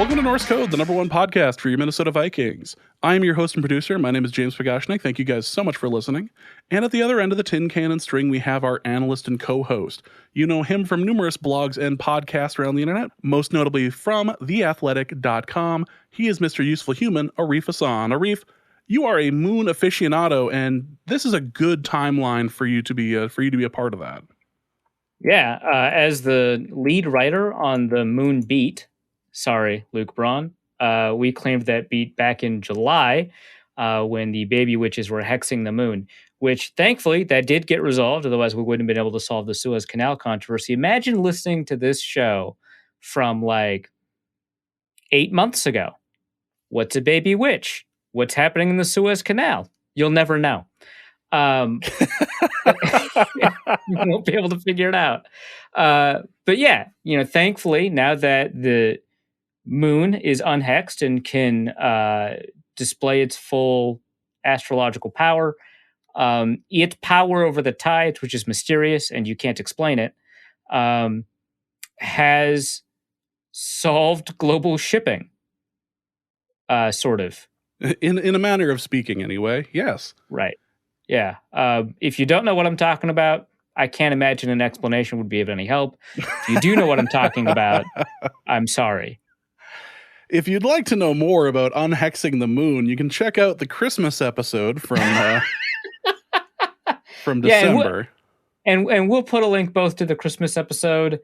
Welcome to Norse Code, the number one podcast for your Minnesota Vikings. I'm your host and producer. My name is James Pagashnik. Thank you guys so much for listening. And at the other end of the tin cannon string, we have our analyst and co-host. You know him from numerous blogs and podcasts around the internet, most notably from theathletic.com. He is Mr. Useful Human, Arif Hassan. Arif, you are a Moon aficionado, and this is a good timeline for you to be a part of that. Yeah, as the lead writer on the Moon Beat, sorry, Luke Braun, we claimed that beat back in July when the baby witches were hexing the moon, which thankfully that did get resolved. Otherwise, we wouldn't have been able to solve the Suez Canal controversy. Imagine listening to this show from like 8 months ago. What's a baby witch? What's happening in the Suez Canal? You'll never know. You won't be able to figure it out. But yeah, thankfully, now that the moon is unhexed and can display its full astrological power, its power over the tides, which is mysterious and you can't explain it, has solved global shipping, sort of. In a manner of speaking, anyway, yes. Right. Yeah. If you don't know what I'm talking about, I can't imagine an explanation would be of any help. If you do know what I'm talking about, I'm sorry. If you'd like to know more about unhexing the moon, you can check out the Christmas episode from December. And we'll put a link both to the Christmas episode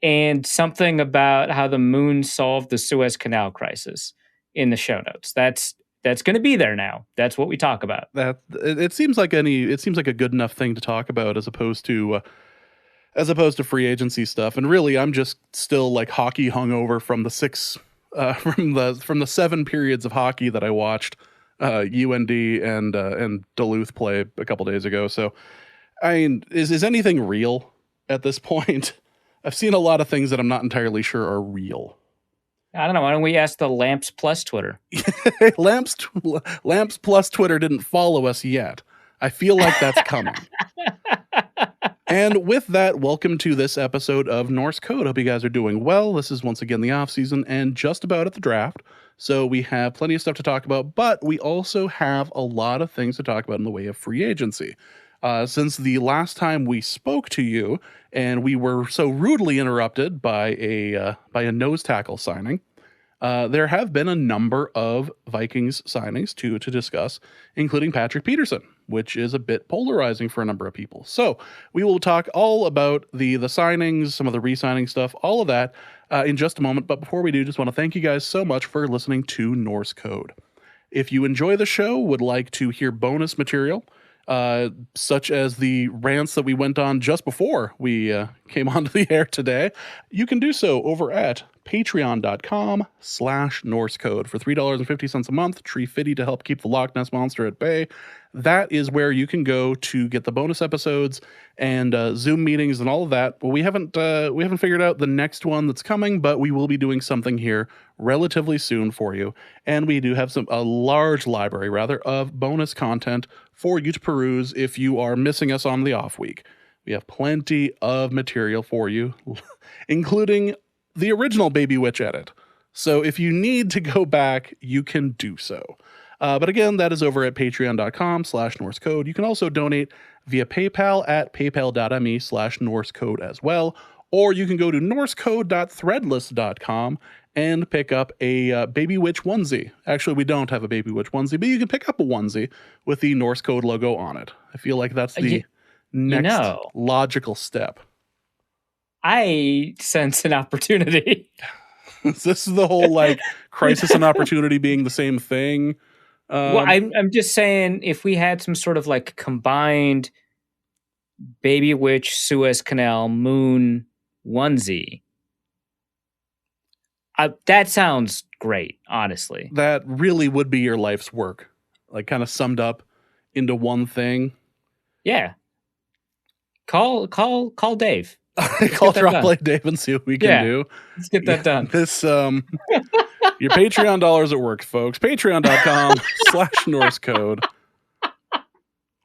and something about how the moon solved the Suez Canal crisis in the show notes. That's going to be there now. That's what we talk about. It seems like a good enough thing to talk about as opposed to free agency stuff. And really, I'm just still like hockey hungover from the from the 7 periods of hockey that I watched UND and Duluth play a couple days ago. So, I mean, is anything real at this point? I've seen a lot of things that I'm not entirely sure are real. I don't know. Why don't we ask the Lamps Plus Twitter? Lamps Plus Twitter didn't follow us yet. I feel like that's coming. And with that, welcome to this episode of Norse Code. Hope you guys are doing well. This is once again the off season and just about at the draft. So we have plenty of stuff to talk about, but we also have a lot of things to talk about in the way of free agency. Since the last time we spoke to you, and we were so rudely interrupted by a nose tackle signing, there have been a number of Vikings signings to discuss, including Patrick Peterson, which is a bit polarizing for a number of people. So we will talk all about the signings, some of the re-signing stuff, all of that in just a moment. But before we do, just want to thank you guys so much for listening to Norse Code. If you enjoy the show, would like to hear bonus material, such as the rants that we went on just before we came onto the air today, you can do so over at patreon.com/NorseCode for $3.50 a month, tree fitty to help keep the Loch Ness Monster at bay. That is where you can go to get the bonus episodes and Zoom meetings and all of that. Well, we haven't figured out the next one that's coming, but we will be doing something here relatively soon for you. And we do have a large library rather of bonus content for you to peruse if you are missing us on the off week. We have plenty of material for you, including the original Baby Witch edit. So if you need to go back, you can do so. But again, that is over at patreon.com/NorseCode. You can also donate via PayPal at paypal.me/NorseCode as well. Or you can go to norsecode.threadless.com and pick up a Baby Witch onesie. Actually, we don't have a Baby Witch onesie, but you can pick up a onesie with the Norse Code logo on it. I feel like that's the next logical step. I sense an opportunity. This is the whole like crisis and opportunity being the same thing. Well, I'm just saying, if we had some sort of like combined Baby Witch, Suez Canal, Moon onesie, that sounds great, honestly. That really would be your life's work, like kind of summed up into one thing. Yeah. Call Dave. Call Drop Play Dave and see what we can do. Let's get that done. This your Patreon dollars at work, folks. Patreon.com/NorseCode.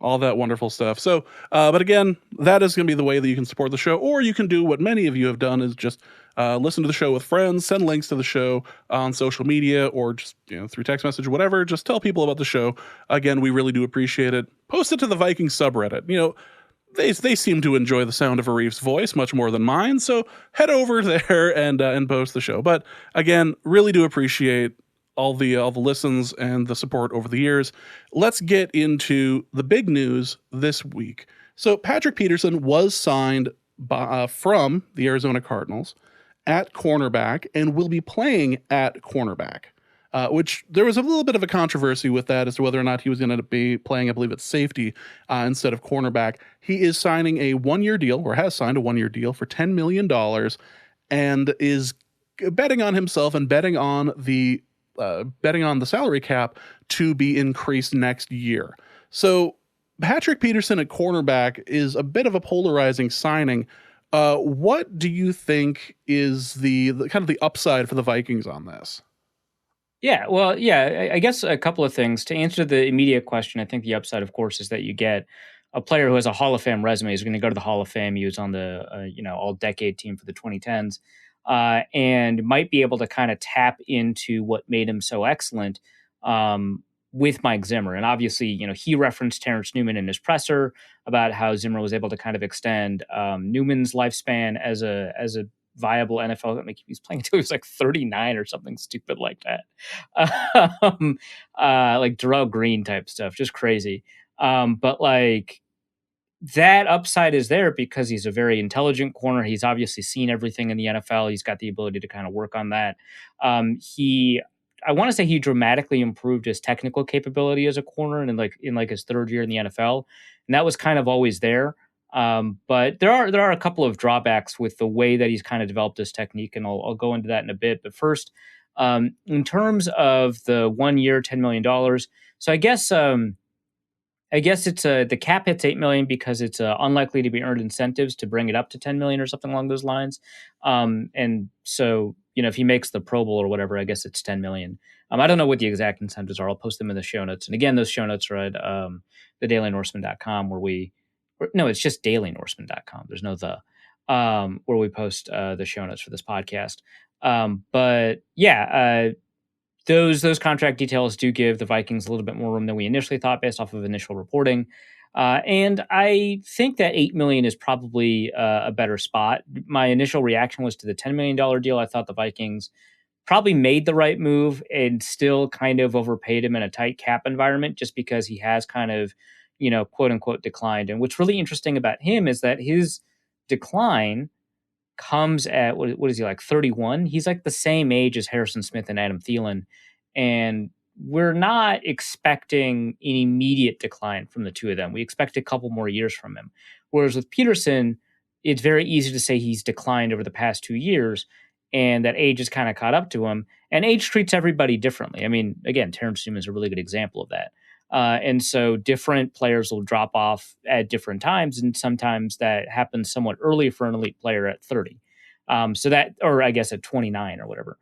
All that wonderful stuff. So, but again, that is going to be the way that you can support the show, or you can do what many of you have done, is just listen to the show with friends, send links to the show on social media or just through text message or whatever. Just tell people about the show. Again, we really do appreciate it. Post it to the Vikings subreddit. They seem to enjoy the sound of Arif's voice much more than mine, so head over there and post the show. But again, really do appreciate all the listens and the support over the years. Let's get into the big news this week. So Patrick Peterson was signed from the Arizona Cardinals at cornerback and will be playing at cornerback. Which there was a little bit of a controversy with that as to whether or not he was going to be playing, I believe it's safety instead of cornerback. He is signing a 1-year deal, or has signed a 1-year deal for $10 million, and is betting on himself and betting on the salary cap to be increased next year. So Patrick Peterson at cornerback is a bit of a polarizing signing. What do you think is the kind of the upside for the Vikings on this? Yeah, well, I guess a couple of things. To answer the immediate question, I think the upside, of course, is that you get a player who has a Hall of Fame resume. He's going to go to the Hall of Fame. He was on the all-decade team for the 2010s, and might be able to kind of tap into what made him so excellent with Mike Zimmer. And obviously, he referenced Terrence Newman in his presser about how Zimmer was able to kind of extend Newman's lifespan as a viable NFL. Like, he was playing until he was like 39 or something stupid like that. Like Darrell Green type stuff, just crazy. But like, that upside is there because he's a very intelligent corner. He's obviously seen everything in the NFL. He's got the ability to kind of work on that. I want to say he dramatically improved his technical capability as a corner and in his third year in the NFL. And that was kind of always there. But there are a couple of drawbacks with the way that he's kind of developed his technique, and I'll go into that in a bit. But first, in terms of the 1 year, $10 million. So I guess it's the cap hits $8 million because it's unlikely to be earned incentives to bring it up to $10 million or something along those lines. And so, if he makes the Pro Bowl or whatever, I guess it's $10 million. I don't know what the exact incentives are. I'll post them in the show notes. And again, those show notes are at thedailynorseman.com no, it's just dailynorseman.com. There's no where we post the show notes for this podcast. Those contract details do give the Vikings a little bit more room than we initially thought based off of initial reporting. And I think that $8 million is probably a better spot. My initial reaction was to the $10 million deal. I thought the Vikings probably made the right move and still kind of overpaid him in a tight cap environment just because he has kind of, quote unquote declined. And what's really interesting about him is that his decline comes at, what is he, like 31? He's like the same age as Harrison Smith and Adam Thielen. And we're not expecting an immediate decline from the two of them. We expect a couple more years from him. Whereas with Peterson, it's very easy to say he's declined over the past 2 years and that age has kind of caught up to him. And age treats everybody differently. I mean, again, Terrence Newman is a really good example of that. And so different players will drop off at different times, and sometimes that happens somewhat early for an elite player at 30. Or I guess at 29 or whatever.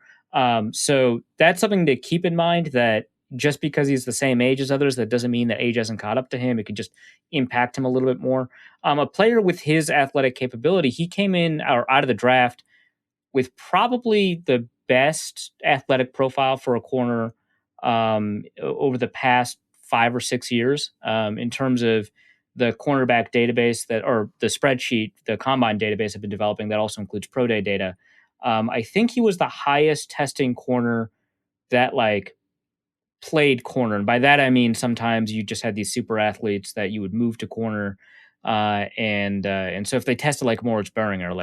So that's something to keep in mind, that just because he's the same age as others, that doesn't mean that age hasn't caught up to him. It could just impact him a little bit more. A player with his athletic capability, he came in out of the draft with probably the best athletic profile for a corner over the past 5 or 6 years in terms of the cornerback database or the spreadsheet, the combine database I've been developing that also includes pro day data. I think he was the highest testing corner that played corner. And by that, I mean, sometimes you just had these super athletes that you would move to corner. And so if they tested like Moritz Beringer,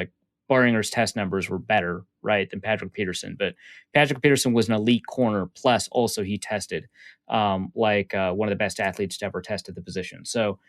Beringer's test numbers were better, right, than Patrick Peterson. But Patrick Peterson was an elite corner, plus also he tested one of the best athletes to ever test at the position. So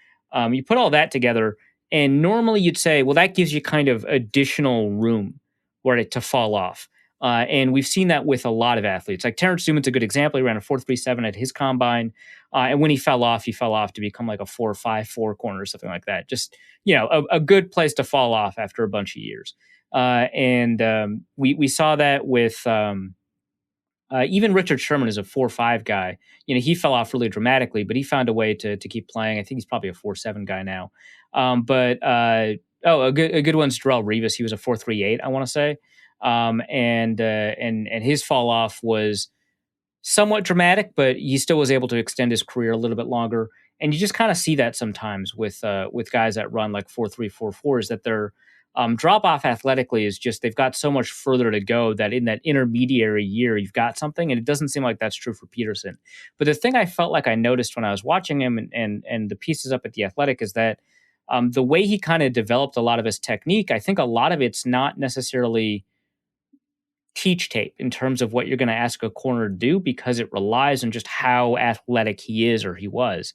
you put all that together, and normally you'd say, well, that gives you kind of additional room to fall off. And we've seen that with a lot of athletes. Like Terrence Newman's a good example. He ran a 4.37 at his combine. And when he fell off to become like a 4.54 corner or something like that. Just, a good place to fall off after a bunch of years. We saw that with even Richard Sherman is a 4.5 guy. He fell off really dramatically, but he found a way to keep playing. I think he's probably a 4.7 guy now. A good one's Darrelle Revis. He was a 4.38, I want to say. And his fall off was somewhat dramatic, but he still was able to extend his career a little bit longer. And you just kind of see that sometimes with guys that run like 4.3, 4.4, is that their drop off athletically is just they've got so much further to go that in that intermediary year you've got something, and it doesn't seem like that's true for Peterson. But the thing I felt like I noticed when I was watching him and the pieces up at the Athletic is that the way he kind of developed a lot of his technique, I think a lot of it's not necessarily teach tape in terms of what you're going to ask a corner to do, because it relies on just how athletic he is or he was.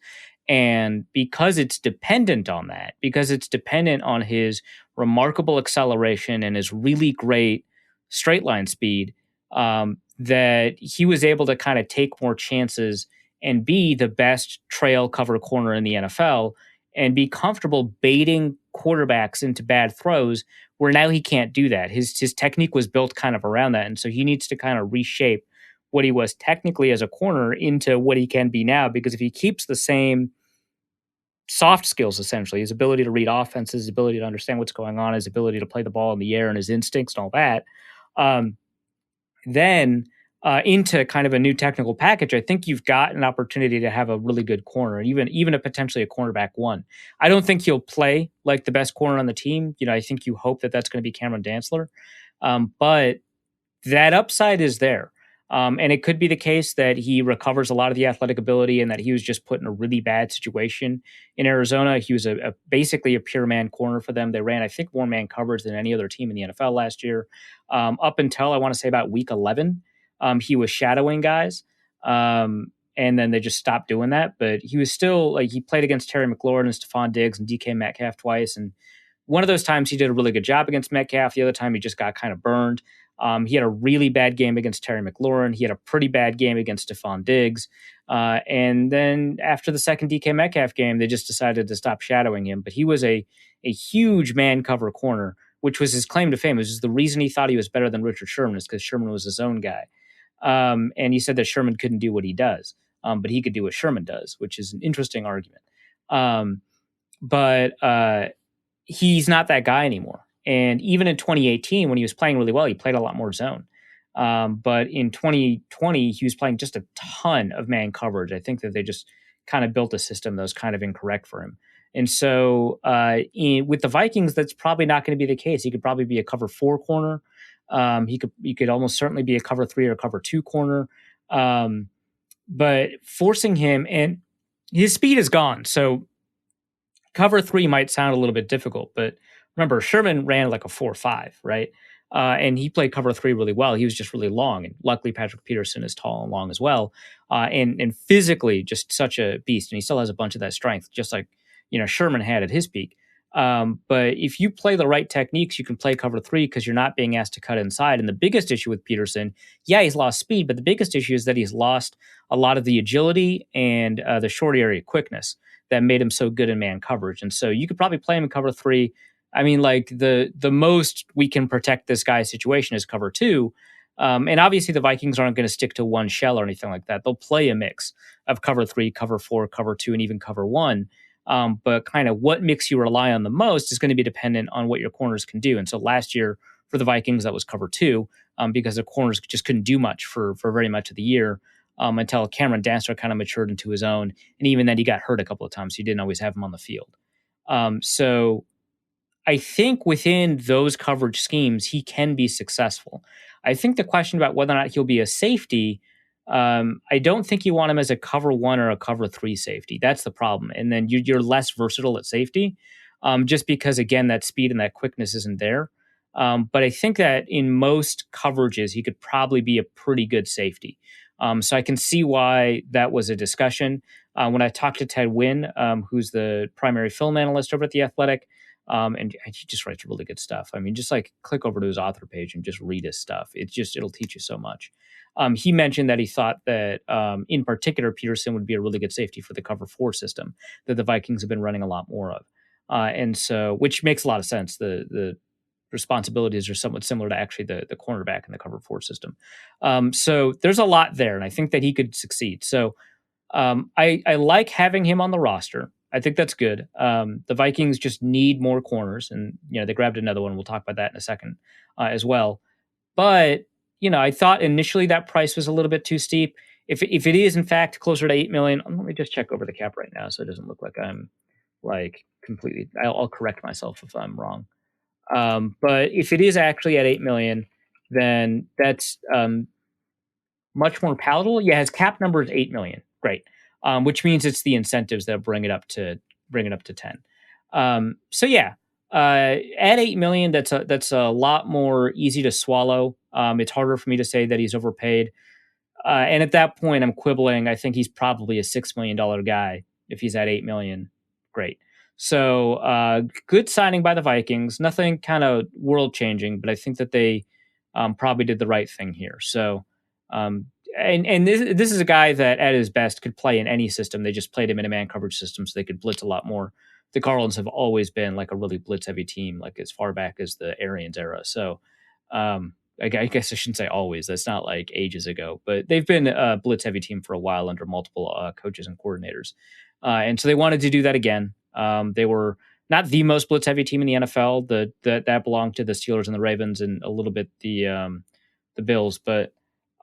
And because it's dependent on that, because it's dependent on his remarkable acceleration and his really great straight line speed, that he was able to kind of take more chances and be the best trail cover corner in the NFL and be comfortable baiting quarterbacks into bad throws, where now he can't do that. His technique was built kind of around that. And so he needs to kind of reshape what he was technically as a corner into what he can be now. Because if he keeps the same soft skills, essentially, his ability to read offenses, his ability to understand what's going on, his ability to play the ball in the air, and his instincts and all that, then into kind of a new technical package, I think you've got an opportunity to have a really good corner, even a potentially a cornerback one. I don't think he'll play like the best corner on the team. You know, I think you hope that that's going to be Cameron Dantzler, but that upside is there. And it could be the case that he recovers a lot of the athletic ability and that he was just put in a really bad situation in Arizona. He was basically a pure man corner for them. They ran, I think, more man coverage than any other team in the NFL last year. Up until I want to say about week 11, he was shadowing guys. And then they just stopped doing that. But he was still like, he played against Terry McLaurin and Stephon Diggs and DK Metcalf twice. And one of those times he did a really good job against Metcalf. The other time he just got kind of burned. He had a really bad game against Terry McLaurin. He had a pretty bad game against Stephon Diggs. And then after the second DK Metcalf game, they just decided to stop shadowing him. But he was a huge man cover corner, which was his claim to fame. It was the reason he thought he was better than Richard Sherman, is because Sherman was his own guy. And he said that Sherman couldn't do what he does, but he could do what Sherman does, which is an interesting argument. But he's not that guy anymore. And even in 2018, when he was playing really well, he played a lot more zone. But in 2020, he was playing just a ton of man coverage. I think that they just kind of built a system that was kind of incorrect for him. And so with the Vikings, that's probably not going to be the case. He could probably be a cover 4 corner. He could almost certainly be a cover 3 or cover 2 corner. But forcing him, and his speed is gone. So cover 3 might sound a little bit difficult, but remember, Sherman ran like a 4.5, right? And he played cover 3 really well. He was just really long. And luckily, Patrick Peterson is tall and long as well. And physically, just such a beast. And he still has a bunch of that strength, just like, Sherman had at his peak. But if you play the right techniques, you can play cover 3 because you're not being asked to cut inside. And the biggest issue with Peterson, he's lost speed, but the biggest issue is that he's lost a lot of the agility and the short area quickness that made him so good in man coverage. And so you could probably play him in cover 3. I mean, like the most we can protect this guy's situation is cover 2. And obviously the Vikings aren't going to stick to one shell or anything like that. They'll play a mix of cover 3, cover 4, cover 2, and even cover 1. But kind of what mix you rely on the most is going to be dependent on what your corners can do. And so last year for the Vikings, that was cover 2, because the corners just couldn't do much for very much of the year, until Cameron Dantzler kind of matured into his own. And even then he got hurt a couple of times. So you didn't always have him on the field. So I think within those coverage schemes, he can be successful. I think the question about whether or not he'll be a safety, I don't think you want him as a cover 1 or a cover 3 safety. That's the problem. And then you're less versatile at safety, just because, again, that speed and that quickness isn't there. But I think that in most coverages, he could probably be a pretty good safety. So I can see why that was a discussion. When I talked to Ted Wynn, who's the primary film analyst over at The Athletic, and he just writes really good stuff. I mean, just like click over to his author page and just read his stuff. It'll teach you so much. He mentioned that he thought that in particular, Peterson would be a really good safety for the cover 4 system that the Vikings have been running a lot more of. And so, which makes a lot of sense. The responsibilities are somewhat similar to actually the cornerback in the cover 4 system. So there's a lot there, and I think that he could succeed. So I like having him on the roster. I think that's good. The Vikings just need more corners, and they grabbed another one. We'll talk about that in a second as well. But, I thought initially that price was a little bit too steep. If it is in fact closer to 8 million, let me just check over the cap right now so it doesn't look like I'm like completely. I'll correct myself if I'm wrong. But if it is actually at 8 million, then that's much more palatable. Yeah, his cap number is 8 million. Great. Which means it's the incentives that bring it up to 10. So yeah, at 8 million, that's a lot more easy to swallow. It's harder for me to say that he's overpaid. And at that point, I'm quibbling. I think he's probably a $6 million guy. If he's at 8 million, great. So good signing by the Vikings. Nothing kind of world changing, but I think that they probably did the right thing here. So um, and this is a guy that at his best could play in any system. They just played him in a man coverage system, so they could blitz a lot more. The Cardinals have always been like a really blitz heavy team, like as far back as the Arians era. So I guess I shouldn't say always. That's not like ages ago, but they've been a blitz heavy team for a while under multiple coaches and coordinators. And so they wanted to do that again. They were not the most blitz heavy team in the NFL. That belonged to the Steelers and the Ravens and a little bit the Bills, but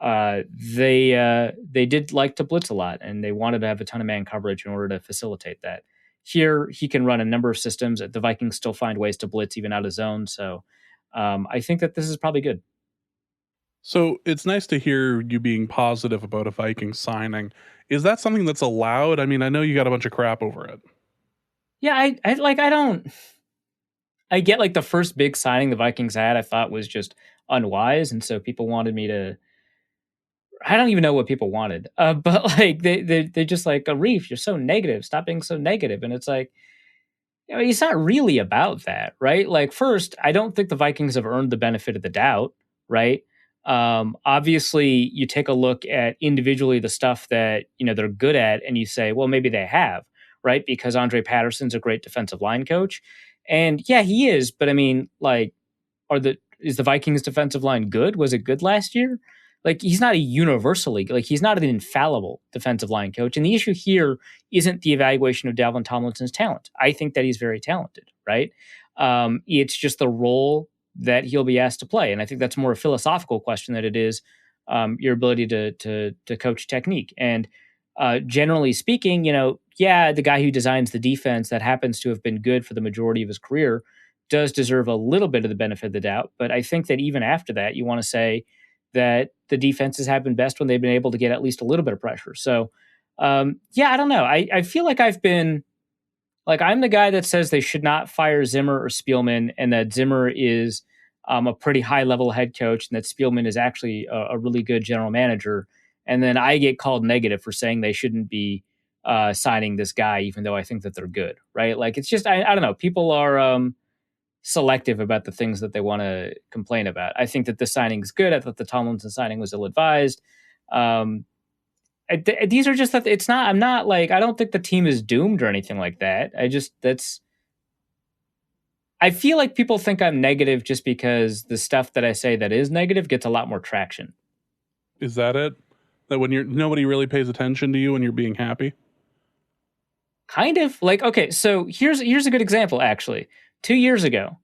they did like to blitz a lot, and they wanted to have a ton of man coverage in order to facilitate that. Here, he can run a number of systems. The Vikings still find ways to blitz even out of zone. So I think that this is probably good. So it's nice to hear you being positive about a Viking signing. Is that something that's allowed? I mean, I know you got a bunch of crap over it. Yeah, I don't. I get like the first big signing the Vikings had, I thought was just unwise, and so people wanted me to. I don't even know what people wanted, but like they just like, Reef, you're so negative. Stop being so negative, and it's like, it's not really about that, right? Like, first, I don't think the Vikings have earned the benefit of the doubt, right? Obviously, you take a look at individually the stuff that they're good at, and you say, well, maybe they have, right? Because Andre Patterson's a great defensive line coach, and yeah, he is. But I mean, like, is the Vikings defensive line good? Was it good last year? Like, he's not a universally, like, he's not an infallible defensive line coach. And the issue here isn't the evaluation of Dalvin Tomlinson's talent. I think that he's very talented, right? It's just the role that he'll be asked to play. And I think that's more a philosophical question than it is your ability to coach technique. And generally speaking, the guy who designs the defense that happens to have been good for the majority of his career does deserve a little bit of the benefit of the doubt. But I think that even after that, you want to say that the defenses have been best when they've been able to get at least a little bit of pressure. So, I don't know. I feel like I've been like, I'm the guy that says they should not fire Zimmer or Spielman, and that Zimmer is a pretty high level head coach, and that Spielman is actually a really good general manager. And then I get called negative for saying they shouldn't be signing this guy, even though I think that they're good, right? Like, it's just, I don't know. People are selective about the things that they want to complain about. I think that the signing is good. I thought the Tomlinson signing was ill-advised. These are just that it's not. I'm not like, I don't think the team is doomed or anything like that. I feel like people think I'm negative just because the stuff that I say that is negative gets a lot more traction. Is that it? That when nobody really pays attention to you when you're being happy? Kind of like, okay, so here's a good example actually. 2 years ago,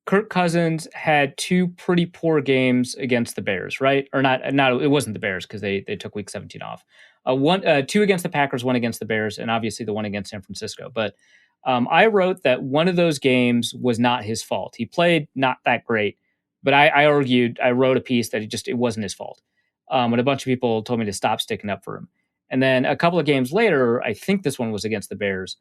Kirk Cousins had two pretty poor games against the Bears, right? Or not, it wasn't the Bears because they took week 17 off. Two against the Packers, one against the Bears, and obviously the one against San Francisco. But I wrote that one of those games was not his fault. He played not that great, but I wrote a piece that it wasn't his fault. And a bunch of people told me to stop sticking up for him. And then a couple of games later, I think this one was against the Bears,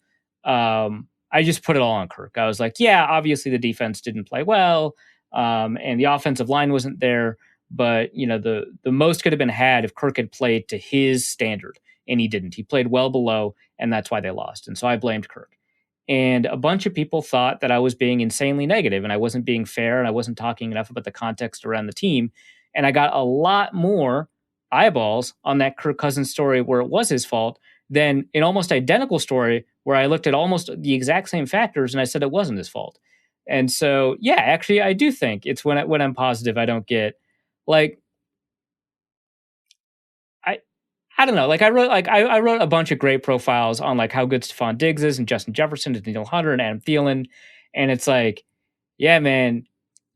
I just put it all on Kirk. I was like, yeah, obviously the defense didn't play well, and the offensive line wasn't there. But the most could have been had if Kirk had played to his standard, and he didn't. He played well below, and that's why they lost. And so I blamed Kirk. And a bunch of people thought that I was being insanely negative, and I wasn't being fair, and I wasn't talking enough about the context around the team. And I got a lot more eyeballs on that Kirk Cousins story where it was his fault than an almost identical story where I looked at almost the exact same factors and I said it wasn't his fault. And so, yeah, actually, I do think it's when I'm positive, I don't get like, I don't know. Like, I wrote a bunch of great profiles on like how good Stephon Diggs is and Justin Jefferson and Daniel Hunter and Adam Thielen. And it's like, yeah, man,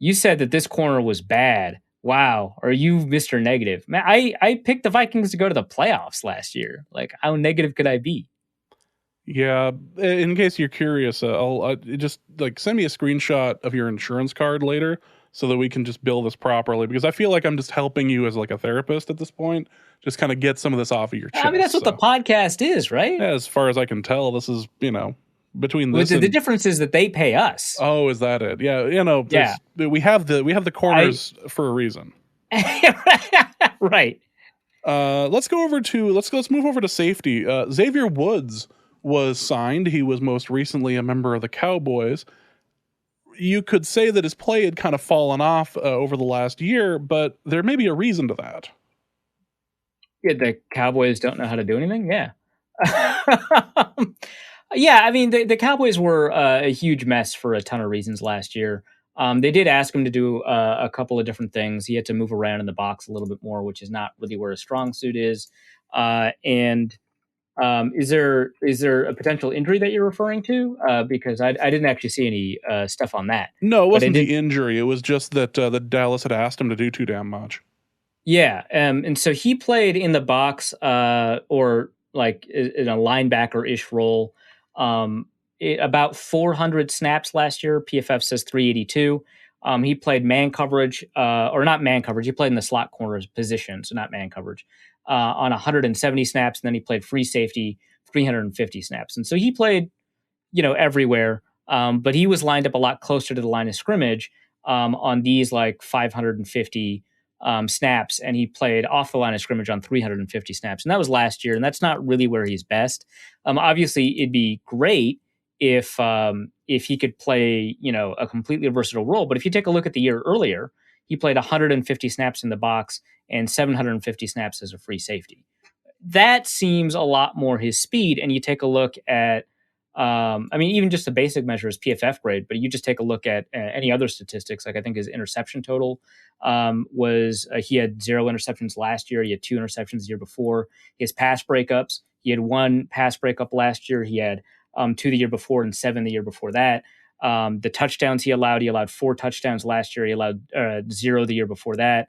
You said that this corner was bad. Wow, are you Mr. Negative? Man, I picked the Vikings to go to the playoffs last year. Like, how negative could I be? Yeah, in case you're curious, I'll just like send me a screenshot of your insurance card later so that we can just bill this properly, because I feel like I'm just helping you as like a therapist at this point, just kind of get some of this off of your chest. I mean, that's what the podcast is, right? As far as I can tell, this is, between Well, this the and difference is that they pay us. oh, is that it? Yeah, Yeah. we have the corners for a reason. Right. Let's move over to safety. Xavier Woods was signed. He was most recently a member of the Cowboys. You could say that his play had kind of fallen off over the last year, but there may be a reason to that. Yeah, the Cowboys don't know how to do anything. Yeah. Yeah, I mean, the Cowboys were a huge mess for a ton of reasons last year. They did ask him to do a couple of different things. He had to move around in the box a little bit more, which is not really where his strong suit is. And is there a potential injury that you're referring to? Because I didn't actually see any stuff on that. No, it wasn't the injury. It was just that Dallas had asked him to do too damn much. Yeah, and so he played in the box or like in a linebacker-ish role. About 400 snaps last year. PFF says 382. He played man coverage, or not man coverage. He played in the slot corners position, so not man coverage, on 170 snaps. And then he played free safety, 350 snaps. And so he played, everywhere. But he was lined up a lot closer to the line of scrimmage on these like 550 snaps, and he played off the line of scrimmage on 350 snaps. And that was last year, and that's not really where he's best. Obviously, it'd be great if he could play, a completely versatile role. But if you take a look at the year earlier, he played 150 snaps in the box and 750 snaps as a free safety. That seems a lot more his speed. And you take a look at, even just the basic measure is PFF grade, but you just take a look at any other statistics. Like I think his interception total was he had 0 interceptions last year. He had 2 interceptions the year before. His pass breakups, he had 1 pass breakup last year. He had 2 the year before and 7 the year before that. The touchdowns he allowed 4 touchdowns last year. He allowed 0 the year before that.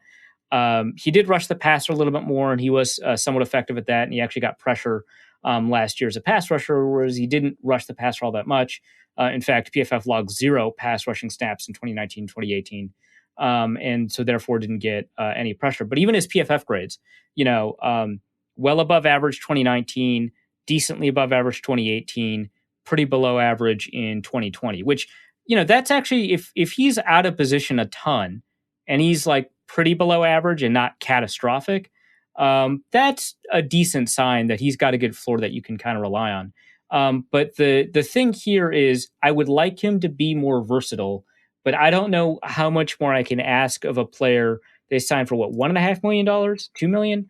He did rush the passer a little bit more, and he was somewhat effective at that. And he actually got pressure last year as a pass rusher, whereas he didn't rush the passer all that much. In fact, PFF logged 0 pass rushing snaps in 2019, 2018. And so therefore didn't get any pressure. But even his PFF grades, well above average 2019, decently above average 2018, pretty below average in 2020, which, that's actually, if he's out of position a ton and he's like pretty below average and not catastrophic, that's a decent sign that he's got a good floor that you can kind of rely on. But the thing here is I would like him to be more versatile, but I don't know how much more I can ask of a player. They signed for what, $1.5 million, $2 million,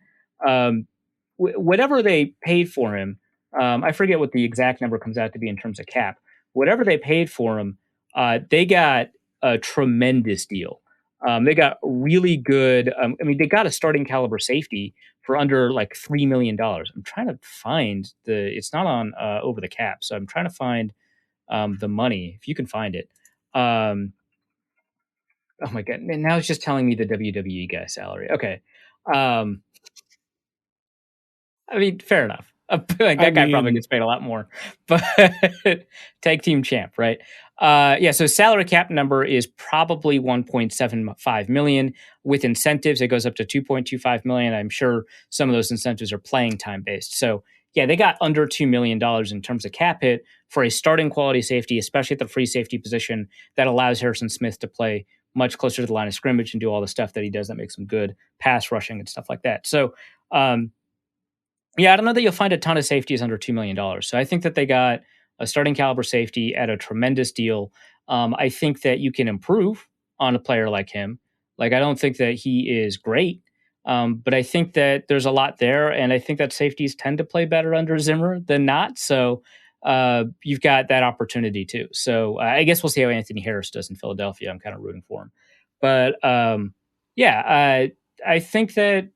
whatever they paid for him. I forget what the exact number comes out to be in terms of cap. Whatever they paid for him, they got a tremendous deal. They got really good. They got a starting caliber safety for under like $3 million. I'm trying to find it's not on Over the Cap. So I'm trying to find the money, if you can find it. Oh my God. And now it's just telling me the WWE guy salary. Okay. Fair enough. That guy probably gets paid a lot more, but tag team champ, right? So salary cap number is probably 1.75 million. With incentives, it goes up to 2.25 million. I'm sure some of those incentives are playing time based. So yeah, they got under $2 million in terms of cap hit for a starting quality safety, especially at the free safety position that allows Harrison Smith to play much closer to the line of scrimmage and do all the stuff that he does that makes him good pass rushing and stuff like that. So, I don't know that you'll find a ton of safeties under $2 million. So I think that they got a starting caliber safety at a tremendous deal. I think that you can improve on a player like him. Like, I don't think that he is great, but I think that there's a lot there. And I think that safeties tend to play better under Zimmer than not. So you've got that opportunity too. So I guess we'll see how Anthony Harris does in Philadelphia. I'm kind of rooting for him. But I think that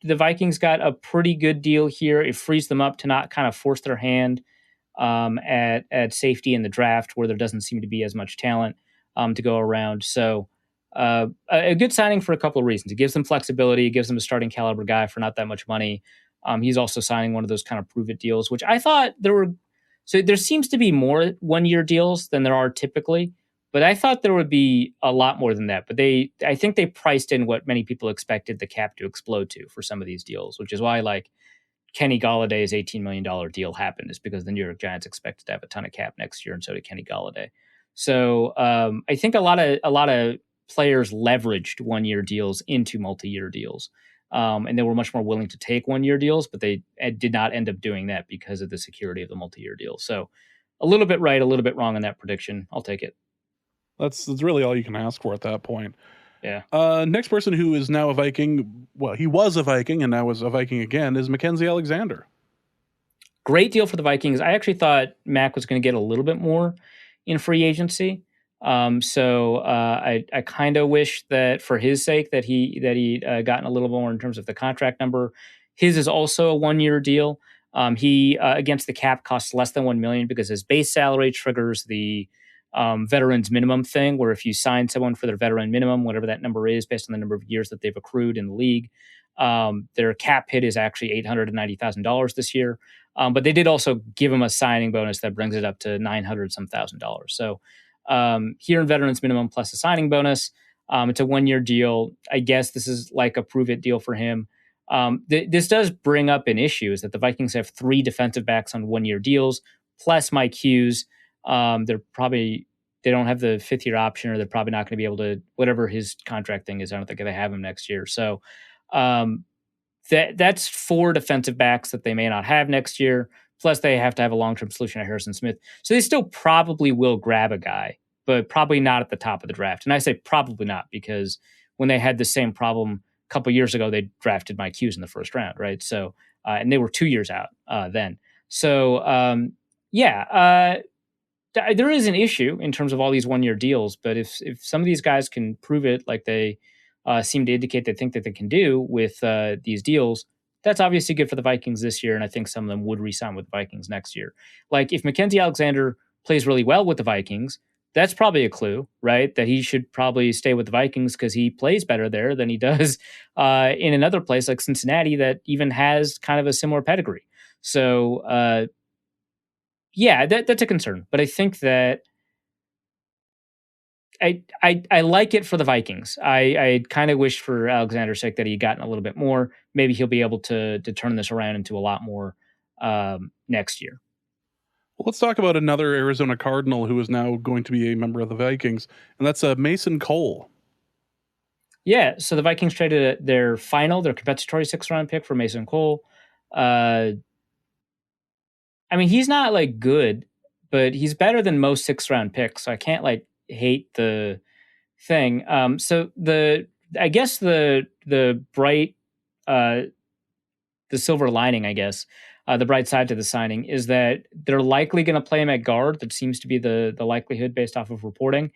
the Vikings got a pretty good deal here. It frees them up to not kind of force their hand at safety in the draft, where there doesn't seem to be as much talent to go around. So A good signing for a couple of reasons. It gives them flexibility. It gives them a starting caliber guy for not that much money. He's also signing one of those kind of prove it deals, which I thought there were. So there seems to be more 1-year deals than there are typically, but I thought there would be a lot more than that. But I think they priced in what many people expected the cap to explode to for some of these deals, which is why like Kenny Galladay's $18 million deal happened, is because the New York Giants expected to have a ton of cap next year, and so did Kenny Galladay. So I think a lot of players leveraged 1-year deals into multi-year deals. And they were much more willing to take 1-year deals, but they did not end up doing that because of the security of the multi-year deal. So a little bit right, a little bit wrong in that prediction. I'll take it. That's really all you can ask for at that point. Yeah. Next person who is now a Viking, well, he was a Viking and now is a Viking again, is Mackenzie Alexander. Great deal for the Vikings. I actually thought Mac was going to get a little bit more in free agency. I kind of wish that for his sake that he gotten a little more in terms of the contract number. His is also a 1-year deal. He against the cap costs less than $1 million because his base salary triggers the veterans minimum thing, where if you sign someone for their veteran minimum, whatever that number is, based on the number of years that they've accrued in the league, their cap hit is actually $890,000 this year. But they did also give him a signing bonus that brings it up to $900 some thousand. So here in veterans minimum plus a signing bonus, it's a 1-year deal. I guess this is like a prove it deal for him. This does bring up an issue, is that the Vikings have 3 defensive backs on 1-year deals plus Mike Hughes. They don't have the 5th-year option, or they're probably not going to be able to, whatever his contract thing is. I don't think they have him next year. So that's 4 defensive backs that they may not have next year. Plus, they have to have a long-term solution at Harrison Smith. So they still probably will grab a guy, but probably not at the top of the draft. And I say probably not because when they had the same problem a couple years ago, they drafted Mike Hughes in the first round, right? So, and they were 2 years out then. So, there is an issue in terms of all these 1-year deals. But if some of these guys can prove it, like they seem to indicate they think that they can do with these deals, that's obviously good for the Vikings this year, and I think some of them would re-sign with the Vikings next year. Like if Mackenzie Alexander plays really well with the Vikings, that's probably a clue, right? That he should probably stay with the Vikings because he plays better there than he does in another place like Cincinnati that even has kind of a similar pedigree. So, that's a concern. But I think that I like it for the Vikings. I kind of wish for Alexander's sake that he had gotten a little bit more. Maybe he'll be able to turn this around into a lot more next year. Well, let's talk about another Arizona Cardinal who is now going to be a member of the Vikings, and that's Mason Cole. Yeah, so the Vikings traded their compensatory 6th-round pick for Mason Cole. I mean, he's not like good, but he's better than most 6th-round picks. So I can't like hate the thing. So I guess the bright, the silver lining, I guess, the bright side to the signing is that they're likely going to play him at guard. That seems to be the likelihood based off of reporting.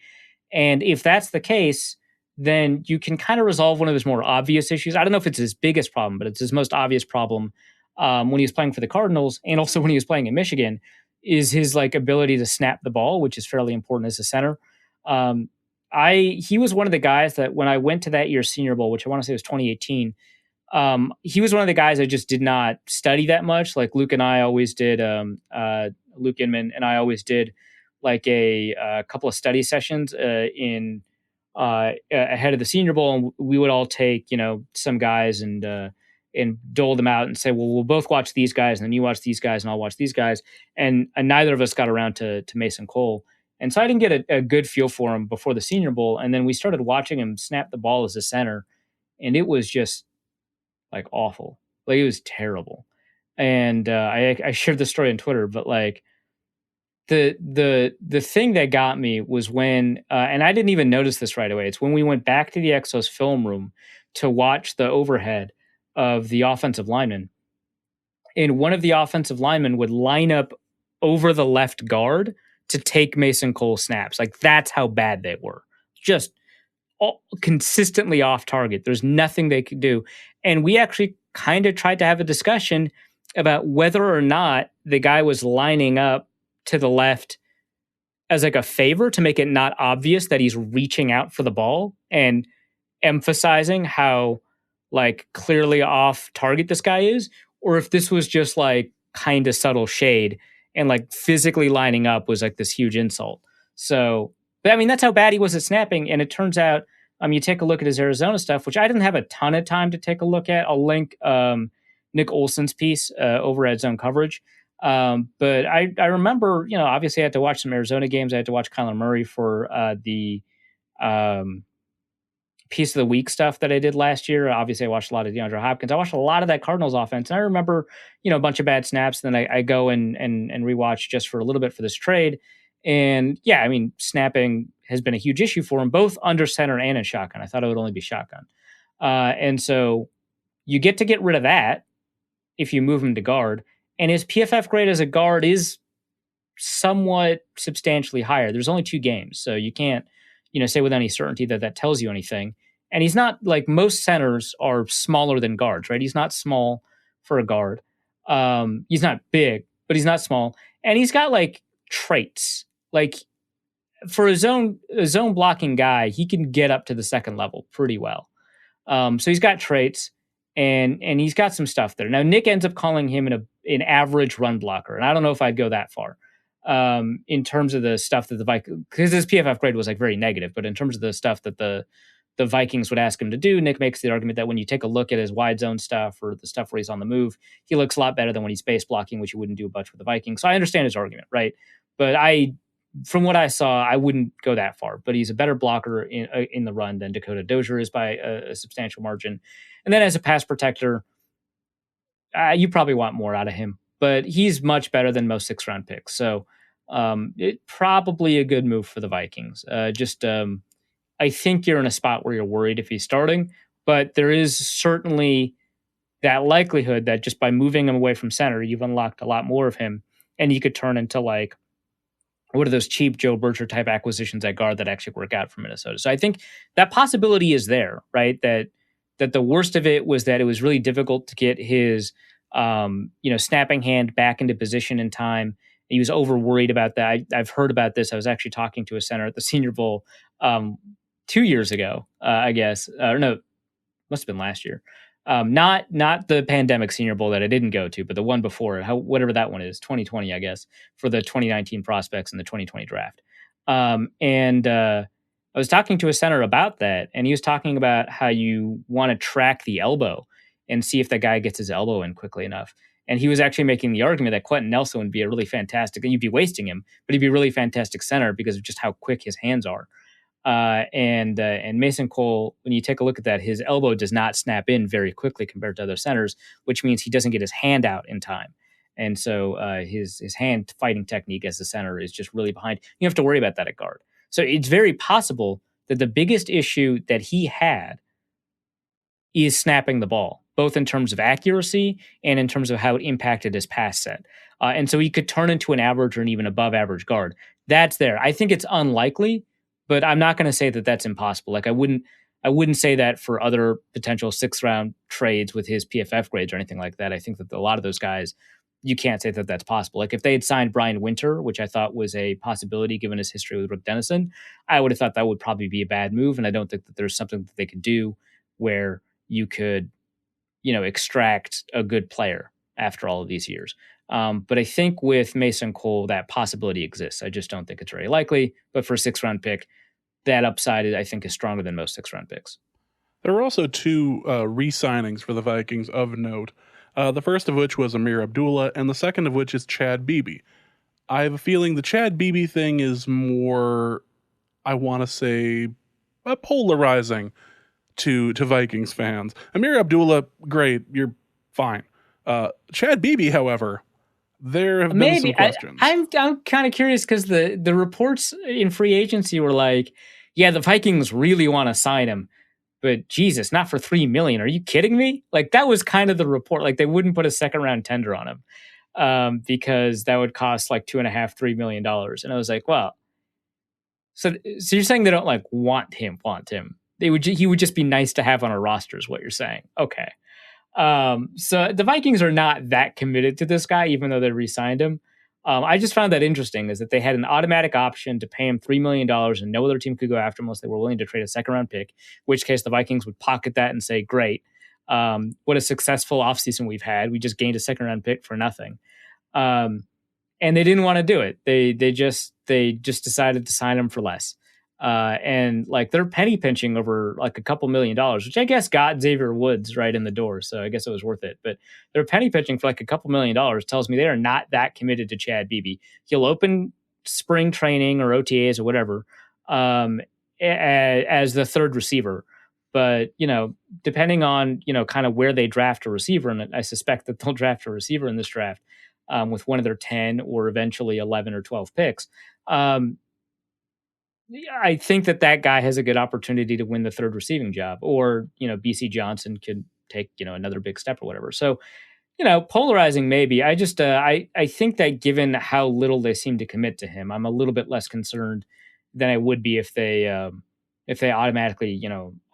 And if that's the case, then you can kind of resolve one of his more obvious issues. I don't know if it's his biggest problem, but it's his most obvious problem when he was playing for the Cardinals and also when he was playing in Michigan, is his like ability to snap the ball, which is fairly important as a center. He was one of the guys that when I went to that year's Senior Bowl, which I want to say was 2018, he was one of the guys I just did not study that much. Like Luke Inman and I always did like a couple of study sessions ahead of the Senior Bowl, and we would all take some guys and dole them out and say, well, we'll both watch these guys, and then you watch these guys, and I'll watch these guys, and neither of us got around to Mason Cole. And so I didn't get a good feel for him before the Senior Bowl. And then we started watching him snap the ball as a center, and it was just like awful. Like it was terrible. And I shared the story on Twitter, but like the thing that got me was when, and I didn't even notice this right away. It's when we went back to the Exos film room to watch the overhead of the offensive lineman. And one of the offensive linemen would line up over the left guard to take Mason Cole snaps. Like that's how bad they were. Just consistently off target. There's nothing they could do. And we actually kind of tried to have a discussion about whether or not the guy was lining up to the left as like a favor to make it not obvious that he's reaching out for the ball. and emphasizing how like clearly off target this guy is, or if this was just like kind of subtle shade and like physically lining up was like this huge insult. So, but I mean, that's how bad he was at snapping. And it turns out, you take a look at his Arizona stuff, which I didn't have a ton of time to take a look at. I'll link Nick Olson's piece over at Zone Coverage. But I remember, obviously I had to watch some Arizona games. I had to watch Kyler Murray for the piece of the week stuff that I did last year. Obviously I watched a lot of DeAndre Hopkins. I watched a lot of that Cardinals offense. And I remember, a bunch of bad snaps. Then I go and rewatch just for a little bit for this trade. And yeah, I mean, snapping has been a huge issue for him, both under center and in shotgun. I thought it would only be shotgun. And so you get to get rid of that if you move him to guard. And his PFF grade as a guard is somewhat substantially higher. There's only 2 games, so you can't, say with any certainty that tells you anything. And he's not like most centers are smaller than guards, right? He's not small for a guard. He's not big, but he's not small. And he's got like traits. Like for a zone blocking guy, he can get up to the second level pretty well. So he's got traits and he's got some stuff there. Now Nick ends up calling him an average run blocker, and I don't know if I'd go that far. In terms of the stuff that the Vikings, because his PFF grade was like very negative, but in terms of the stuff that the Vikings would ask him to do, Nick makes the argument that when you take a look at his wide zone stuff or the stuff where he's on the move, he looks a lot better than when he's base blocking, which you wouldn't do much with the Vikings. So I understand his argument, right? But from what I saw, I wouldn't go that far. But he's a better blocker in the run than Dakota Dozier is by a substantial margin. And then as a pass protector, you probably want more out of him, but he's much better than most 6th-round picks. So it probably a good move for the Vikings. I think you're in a spot where you're worried if he's starting, but there is certainly that likelihood that just by moving him away from center, you've unlocked a lot more of him, and he could turn into like, what are those cheap Joe Berger type acquisitions at guard that actually work out for Minnesota? So I think that possibility is there, right? That the worst of it was that it was really difficult to get his, snapping hand back into position in time. He was over worried about that. I've heard about this. I was actually talking to a center at the Senior Bowl 2 years ago, I guess. Or no, must have been last year. Not the pandemic Senior Bowl that I didn't go to, but the one before, whatever that one is, 2020, I guess, for the 2019 prospects and the 2020 draft. I was talking to a center about that, and he was talking about how you want to track the elbow and see if that guy gets his elbow in quickly enough. And he was actually making the argument that Quentin Nelson would be a really fantastic, and you'd be wasting him, but he'd be a really fantastic center because of just how quick his hands are. And Mason Cole, when you take a look at that, his elbow does not snap in very quickly compared to other centers, which means he doesn't get his hand out in time. And so his hand fighting technique as a center is just really behind. You have to worry about that at guard. So it's very possible that the biggest issue that he had is snapping the ball, both in terms of accuracy and in terms of how it impacted his pass set. And so he could turn into an average or an even above average guard. That's there. I think it's unlikely, but I'm not going to say that that's impossible. Like I wouldn't say that for other potential 6th-round trades with his PFF grades or anything like that. I think that a lot of those guys, you can't say that that's possible. Like if they had signed Brian Winter, which I thought was a possibility given his history with Rick Dennison, I would have thought that would probably be a bad move. And I don't think that there's something that they could do where you could, extract a good player after all of these years. But I think with Mason Cole, that possibility exists. I just don't think it's very likely. But for a 6th-round pick, that upside, I think, is stronger than most 6th-round picks. There were also 2 re-signings for the Vikings of note. The first of which was Amir Abdullah, and the second of which is Chad Beebe. I have a feeling the Chad Beebe thing is more, I want to say, polarizing to Vikings fans. Amir Abdullah, great, you're fine. Chad Beebe, however, there have been some questions. I'm kind of curious because the reports in free agency were like, yeah, the Vikings really want to sign him. But Jesus, not for $3 million. Are you kidding me? Like that was kind of the report. Like they wouldn't put a 2nd-round tender on him because that would cost like $2.5–3 million. And I was like, well, so you're saying they don't like want him? He would just be nice to have on a roster, is what you're saying? Okay. So the Vikings are not that committed to this guy, even though they re-signed him. I just found that interesting is that they had an automatic option to pay him $3 million and no other team could go after him unless they were willing to trade a second round pick, in which case the Vikings would pocket that and say, great, what a successful offseason we've had. We just gained a second round pick for nothing. And they didn't want to do it. They just decided to sign him for less. And like they're penny pinching over like a couple $1,000,000, which I guess got Xavier Woods right in the door. So I guess it was worth it. But they're penny pinching for like a couple $1,000,000 tells me they are not that committed to Chad Beebe. He'll open spring training or OTAs or whatever as the third receiver. But, depending on, kind of where they draft a receiver, and I suspect that they'll draft a receiver in this draft with one of their 10 or eventually 11 or 12 picks. I think that guy has a good opportunity to win the third receiving job, or, BC Johnson could take, another big step or whatever. So, polarizing maybe. I just, I think that given how little they seem to commit to him, I'm a little bit less concerned than I would be if they automatically,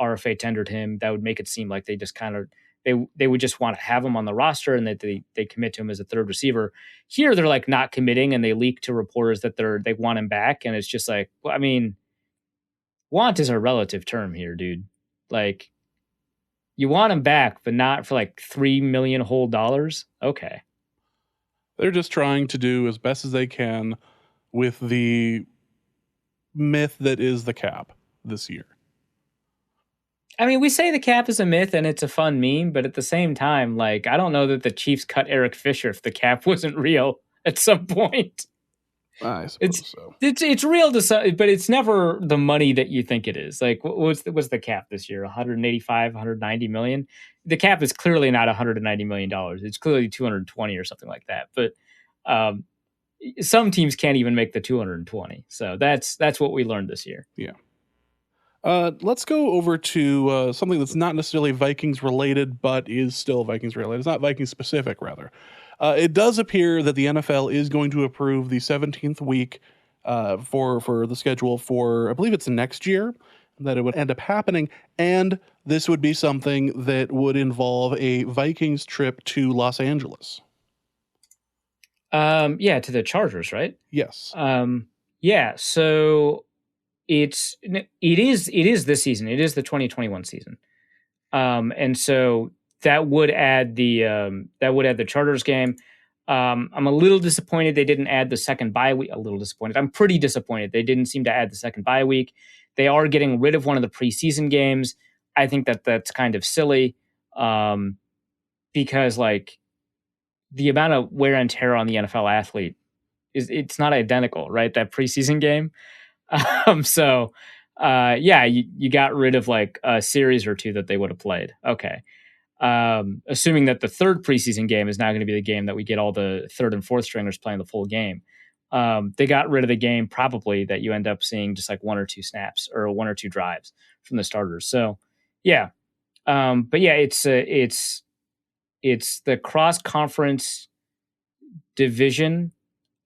RFA tendered him. That would make it seem like they just kind of, they would just want to have him on the roster and that they commit to him as a third receiver. Here, they're like not committing and they leak to reporters that they want him back. And it's just like, well, I mean, want is a relative term here, dude. Like, you want him back, but not for like $3 million whole dollars. Okay. They're just trying to do as best as they can with the myth that is the cap this year. I mean, we say the cap is a myth and it's a fun meme, but at the same time, like, I don't know that the Chiefs cut Eric Fisher if the cap wasn't real at some point. I suppose so. It's real to some, but it's never the money that you think it is. Like, what's the cap this year? 185, 190 million. The cap is clearly not 190 million dollars. It's clearly 220 or something like that. But some teams can't even make the 220. So that's what we learned this year. Yeah. Let's go over to something that's not necessarily Vikings related, but is still Vikings related. It's not Vikings specific, rather. It does appear that the NFL is going to approve the 17th week for the schedule for, I believe it's next year, that it would end up happening. And this would be something that would involve a Vikings trip to Los Angeles. Yeah, to the Chargers, right? Yes. Yeah, so it is this season. It is the 2021 season. And so that would add the Chargers game. I'm a little disappointed they didn't add the second bye week. A little disappointed. I'm pretty disappointed they didn't seem to add the second bye week. They are getting rid of one of the preseason games. I think that's kind of silly because like the amount of wear and tear on the NFL athlete it's not identical, right? That preseason game. So you got rid of like a series or two that they would have played. Okay. Assuming that the third preseason game is now going to be the game that we get all the third and fourth stringers playing the full game. They got rid of the game probably that you end up seeing just like one or two snaps or one or two drives from the starters. So yeah. But yeah, it's the cross conference division.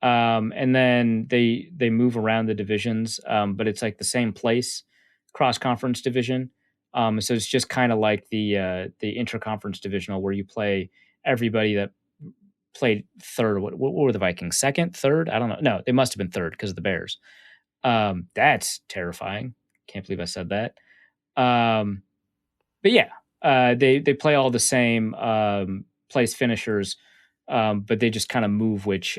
And then they move around the divisions, but it's like the same place, cross conference division. So it's just kind of like the intra-conference divisional where you play everybody that played third. What were the Vikings? Second, third? I don't know. No, they must have been third because of the Bears. That's terrifying. Can't believe I said that. But yeah, they play all the same place finishers, but they just kind of move which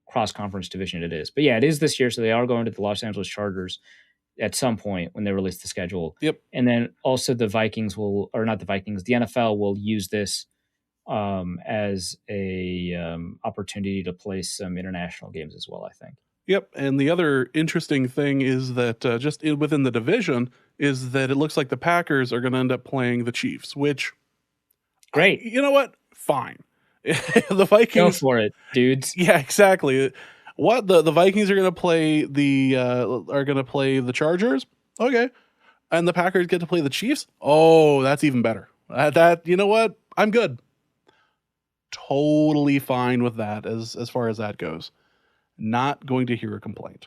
cross-conference division it is. But yeah, it is this year, so they are going to the Los Angeles Chargers at some point when they release the schedule. Yep. And then also the NFL will use this as a opportunity to play some international games as well, I think. Yep. And the other interesting thing is that just within the division is that it looks like the Packers are going to end up playing the Chiefs, which great. You know what? Fine. The Vikings go for it, dudes. Yeah, exactly. What the Vikings are going to play the Chargers? Okay. And the Packers get to play the Chiefs? Oh, that's even better. That you know what? I'm good. Totally fine with that as far as that goes. Not going to hear a complaint.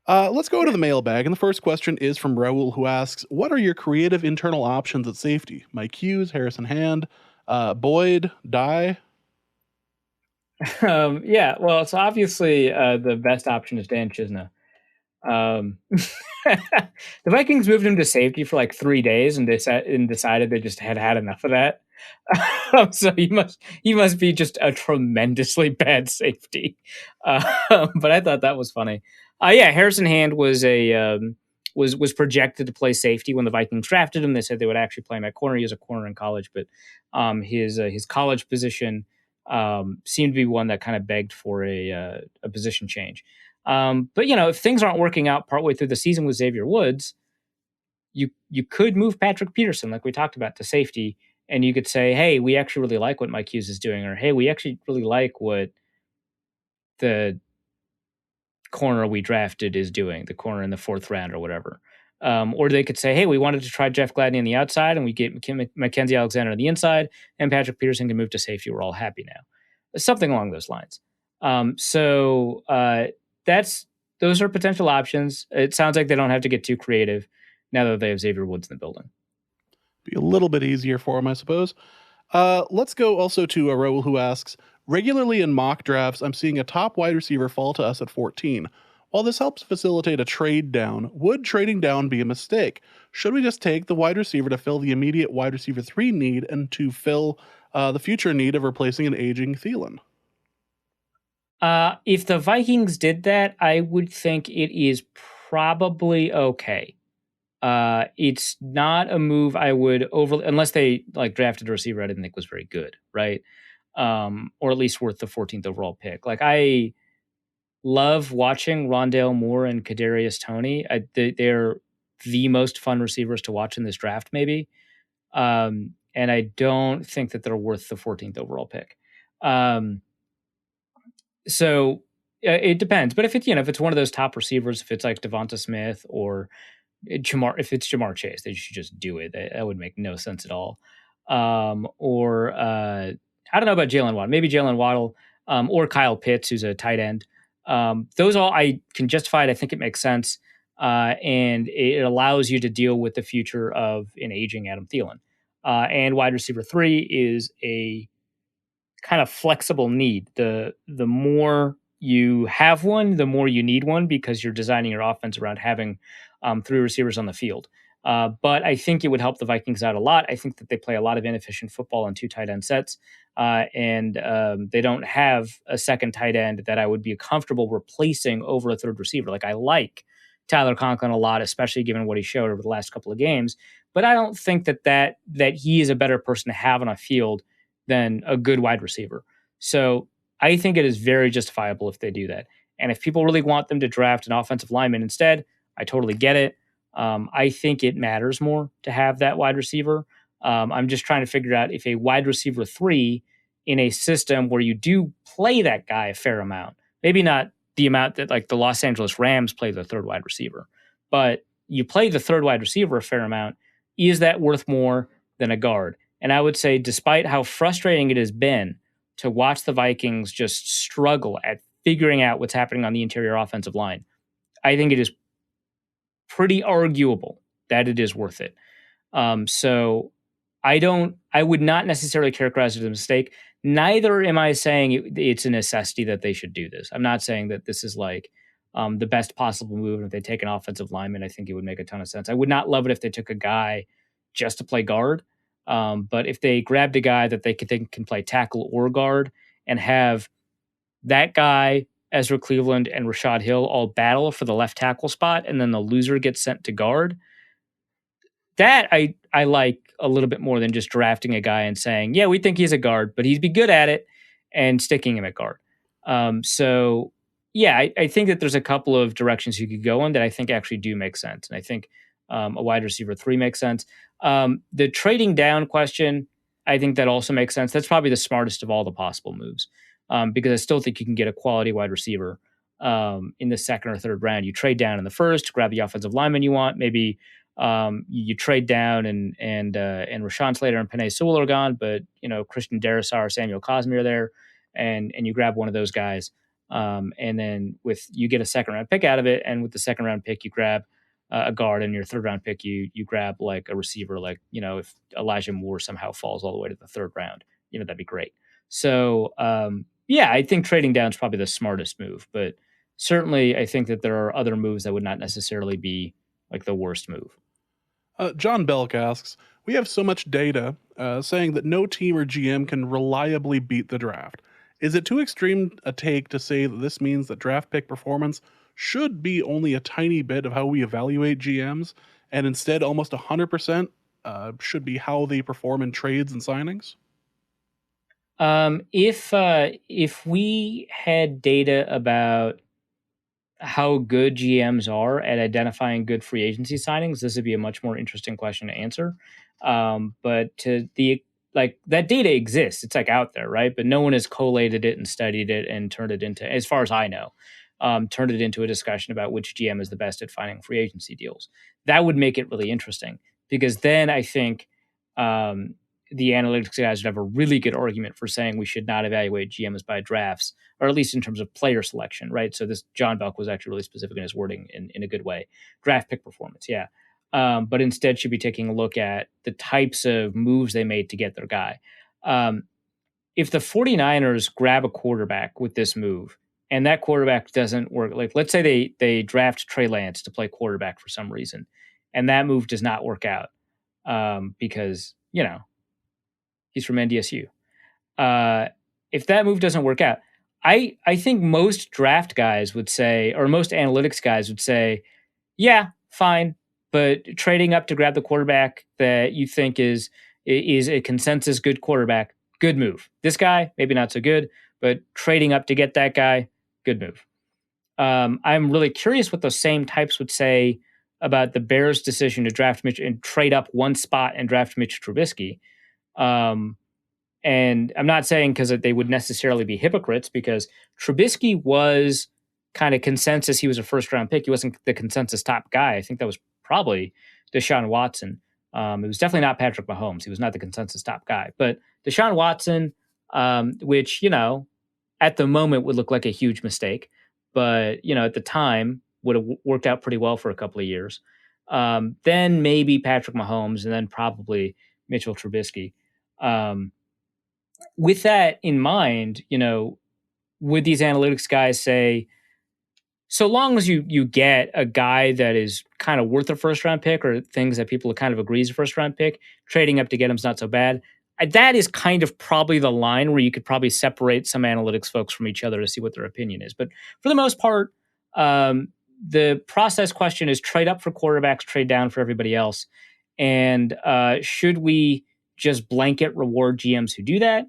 Let's go to the mailbag. And the first question is from Raul, who asks, what are your creative internal options at safety? Mike Hughes, Harrison Hand, Boyd, Dye? Yeah, well, so obviously the best option is Dan Chisna. Um, the Vikings moved him to safety for like 3 days, and decided they just had enough of that. So he must be just a tremendously bad safety. But I thought that was funny. Yeah, Harrison Hand was projected to play safety when the Vikings drafted him. They said they would actually play him at corner. He was a corner in college, but his college position seemed to be one that kind of begged for a position change. But if things aren't working out partway through the season with Xavier Woods, you could move Patrick Peterson, like we talked about, to safety, and you could say, hey, we actually really like what Mike Hughes is doing, or hey, we actually really like what the corner we drafted is doing, the corner in the fourth round or whatever. Or they could say, hey, we wanted to try Jeff Gladney on the outside, and we get Mackenzie Alexander on the inside, and Patrick Peterson can move to safety. We're all happy now. Something along those lines. So that's those are potential options. It sounds like they don't have to get too creative now that they have Xavier Woods in the building. Be a little bit easier for him, I suppose. Let's go also to Raul, who asks, regularly in mock drafts, I'm seeing a top wide receiver fall to us at 14. While this helps facilitate a trade down, would trading down be a mistake? Should we just take the wide receiver to fill the immediate wide receiver 3 need and to fill the future need of replacing an aging Thielen? If the Vikings did that, I would think it is probably okay. It's not a move I would over unless they like drafted a receiver I didn't think was very good, right? Or at least worth the 14th overall pick. Like I love watching Rondale Moore and Kadarius Toney. They're the most fun receivers to watch in this draft, maybe. And I don't think that they're worth the 14th overall pick. So it depends. But if it's one of those top receivers, if it's like Devonta Smith or if it's Jamar Chase, they should just do it. That would make no sense at all. Or I don't know about Jalen Waddle. Maybe Jalen Waddle or Kyle Pitts, who's a tight end. Those all I can justify it. I think it makes sense. And it allows you to deal with the future of an aging Adam Thielen. And wide receiver 3 is a kind of flexible need. The more you have one, the more you need one because you're designing your offense around having 3 receivers on the field. But I think it would help the Vikings out a lot. I think that they play a lot of inefficient football in 2 tight end sets, and they don't have a second tight end that I would be comfortable replacing over a third receiver. Like I like Tyler Conklin a lot, especially given what he showed over the last couple of games. But I don't think that he is a better person to have on a field than a good wide receiver. So I think it is very justifiable if they do that. And if people really want them to draft an offensive lineman instead, I totally get it. I think it matters more to have that wide receiver. I'm just trying to figure out if a wide receiver 3 in a system where you do play that guy a fair amount, maybe not the amount that like the Los Angeles Rams play the third wide receiver, but you play the third wide receiver a fair amount. Is that worth more than a guard? And I would say, despite how frustrating it has been to watch the Vikings just struggle at figuring out what's happening on the interior offensive line, I think it is pretty arguable that it is worth it. So I would not necessarily characterize it as a mistake. Neither am I saying it's a necessity that they should do this. I'm not saying that this is like the best possible move. And if they take an offensive lineman, I think it would make a ton of sense. I would not love it if they took a guy just to play guard. But if they grabbed a guy that they think can play tackle or guard and have that guy, Ezra Cleveland, and Rashad Hill all battle for the left tackle spot, and then the loser gets sent to guard, that I like a little bit more than just drafting a guy and saying, yeah, we think he's a guard, but he'd be good at it, and sticking him at guard. So, yeah, I think that there's a couple of directions you could go in that I think actually do make sense. And I think a wide receiver 3 makes sense. The trading down question, I think that also makes sense. That's probably the smartest of all the possible moves because I still think you can get a quality wide receiver in the second or third round. You trade down in the first, grab the offensive lineman you want. Maybe you trade down and Rashawn Slater and Penei Sewell are gone, but Christian Darrisaw, Samuel Cosme are there, and you grab one of those guys. And then you get a second round pick out of it, and with the second round pick, you grab a guard, and your third round pick, you grab like a receiver, like if Elijah Moore somehow falls all the way to the third round, that'd be great. So Yeah, I think trading down is probably the smartest move, but certainly I think that there are other moves that would not necessarily be like the worst move. John Belk asks, we have so much data saying that no team or GM can reliably beat the draft. Is it too extreme a take to say that this means that draft pick performance should be only a tiny bit of how we evaluate GMs, and instead almost 100% should be how they perform in trades and signings? If we had data about how good GMs are at identifying good free agency signings, this would be a much more interesting question to answer. But to the like that data exists, it's like out there, right? But no one has collated it and studied it and turned it into, as far as I know, turned it into a discussion about which GM is the best at finding free agency deals. That would make it really interesting because then I think the analytics guys would have a really good argument for saying we should not evaluate GMs by drafts, or at least in terms of player selection, right? So this John Belk was actually really specific in his wording in a good way. Draft pick performance, yeah. But instead should be taking a look at the types of moves they made to get their guy. If the 49ers grab a quarterback with this move and that quarterback doesn't work, like let's say they draft Trey Lance to play quarterback for some reason, and that move does not work out because, he's from NDSU. If that move doesn't work out, I think most draft guys would say, or most analytics guys would say, yeah, fine, but trading up to grab the quarterback that you think is a consensus good quarterback, good move. This guy, maybe not so good, but trading up to get that guy, good move. I'm really curious what those same types would say about the Bears' decision to draft Mitch and trade up one spot and draft Mitch Trubisky. And I'm not saying because they would necessarily be hypocrites, because Trubisky was kind of consensus. He was a first round pick. He wasn't the consensus top guy. I think that was probably Deshaun Watson. It was definitely not Patrick Mahomes. He was not the consensus top guy. But Deshaun Watson, which, at the moment would look like a huge mistake, but, at the time would have worked out pretty well for a couple of years. Then maybe Patrick Mahomes, and then probably Mitchell Trubisky. With that in mind, would these analytics guys say, so long as you get a guy that is kind of worth a first round pick, or things that people kind of agree is a first round pick, trading up to get him is not so bad. That is kind of probably the line where you could probably separate some analytics folks from each other to see what their opinion is. But for the most part, the process question is trade up for quarterbacks, trade down for everybody else. And should we just blanket reward GMs who do that?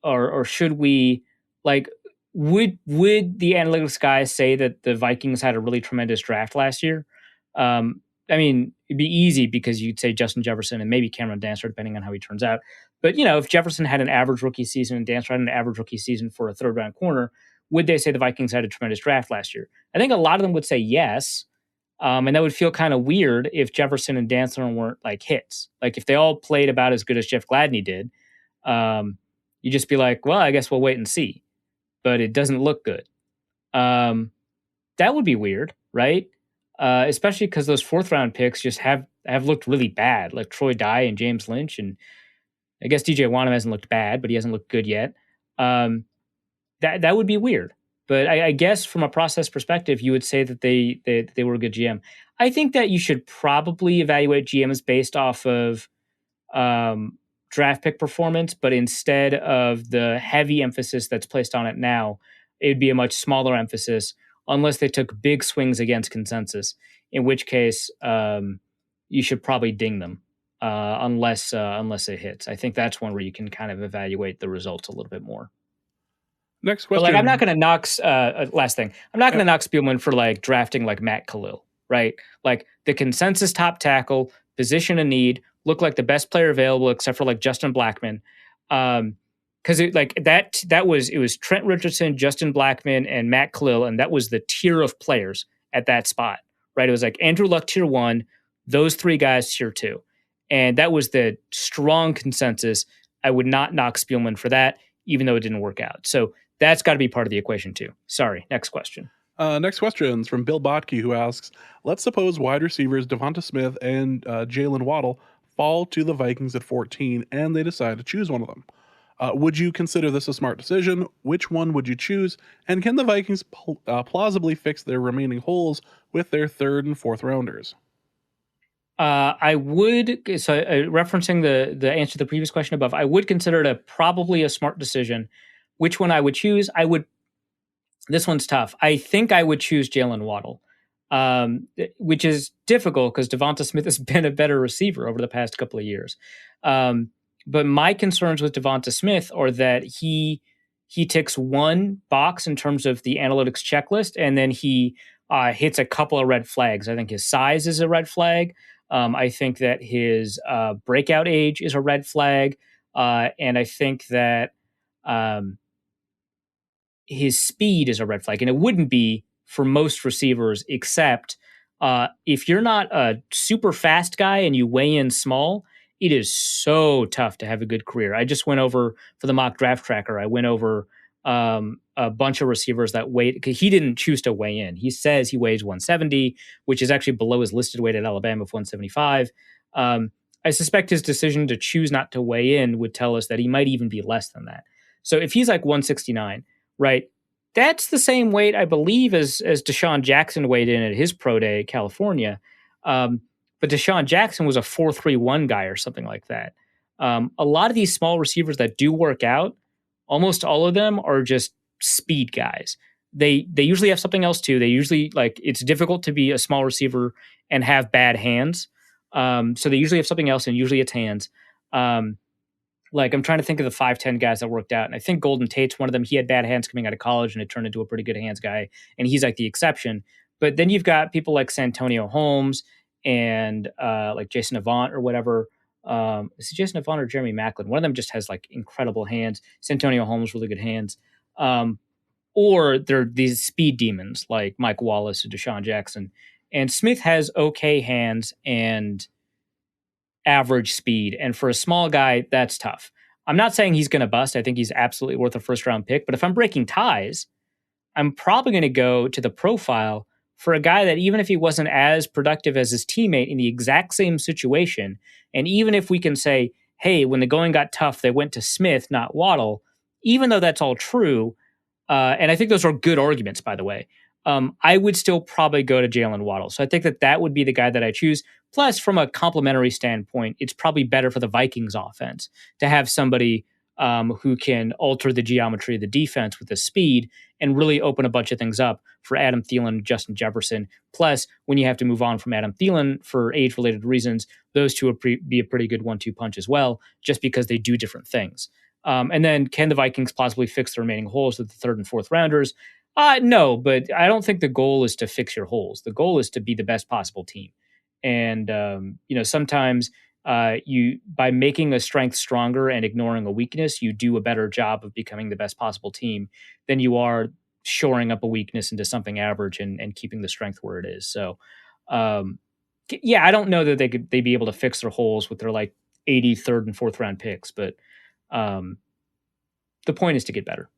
Or should we, would the analytics guys say that the Vikings had a really tremendous draft last year? It'd be easy because you'd say Justin Jefferson and maybe Cameron Dantzler, depending on how he turns out. But, if Jefferson had an average rookie season and Dantzler had an average rookie season for a third round corner, would they say the Vikings had a tremendous draft last year? I think a lot of them would say yes. And that would feel kind of weird if Jefferson and Dantzler weren't hits. Like if they all played about as good as Jeff Gladney did, you just be like, well, I guess we'll wait and see. But it doesn't look good. That would be weird, right? Especially because those fourth round picks just have looked really bad, like Troy Dye and James Lynch, and I guess DJ Wanham hasn't looked bad, but he hasn't looked good yet. That would be weird. But I guess from a process perspective, you would say that they were a good GM. I think that you should probably evaluate GMs based off of draft pick performance, but instead of the heavy emphasis that's placed on it now, it would be a much smaller emphasis unless they took big swings against consensus, in which case you should probably ding them unless it hits. I think that's one where you can kind of evaluate the results a little bit more. Next question. But I'm not going to knock. Last thing, I'm not going to knock Spielman for drafting Matt Khalil, right? Like the consensus top tackle, position of need, look like the best player available except for Justin Blackmon, because it was Trent Richardson, Justin Blackmon, and Matt Khalil, and that was the tier of players at that spot, right? It was Andrew Luck tier 1, those 3 guys tier 2, and that was the strong consensus. I would not knock Spielman for that, even though it didn't work out. So that's got to be part of the equation too. Sorry. Next question. Next question is from Bill Botke, who asks, let's suppose wide receivers Devonta Smith and Jalen Waddle fall to the Vikings at 14 and they decide to choose one of them. Would you consider this a smart decision? Which one would you choose? And can the Vikings plausibly fix their remaining holes with their third and fourth rounders? I would referencing the answer to the previous question above. I would consider it probably a smart decision. Which one I would choose? I would. This one's tough. I think I would choose Jalen Waddle, which is difficult because Devonta Smith has been a better receiver over the past couple of years. But my concerns with Devonta Smith are that he ticks one box in terms of the analytics checklist, and then he hits a couple of red flags. I think his size is a red flag. I think that his breakout age is a red flag, and I think that his speed is a red flag. And it wouldn't be for most receivers, except if you're not a super fast guy and you weigh in small. It is so tough to have a good career. I just went over for the mock draft tracker. I went over a bunch of receivers that weighed, because he didn't choose to weigh in. He says he weighs 170, which is actually below his listed weight at Alabama of 175. I suspect his decision to choose not to weigh in would tell us that he might even be less than that. So if he's like 169, right, that's the same weight, I believe, as Deshaun Jackson weighed in at his pro day at California. But Deshaun Jackson was a 4.31 guy or something like that. A lot of these small receivers that do work out, almost all of them are just speed guys. They usually have something else too. They usually, like, it's difficult to be a small receiver and have bad hands. So they usually have something else, and usually it's hands. Like, I'm trying to think of the 5'10 guys that worked out, and I think Golden Tate's one of them. He had bad hands coming out of college, and it turned into a pretty good hands guy, and he's like the exception. But then you've got people like Santonio Holmes and like Jason Avant or whatever. Is it Jason Avant or Jeremy Maclin? One of them just has like incredible hands. Santonio Holmes, really good hands. Or they're these speed demons like Mike Wallace and Deshaun Jackson. And Smith has okay hands and average speed. And for a small guy, that's tough. I'm not saying he's going to bust. I think he's absolutely worth a first round pick. But if I'm breaking ties, I'm probably going to go to the profile for a guy that, even if he wasn't as productive as his teammate in the exact same situation, and even if we can say, hey, when the going got tough, they went to Smith, not Waddle, even though that's all true, and I think those are good arguments, by the way, I would still probably go to Jalen Waddle. So I think that would be the guy that I choose. Plus, from a complementary standpoint, it's probably better for the Vikings offense to have somebody who can alter the geometry of the defense with the speed and really open a bunch of things up for Adam Thielen and Justin Jefferson. Plus, when you have to move on from Adam Thielen for age-related reasons, those two would be a pretty good 1-2 punch as well, just because they do different things. And then, can the Vikings possibly fix the remaining holes with the third and fourth rounders? No, but I don't think the goal is to fix your holes. The goal is to be the best possible team. And sometimes you, by making a strength stronger and ignoring a weakness, you do a better job of becoming the best possible team than you are shoring up a weakness into something average and keeping the strength where it is. So, I don't know that they'd be able to fix their holes with their like 80 third and fourth round picks, but the point is to get better.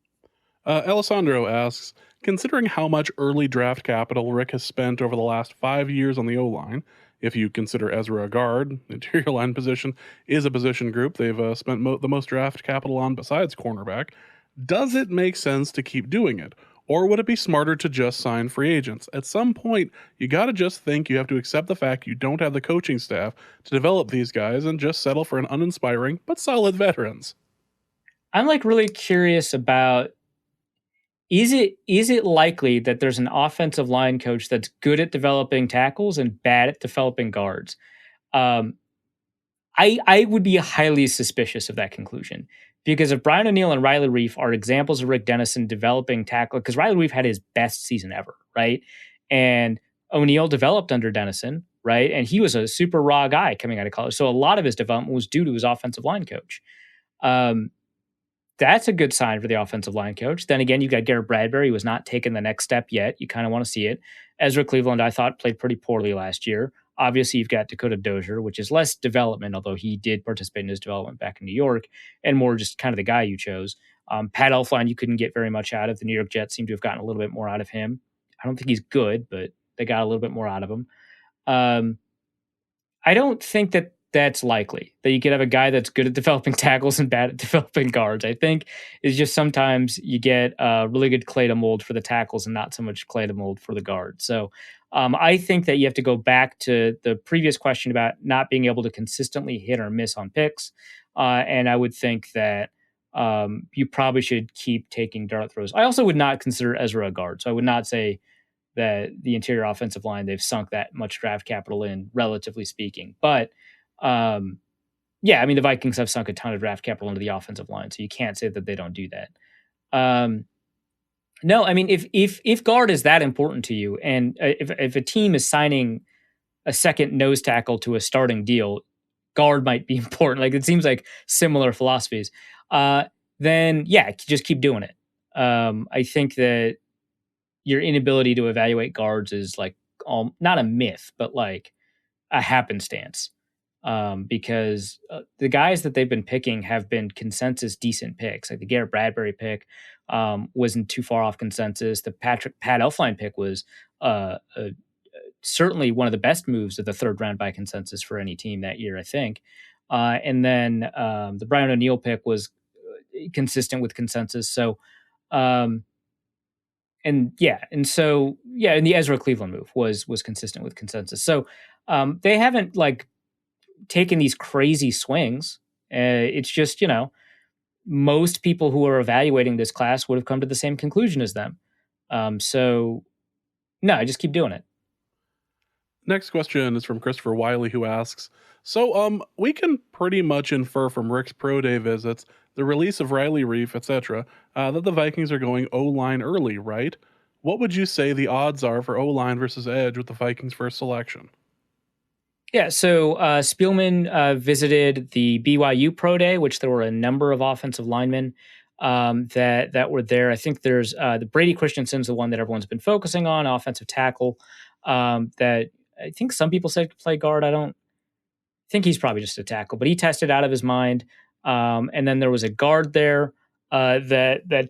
Alessandro asks, considering how much early draft capital Rick has spent over the last 5 years on the O-line, if you consider Ezra a guard, the interior line position is a position group they've spent the most draft capital on besides cornerback, does it make sense to keep doing it? Or would it be smarter to just sign free agents? At some point, you got to just think you have to accept the fact you don't have the coaching staff to develop these guys and just settle for an uninspiring but solid veterans. I'm like really curious about, is it likely that there's an offensive line coach that's good at developing tackles and bad at developing guards? I would be highly suspicious of that conclusion, because if Brian O'Neill and Riley Reif are examples of Rick Dennison developing tackle, because Riley Reif had his best season ever, right? And O'Neill developed under Dennison, right? And he was a super raw guy coming out of college. So a lot of his development was due to his offensive line coach. That's a good sign for the offensive line coach. Then again, you've got Garrett Bradbury, who has not taken the next step yet. You kind of want to see it. Ezra Cleveland, I thought, played pretty poorly last year. Obviously, you've got Dakota Dozier, which is less development, although he did participate in his development back in New York, and more just kind of the guy you chose. Pat Elflein, you couldn't get very much out of. The New York Jets seem to have gotten a little bit more out of him. I don't think he's good, but they got a little bit more out of him. I don't think that that's likely that you could have a guy that's good at developing tackles and bad at developing guards. I think it's just sometimes you get really good clay to mold for the tackles and not so much clay to mold for the guards. So I think that you have to go back to the previous question about not being able to consistently hit or miss on picks. And I would think that you probably should keep taking dart throws. I also would not consider Ezra a guard. So I would not say that the interior offensive line, they've sunk that much draft capital in, relatively speaking. But yeah, I mean, the Vikings have sunk a ton of draft capital into the offensive line. So you can't say that they don't do that. No, I mean, if guard is that important to you, and if a team is signing a second nose tackle to a starting deal, guard might be important. Like, it seems like similar philosophies. Then yeah, just keep doing it. I think that your inability to evaluate guards is like not a myth, but like a happenstance. Because the guys that they've been picking have been consensus decent picks. Like the Garrett Bradbury pick wasn't too far off consensus. The Pat Elflein pick was certainly one of the best moves of the third round by consensus for any team that year, I think. And then the Brian O'Neill pick was consistent with consensus. So, and the Ezra Cleveland move was consistent with consensus. So they haven't like taken these crazy swings. It's just, most people who are evaluating this class would have come to the same conclusion as them. So no, I just keep doing it. Next question is from Christopher Wiley, who asks, so we can pretty much infer from Rick's pro day visits, the release of Riley Reef, etc., that the Vikings are going O-line early, right? What would you say the odds are for O-line versus edge with the Vikings' first selection? Yeah, so Spielman visited the BYU pro day, which there were a number of offensive linemen that were there. I think there's the Brady Christensen's the one that everyone's been focusing on, offensive tackle. That I think some people said could play guard. I don't think he's probably just a tackle, but he tested out of his mind. And then there was a guard there that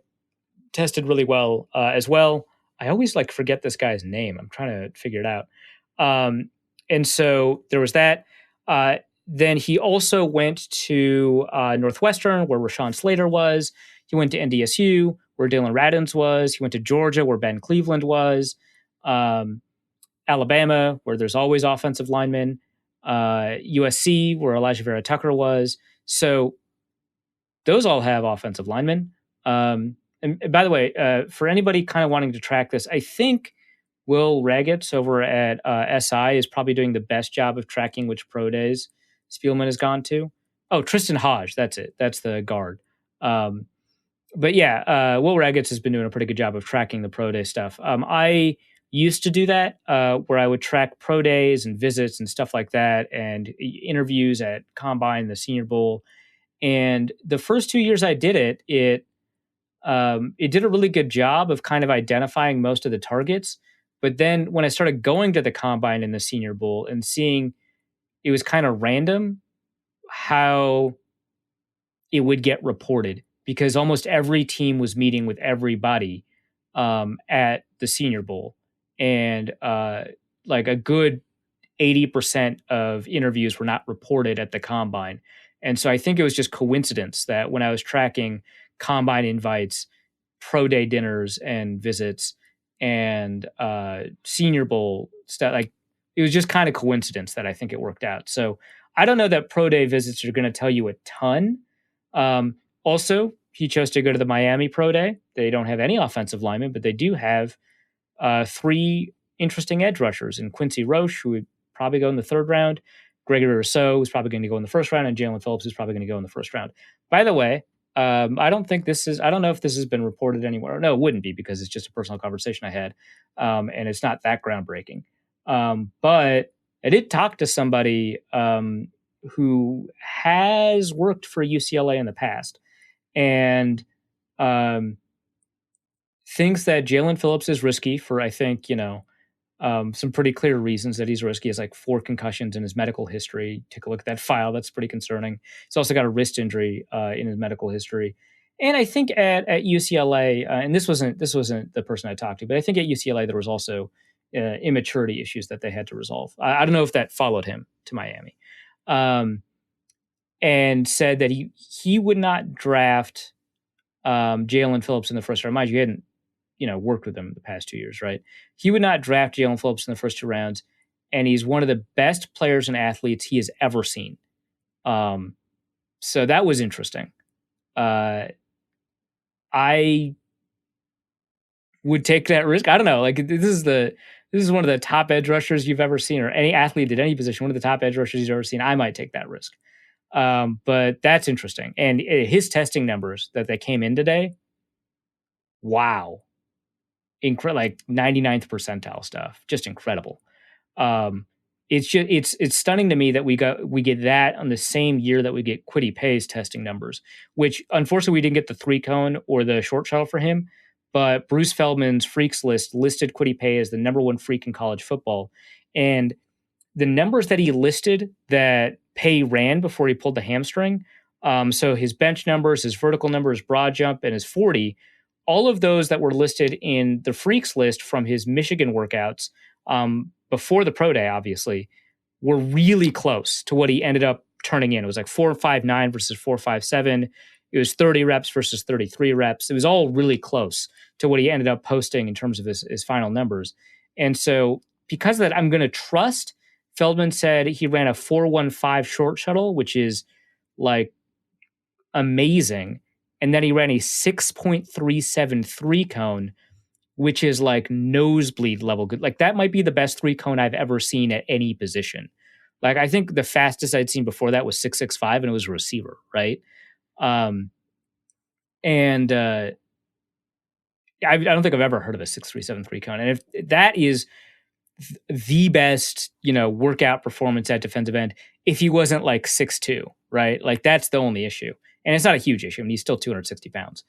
tested really well as well. I always like forget this guy's name. I'm trying to figure it out. And so there was that. Then he also went to Northwestern, where Rashawn Slater was. He went to NDSU, where Dylan Radins was. He went to Georgia, where Ben Cleveland was. Alabama, where there's always offensive linemen. USC, where Elijah Vera Tucker was. So those all have offensive linemen. And by the way, for anybody kind of wanting to track this, I think Will Ragetz over at SI is probably doing the best job of tracking which pro days Spielman has gone to. Oh, Tristan Hodge, that's it. That's the guard. But yeah, Will Ragetz has been doing a pretty good job of tracking the pro day stuff. I used to do that, where I would track pro days and visits and stuff like that, and interviews at Combine, the Senior Bowl. And the first 2 years I did it, it did a really good job of kind of identifying most of the targets. But then when I started going to the Combine and the Senior Bowl and seeing it was kind of random how it would get reported, because almost every team was meeting with everybody at the Senior Bowl. And like a good 80% of interviews were not reported at the Combine. And so I think it was just coincidence that when I was tracking Combine invites, pro day dinners and visits, and Senior Bowl stuff, like it was just kind of coincidence that I think it worked out. So I don't know that pro day visits are going to tell you a ton. Also, he chose to go to the Miami pro day. They don't have any offensive linemen, but they do have 3 interesting edge rushers, and Quincy Roche, who would probably go in the 3rd round, Gregory Rousseau, who's probably going to go in the 1st round, and Jalen Phillips, who's probably going to go in the 1st round. By the way, I don't know if this has been reported anywhere. No, it wouldn't be, because it's just a personal conversation I had. And it's not that groundbreaking. But I did talk to somebody who has worked for UCLA in the past, and thinks that Jalen Phillips is risky for, I think, some pretty clear reasons that he's risky. He has like 4 concussions in his medical history. Take a look at that file. That's pretty concerning. He's also got a wrist injury in his medical history. And I think at UCLA, and this wasn't the person I talked to, but I think at UCLA there was also immaturity issues that they had to resolve. I don't know if that followed him to Miami. and said that he would not draft Jalen Phillips in the first round. Mind you, he hadn't worked with him the past 2 years, right? He would not draft Jalen Phillips in the first 2 rounds, and he's one of the best players and athletes he has ever seen. So that was interesting. I would take that risk. I don't know. Like this is one of the top edge rushers you've ever seen, or any athlete at any position, one of the top edge rushers you've ever seen. I might take that risk. But that's interesting. And his testing numbers that they came in today, wow. Like 99th percentile stuff. Just incredible. It's stunning to me that we get that on the same year that we get Kwity Paye's testing numbers, which unfortunately we didn't get the 3-cone or the short shuttle for him. But Bruce Feldman's freaks list listed Kwity Paye as the number 1 freak in college football. And the numbers that he listed that Paye ran before he pulled the hamstring, so his bench numbers, his vertical numbers, broad jump, and his 40, all of those that were listed in the freaks list from his Michigan workouts before the pro day, obviously, were really close to what he ended up turning in. It was like 4.59 versus 4.57. It was 30 reps versus 33 reps. It was all really close to what he ended up posting in terms of his final numbers. And so because of that, I'm going to trust. Feldman said he ran a 4.15 short shuttle, which is like amazing. And then he ran a 6.37 3-cone, which is like nosebleed level good. Like that might be the best 3-cone I've ever seen at any position. Like I think the fastest I'd seen before that was 6.65, and it was a receiver, right? I don't think I've ever heard of a 6.37 3-cone. And if that is the best, workout performance at defensive end, if he wasn't like 6'2", right? Like that's the only issue. And it's not a huge issue. I mean, he's still 260 pounds.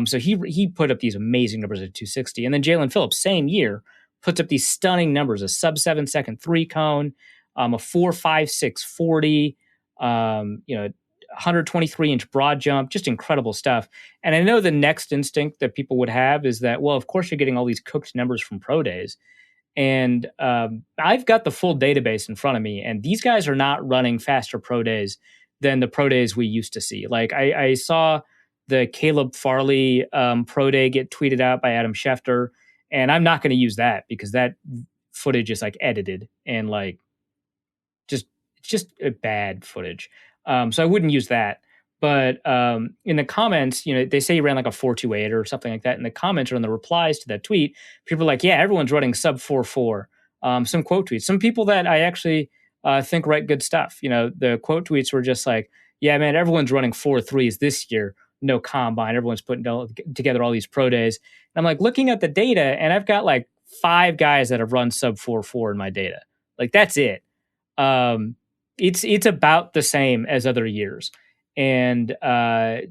So he put up these amazing numbers at 260. And then Jalen Phillips, same year, puts up these stunning numbers, a sub 7 second 3-cone, a 4.56 40, 123 inch broad jump, just incredible stuff. And I know the next instinct that people would have is that, well, of course you're getting all these cooked numbers from pro days. And I've got the full database in front of me, and these guys are not running faster pro days than the pro days we used to see. Like I saw the Caleb Farley pro day get tweeted out by Adam Schefter, and I'm not going to use that because that footage is like edited and like just a bad footage. So I wouldn't use that. But in the comments, they say he ran like a 4.28 or something like that. In the comments or in the replies to that tweet, people are like, yeah, everyone's running sub 4.4. Some quote tweets. Some people that I actually think write good stuff. The quote tweets were just like, yeah, man, everyone's running 4.3s this year. No combine. Everyone's putting together all these pro days. And I'm like looking at the data, and I've got like 5 guys that have run sub 4.4 in my data. Like that's it. It's about the same as other years. And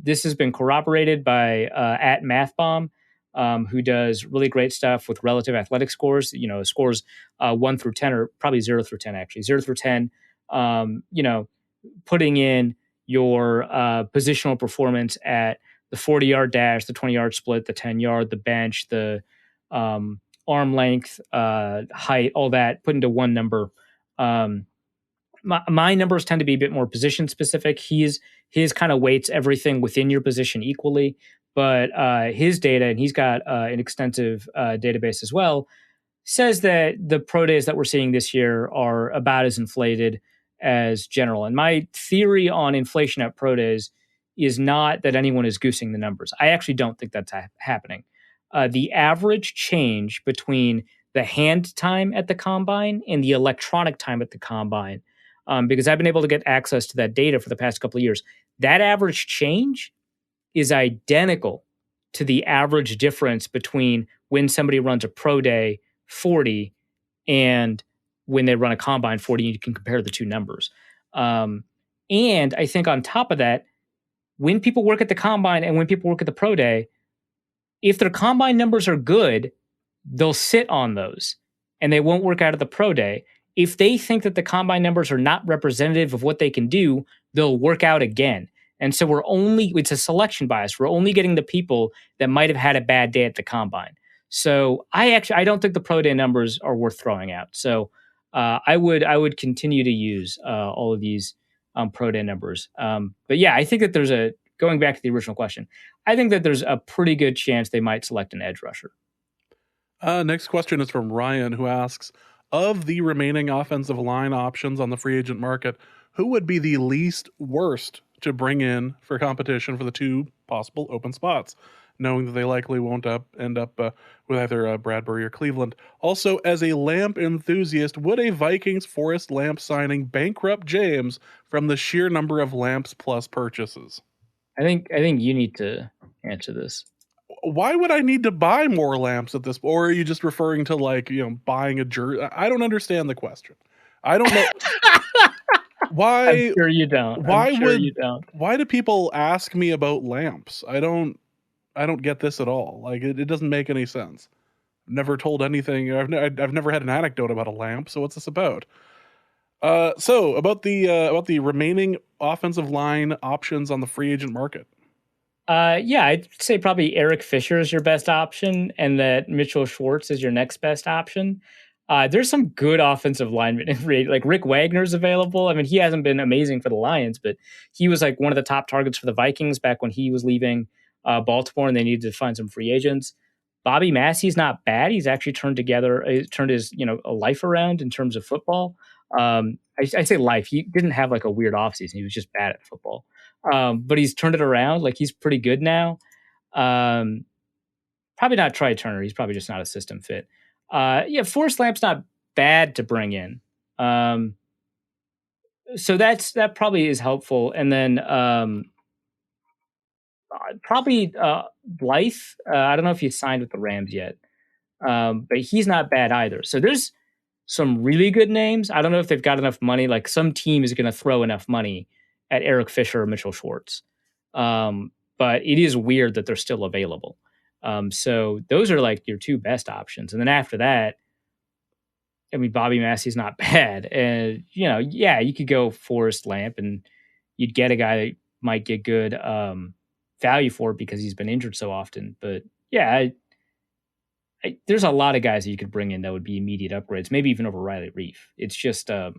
this has been corroborated by at MathBomb, who does really great stuff with relative athletic scores. Scores 1 through 10, or probably 0 through 10 actually, 0 through 10. Putting in your positional performance at the 40-yard dash, the 20-yard split, the 10-yard, the bench, the arm length, height, all that put into one number. My numbers tend to be a bit more position specific. His kind of weights everything within your position equally, but his data, and he's got an extensive database as well, says that the pro days that we're seeing this year are about as inflated as general. And my theory on inflation at pro days is not that anyone is goosing the numbers. I actually don't think that's happening. The average change between the hand time at the combine and the electronic time at the combine, because I've been able to get access to that data for the past couple of years, that average change is identical to the average difference between when somebody runs a pro day 40 and when they run a combine 40. You can compare the two numbers. And I think on top of that, when people work at the combine and when people work at the pro day, if their combine numbers are good, they'll sit on those and they won't work out at the pro day. If they think that the combine numbers are not representative of what they can do, they'll work out again. And so it's a selection bias. We're only getting the people that might have had a bad day at the combine. So I don't think the pro day numbers are worth throwing out. So I would continue to use all of these pro day numbers. But yeah, I think that going back to the original question, I think that there's a pretty good chance they might select an edge rusher. Next question is from Ryan, who asks, of the remaining offensive line options on the free agent market, who would be the least worst to bring in for competition for the two possible open spots, knowing that they likely won't end up with either Bradbury or Cleveland? Also, as a Lamp enthusiast, would a Vikings Forrest Lamp signing bankrupt James from the sheer number of Lamps plus purchases? I think you need to answer this. Why would I need to buy more lamps at this? Or are you just referring to buying a jersey? I don't understand the question. I don't know why. I'm sure you don't. Why do people ask me about lamps? I don't get this at all. Like it doesn't make any sense. Never told anything. I've never had an anecdote about a lamp. So what's this about? So about the remaining offensive line options on the free agent market. Yeah, I'd say probably Eric Fisher is your best option, and that Mitchell Schwartz is your next best option. There's some good offensive linemen, like Rick Wagner's available. I mean, he hasn't been amazing for the Lions, but he was like one of the top targets for the Vikings back when he was leaving Baltimore, and they needed to find some free agents. Bobby Massey's not bad. He's actually turned his a life around in terms of football. I say life. He didn't have like a weird offseason. He was just bad at football. But he's turned it around. Like he's pretty good now. Probably not Try Turner. He's probably just not a system fit. Yeah, Forrest Lamp's not bad to bring in. So that probably is helpful. And then probably Blythe. I don't know if he's signed with the Rams yet, but he's not bad either. So there's some really good names. I don't know if they've got enough money. Like some team is going to throw enough money at Eric Fisher or Mitchell Schwartz. But it is weird that they're still available. So those are like your two best options. And then after that, I mean, Bobby Massey's not bad. And, you could go Forrest Lamp and you'd get a guy that might get good value for it because he's been injured so often. But yeah, there's a lot of guys that you could bring in that would be immediate upgrades, maybe even over Riley Reef. It's just, I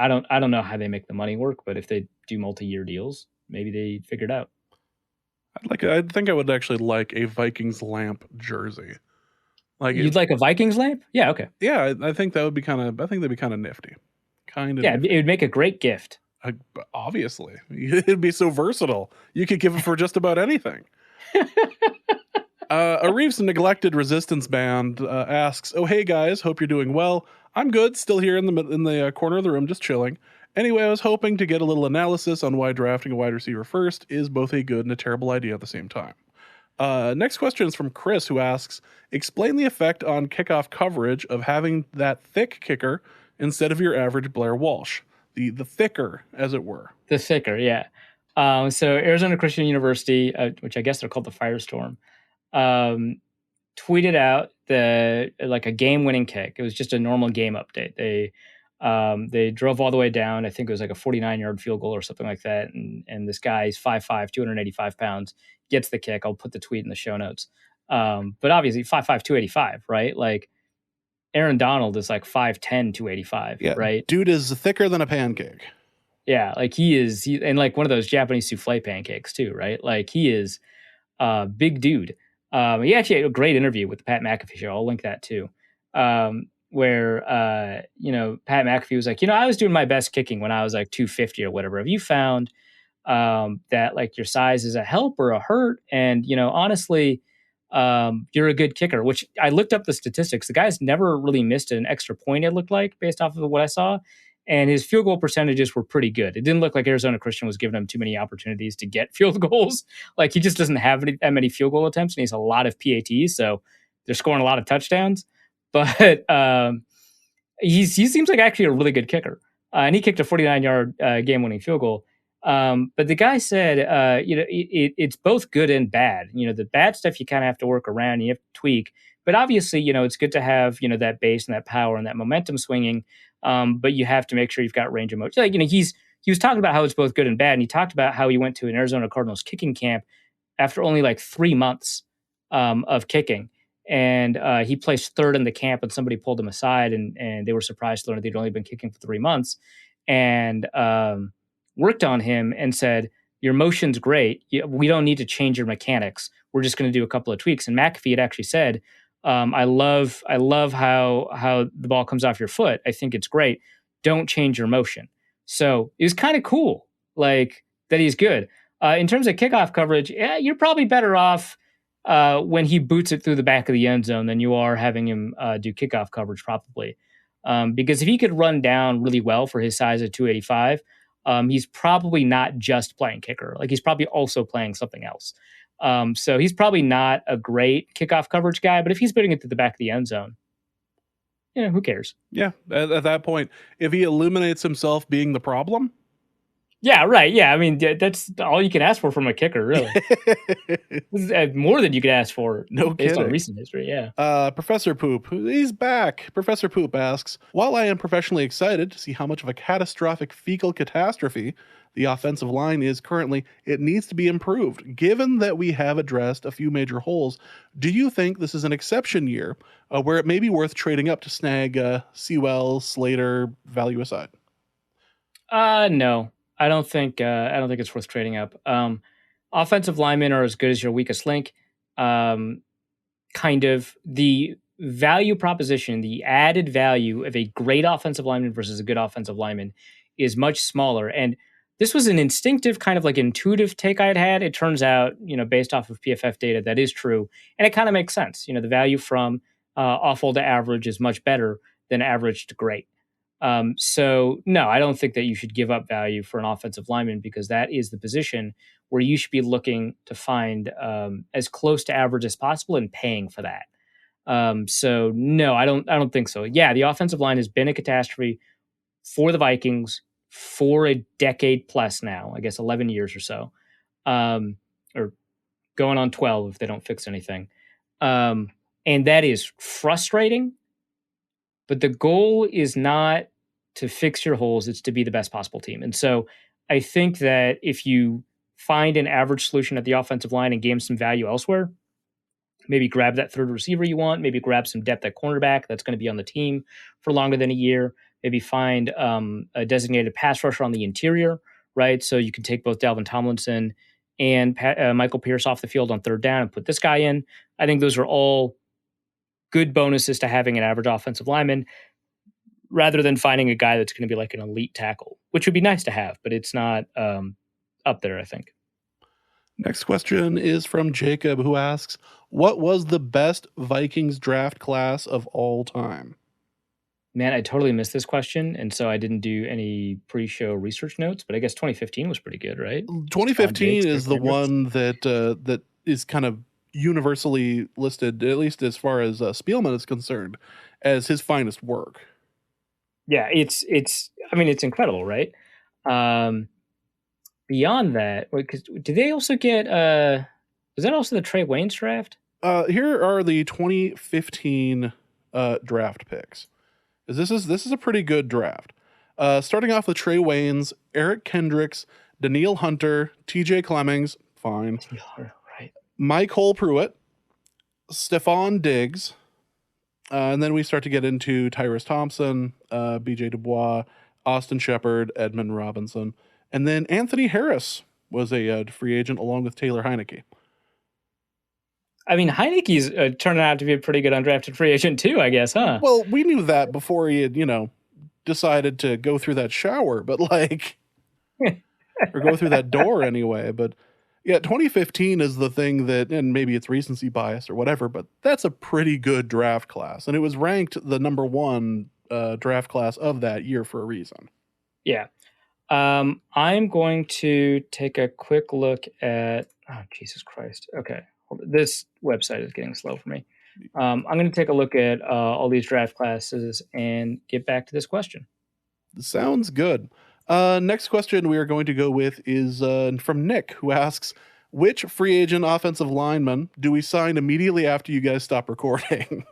don't know how they make the money work, but if they do multi-year deals, maybe they figure it out. I think I would actually like a Vikings Lamp jersey. Like you'd like a Vikings Lamp? Yeah, okay. Yeah, I think that would be kind of. I think that'd be kind of nifty. Kind of. Yeah, nifty. It would make a great gift. Obviously, it'd be so versatile. You could give it for just about anything. A Reeves neglected resistance band asks, "Oh hey guys, hope you're doing well. I'm good. Still here in the corner of the room, just chilling. Anyway, I was hoping to get a little analysis on why drafting a wide receiver first is both a good and a terrible idea at the same time." Next question is from Chris, who asks, explain the effect on kickoff coverage of having that thick kicker instead of your average Blair Walsh. The thicker, as it were. The thicker, yeah. So Arizona Christian University, which I guess they're called the Firestorm, tweeted out a game-winning kick. It was just a normal game update. They drove all the way down. I think it was like a 49-yard field goal or something like that. And this guy's 5'5", 285 pounds, gets the kick. I'll put the tweet in the show notes. But obviously 5'5", 285, right? Like Aaron Donald is like 5'10", 285, yeah, right? Dude is thicker than a pancake. Yeah, like he and like one of those Japanese souffle pancakes too, right? Like he is a big dude. He actually had a great interview with the Pat McAfee show. I'll link that too. Where Pat McAfee was like, I was doing my best kicking when I was like 250 or whatever. Have you found that like your size is a help or a hurt? And honestly, you're a good kicker. Which I looked up the statistics. The guy's never really missed an extra point. It looked like based off of what I saw, and his field goal percentages were pretty good. It didn't look like Arizona Christian was giving him too many opportunities to get field goals. Like he just doesn't have that many field goal attempts, and he has a lot of PATs, so they're scoring a lot of touchdowns. But he seems like actually a really good kicker. And he kicked a 49-yard game-winning field goal. But the guy said, it's both good and bad. The bad stuff you kind of have to work around. You have to tweak. But obviously, it's good to have, that base and that power and that momentum swinging. But you have to make sure you've got range of motion. Like, he was talking about how it's both good and bad. And he talked about how he went to an Arizona Cardinals kicking camp after only like 3 months of kicking. And he placed third in the camp, and somebody pulled him aside, and they were surprised to learn that he'd only been kicking for 3 months. And worked on him and said, your motion's great. We don't need to change your mechanics. We're just going to do a couple of tweaks. And McAfee had actually said, I love how the ball comes off your foot. I think it's great. Don't change your motion. So it was kind of cool, like that he's good. In terms of kickoff coverage, yeah, you're probably better off when he boots it through the back of the end zone than you are having him do kickoff coverage, probably. Because if he could run down really well for his size at 285, he's probably not just playing kicker. Like he's probably also playing something else. So he's probably not a great kickoff coverage guy, but if he's putting it to the back of the end zone, who cares? Yeah, at that point, if he eliminates himself being the problem. Yeah, right. Yeah, I mean, that's all you can ask for from a kicker, really. More than you could ask for based on recent history, yeah. Professor Poop, he's back. Professor Poop asks, while I am professionally excited to see how much of a catastrophic fecal catastrophe the offensive line is currently, it needs to be improved. Given that we have addressed a few major holes, do you think this is an exception year where it may be worth trading up to snag Sewell, Slater, value aside? No. I don't think it's worth trading up. Offensive linemen are as good as your weakest link. Kind of the value proposition, the added value of a great offensive lineman versus a good offensive lineman is much smaller. And this was an instinctive kind of like intuitive take I had. It turns out, based off of PFF data, that is true. And it kind of makes sense. The value from awful to average is much better than average to great. So no, I don't think that you should give up value for an offensive lineman because that is the position where you should be looking to find as close to average as possible and paying for that. So no, I don't think so. Yeah, the offensive line has been a catastrophe for the Vikings for a decade plus now, I guess 11 years or so, or going on 12 if they don't fix anything. And that is frustrating. But the goal is not to fix your holes, it's to be the best possible team. And so I think that if you find an average solution at the offensive line and gain some value elsewhere, maybe grab that third receiver you want, maybe grab some depth at cornerback that's going to be on the team for longer than a year, maybe find a designated pass rusher on the interior, right? So you can take both Dalvin Tomlinson and Michael Pierce off the field on third down and put this guy in. I think those are all good bonuses to having an average offensive lineman rather than finding a guy that's going to be like an elite tackle, which would be nice to have, but it's not up there, I think. Next question is from Jacob, who asks, what was the best Vikings draft class of all time? Man, I totally missed this question, and so I didn't do any pre-show research notes, but I guess 2015 was pretty good, right? 2015 is the one that is kind of universally listed, at least as far as Spielman is concerned, as his finest work. Yeah, it's incredible, right? Beyond that, because did they also get was that also the Trey Waynes draft? Here are the 2015 draft picks. This is a pretty good draft. Starting off with Trey Waynes, Eric Kendricks, Danielle Hunter, TJ Clemmings, fine. Right. Mike Hole-Pruitt, Stephon Diggs, and then we start to get into Tyrus Thompson, BJ Dubois, Austin Shepard, Edmund Robinson, and then Anthony Harris was a free agent along with Taylor Heinicke. I mean, Heineke's turning out to be a pretty good undrafted free agent too, I guess, huh? Well, we knew that before he had, decided to go through that shower, but or go through that door anyway. But yeah, 2015 is the thing that, and maybe it's recency bias or whatever, but that's a pretty good draft class. And it was ranked the number one draft class of that year for a reason. Yeah. I'm going to take a quick look at, oh, Jesus Christ. Okay. This website is getting slow for me. I'm going to take a look at all these draft classes and get back to this question. Sounds good. Next question we are going to go with is from Nick, who asks, which free agent offensive lineman do we sign immediately after you guys stop recording?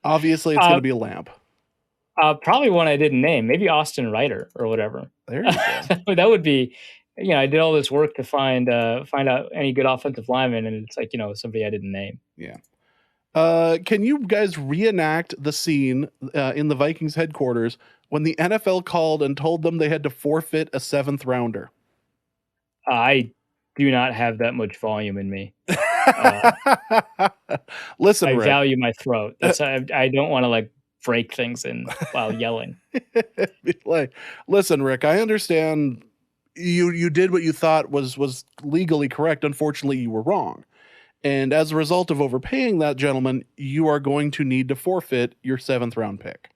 Obviously, it's going to be a Lamp. Probably one I didn't name. Maybe Austin Reiter or whatever. There you go. That would be... I did all this work to find out any good offensive lineman, and it's like, somebody I didn't name. Yeah. Can you guys reenact the scene in the Vikings headquarters when the NFL called and told them they had to forfeit a 7th rounder? I do not have that much volume in me. Listen, I Rick. value my throat. I don't want to like break things in while yelling. Like, listen, Rick, I understand you did what you thought was legally correct. Unfortunately, you were wrong. And as a result of overpaying that gentleman, you are going to need to forfeit your 7th round pick.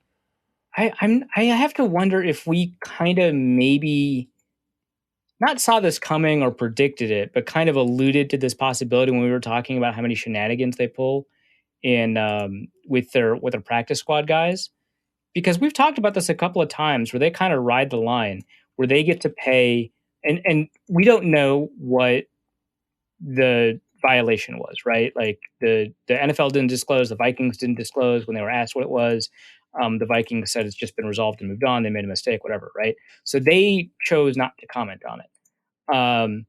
I have to wonder if we kind of maybe not saw this coming or predicted it, but kind of alluded to this possibility when we were talking about how many shenanigans they pull in with their practice squad guys. Because we've talked about this a couple of times where they kind of ride the line where they get to pay, and we don't know what the violation was, right? Like the NFL didn't disclose, the Vikings didn't disclose when they were asked what it was. The Vikings said it's just been resolved and moved on. They made a mistake, whatever, right? So they chose not to comment on it,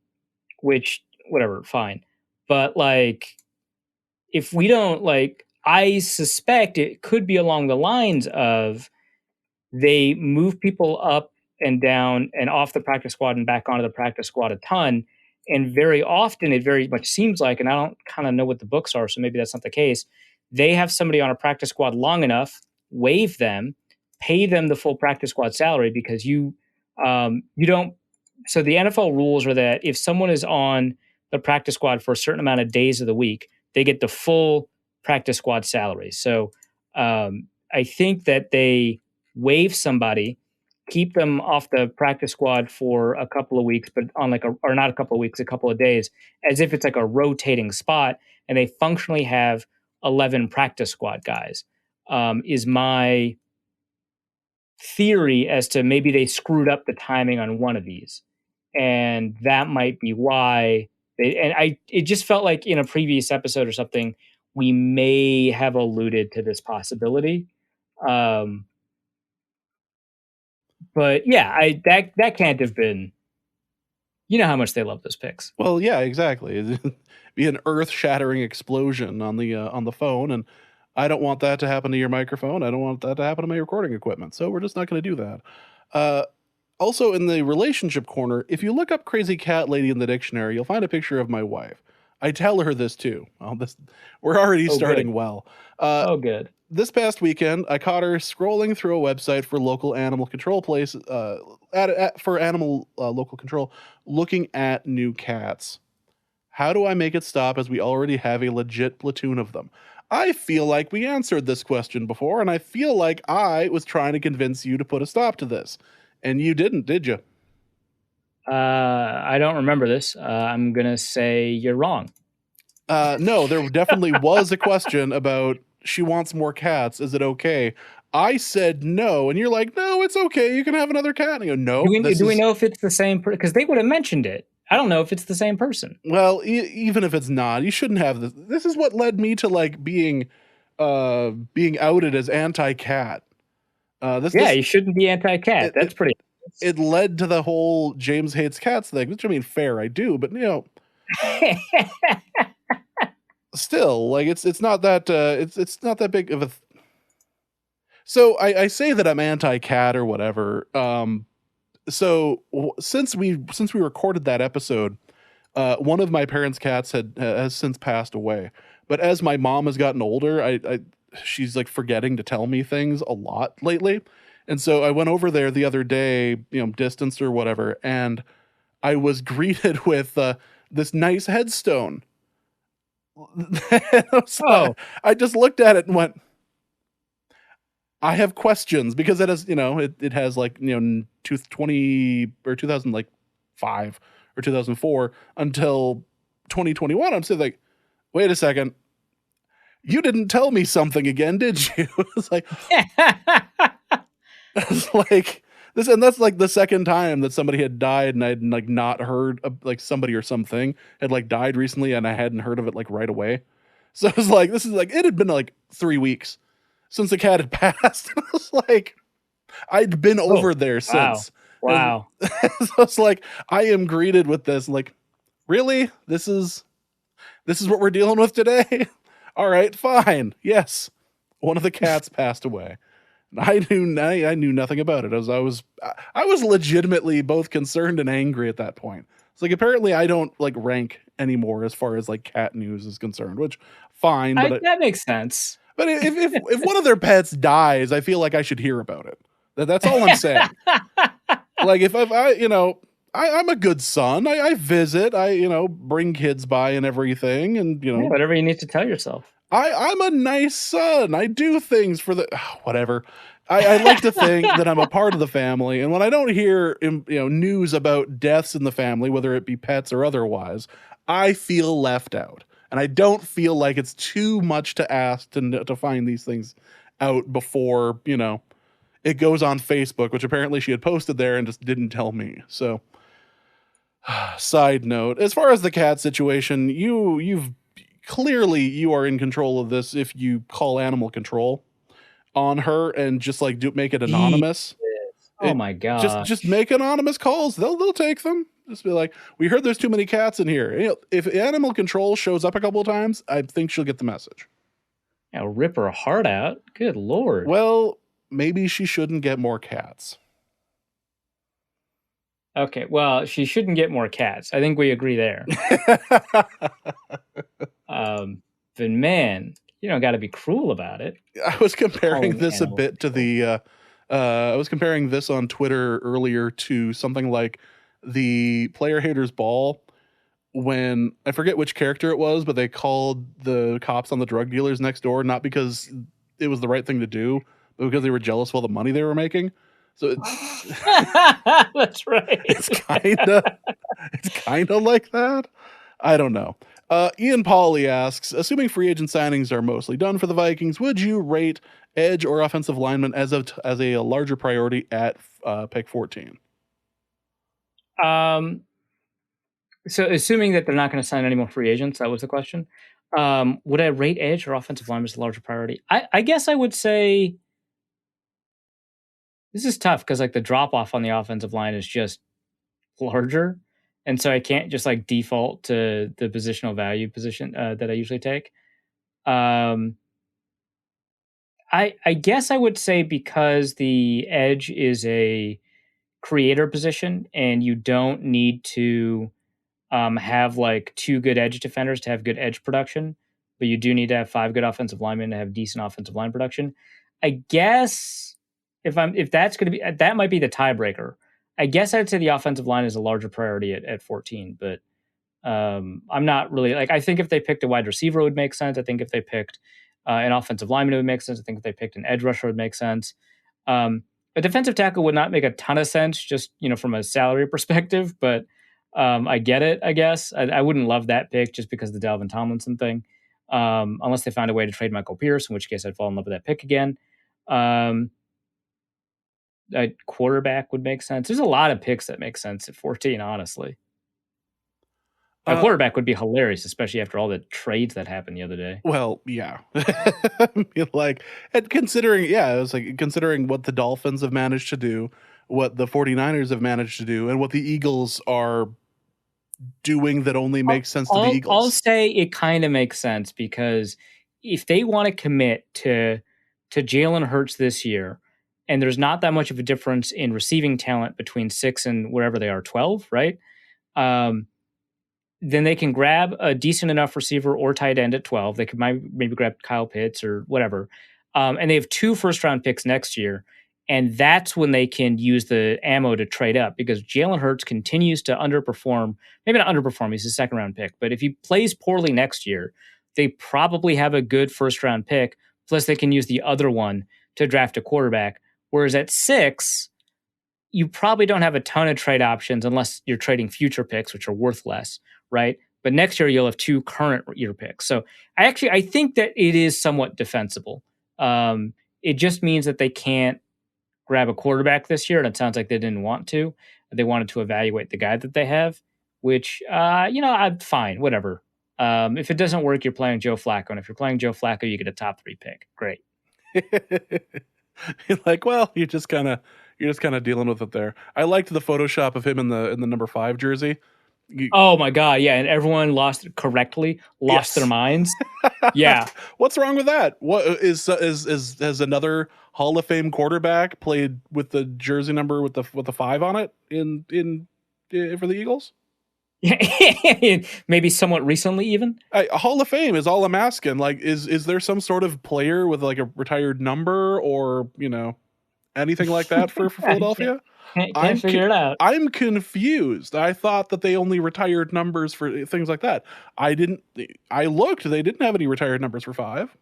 which whatever, fine. But like, if we don't like, I suspect it could be along the lines of they move people up and down and off the practice squad and back onto the practice squad a ton. And very often, it very much seems like, and I don't kind of know what the books are, so maybe that's not the case. They have somebody on a practice squad long enough, waive them, pay them the full practice squad salary because you don't. So the NFL rules are that if someone is on the practice squad for a certain amount of days of the week, they get the full practice squad salary. So I think that they waive somebody, keep them off the practice squad for a couple of weeks, but on like or not a couple of weeks, a couple of days, as if it's like a rotating spot, and they functionally have 11 practice squad guys. Is my theory as to maybe they screwed up the timing on one of these, and that might be why they. And it just felt like in a previous episode or something, we may have alluded to this possibility. But yeah, that can't have been. You know how much they love those picks. Well, yeah, exactly. It'd be an earth-shattering explosion on the phone, and I don't want that to happen to your microphone. I don't want that to happen to my recording equipment. So we're just not going to do that. Also, in the relationship corner, if you look up "crazy cat lady" in the dictionary, you'll find a picture of my wife. I tell her this too. Well, we're already starting good. well. Good. This past weekend, I caught her scrolling through a website for local animal control places, for animal local control, looking at new cats. How do I make it stop as we already have a legit platoon of them? I feel like we answered this question before, and I feel like I was trying to convince you to put a stop to this. And you didn't, did you? I don't remember this. I'm going to say you're wrong. No, there definitely was a question about she wants more cats. Is it okay? I said no, and you're like, no, it's okay. You can have another cat. And I go, no. Do we know if it's the same person? Because they would have mentioned it. I don't know if it's the same person. Well, even if it's not, you shouldn't have this. This is what led me to like being outed as anti-cat. You shouldn't be anti-cat. That's pretty. It led to the whole James hates cats thing, which I mean, fair, I do, but you know. Still, like it's not that it's not that big of a. So I say that I'm anti-cat or whatever. So since we recorded that episode, one of my parents' cats has since passed away. But as my mom has gotten older, she's like forgetting to tell me things a lot lately, and so I went over there the other day, distanced or whatever, and I was greeted with this nice headstone. I just looked at it and went, I have questions, because it has, it has like, 2020 or 2005 or 2004 until 2021. I'm still like, wait a second. You didn't tell me something again, did you? It's like, it's like this, and that's like the second time that somebody had died, and I'd like not heard of, like somebody or something had like died recently, and I hadn't heard of it like right away. So it was like, this is like, it had been like 3 weeks since the cat had passed. I was like, I'd been over there since. Wow. So it's like, I am greeted with this, like, really? This is what we're dealing with today? All right, fine. Yes, one of the cats passed away. I knew nothing about it. I was legitimately both concerned and angry at that point. It's like apparently I don't like rank anymore as far as like cat news is concerned, which fine, That makes sense. but if one of their pets dies, I feel like I should hear about it. That's all I'm saying. Like if I you know I'm a good son. I visit. I bring kids by and everything, and whatever you need to tell yourself. I'm a nice son. I do things for the whatever. I like to think that I'm a part of the family, and when I don't hear news about deaths in the family, whether it be pets or otherwise, I feel left out, and I don't feel like it's too much to ask to find these things out before it goes on Facebook, which apparently she had posted there and just didn't tell me. So, side note, as far as the cat situation, you've clearly you are in control of this if you call animal control on her and just like make it anonymous. Oh my god! Just make anonymous calls. They'll take them. Just be like, we heard there's too many cats in here. If animal control shows up a couple of times, I think she'll get the message. I'll rip her heart out. Good lord. Well, maybe she shouldn't get more cats. Okay, well, she shouldn't get more cats. I think we agree there. But man, got to be cruel about it. I was comparing this a bit to the. I was comparing this on Twitter earlier to something like the Player Haters Ball, when I forget which character it was, but they called the cops on the drug dealers next door, not because it was the right thing to do, but because they were jealous of all the money they were making. So that's right. It's kind of like that. I don't know. Ian Pauley asks, assuming free agent signings are mostly done for the Vikings, would you rate edge or offensive lineman as a larger priority at pick 14? So assuming that they're not going to sign any more free agents, that was the question. Would I rate edge or offensive lineman as a larger priority? I guess I would say this is tough because like the drop off on the offensive line is just larger. And so I can't just like default to the positional value position that I usually take. I guess I would say because the edge is a creator position and you don't need to have like 2 good edge defenders to have good edge production, but you do need to have 5 good offensive linemen to have decent offensive line production. I guess if that's going to be, that might be the tiebreaker. I guess I'd say the offensive line is a larger priority at 14, but I'm not really like, I think if they picked a wide receiver, it would make sense. I think if they picked an offensive lineman, it would make sense. I think if they picked an edge rusher, it would make sense. A defensive tackle would not make a ton of sense just, from a salary perspective, but I get it, I guess. I wouldn't love that pick just because of the Dalvin Tomlinson thing, unless they found a way to trade Michael Pierce, in which case I'd fall in love with that pick again. A quarterback would make sense. There's a lot of picks that make sense at 14, honestly. A quarterback would be hilarious, especially after all the trades that happened the other day. Well, yeah. And considering what the Dolphins have managed to do, what the 49ers have managed to do, and what the Eagles are doing that only makes sense to the Eagles. I'll say it kind of makes sense because if they want to commit to Jalen Hurts this year, and there's not that much of a difference in receiving talent between 6 and wherever they are, 12, right? Then they can grab a decent enough receiver or tight end at 12. They could maybe grab Kyle Pitts or whatever. And they have 2 first-round picks next year. And that's when they can use the ammo to trade up because Jalen Hurts continues to underperform. Maybe not underperform, he's a second-round pick. But if he plays poorly next year, they probably have a good first-round pick. Plus, they can use the other one to draft a quarterback. Whereas at 6, you probably don't have a ton of trade options unless you're trading future picks, which are worth less, right? But next year, you'll have 2 current year picks. So I think that it is somewhat defensible. It just means that they can't grab a quarterback this year, and it sounds like they didn't want to. They wanted to evaluate the guy that they have, which, I'm fine, whatever. If it doesn't work, you're playing Joe Flacco, and if you're playing Joe Flacco, you get a top 3 pick. Great. Like, well, you're just kind of dealing with it there. I liked the Photoshop of him in the number 5 jersey Oh my God. Yeah. And everyone lost Yes. their minds. Yeah. What's wrong with that? What is has another Hall of Fame quarterback played with the jersey number with the 5 on it in for the Eagles? Maybe somewhat recently, even. A Hall of Fame is all I'm asking. Like, is there some sort of player with like a retired number or anything like that for Philadelphia? Can't figure it out. I'm confused. I thought that they only retired numbers for things like that. I looked. They didn't have any retired numbers for 5.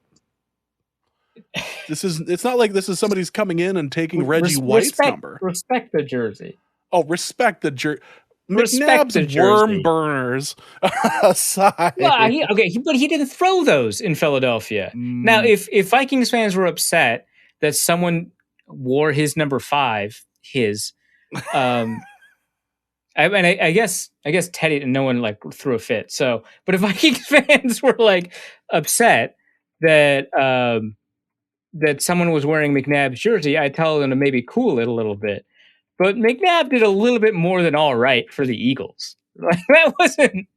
It's not like this is somebody's coming in and taking Reggie White's number. Respect the jersey. Oh, respect the jersey. Respect McNabb's worm burners aside. Well, but he didn't throw those in Philadelphia. Now, if Vikings fans were upset that someone wore his number 5, I guess Teddy and no one like threw a fit. So, but if Vikings fans were like upset that that someone was wearing McNabb's jersey, I'd tell them to maybe cool it a little bit. But McNabb did a little bit more than all right for the Eagles. Like, that wasn't.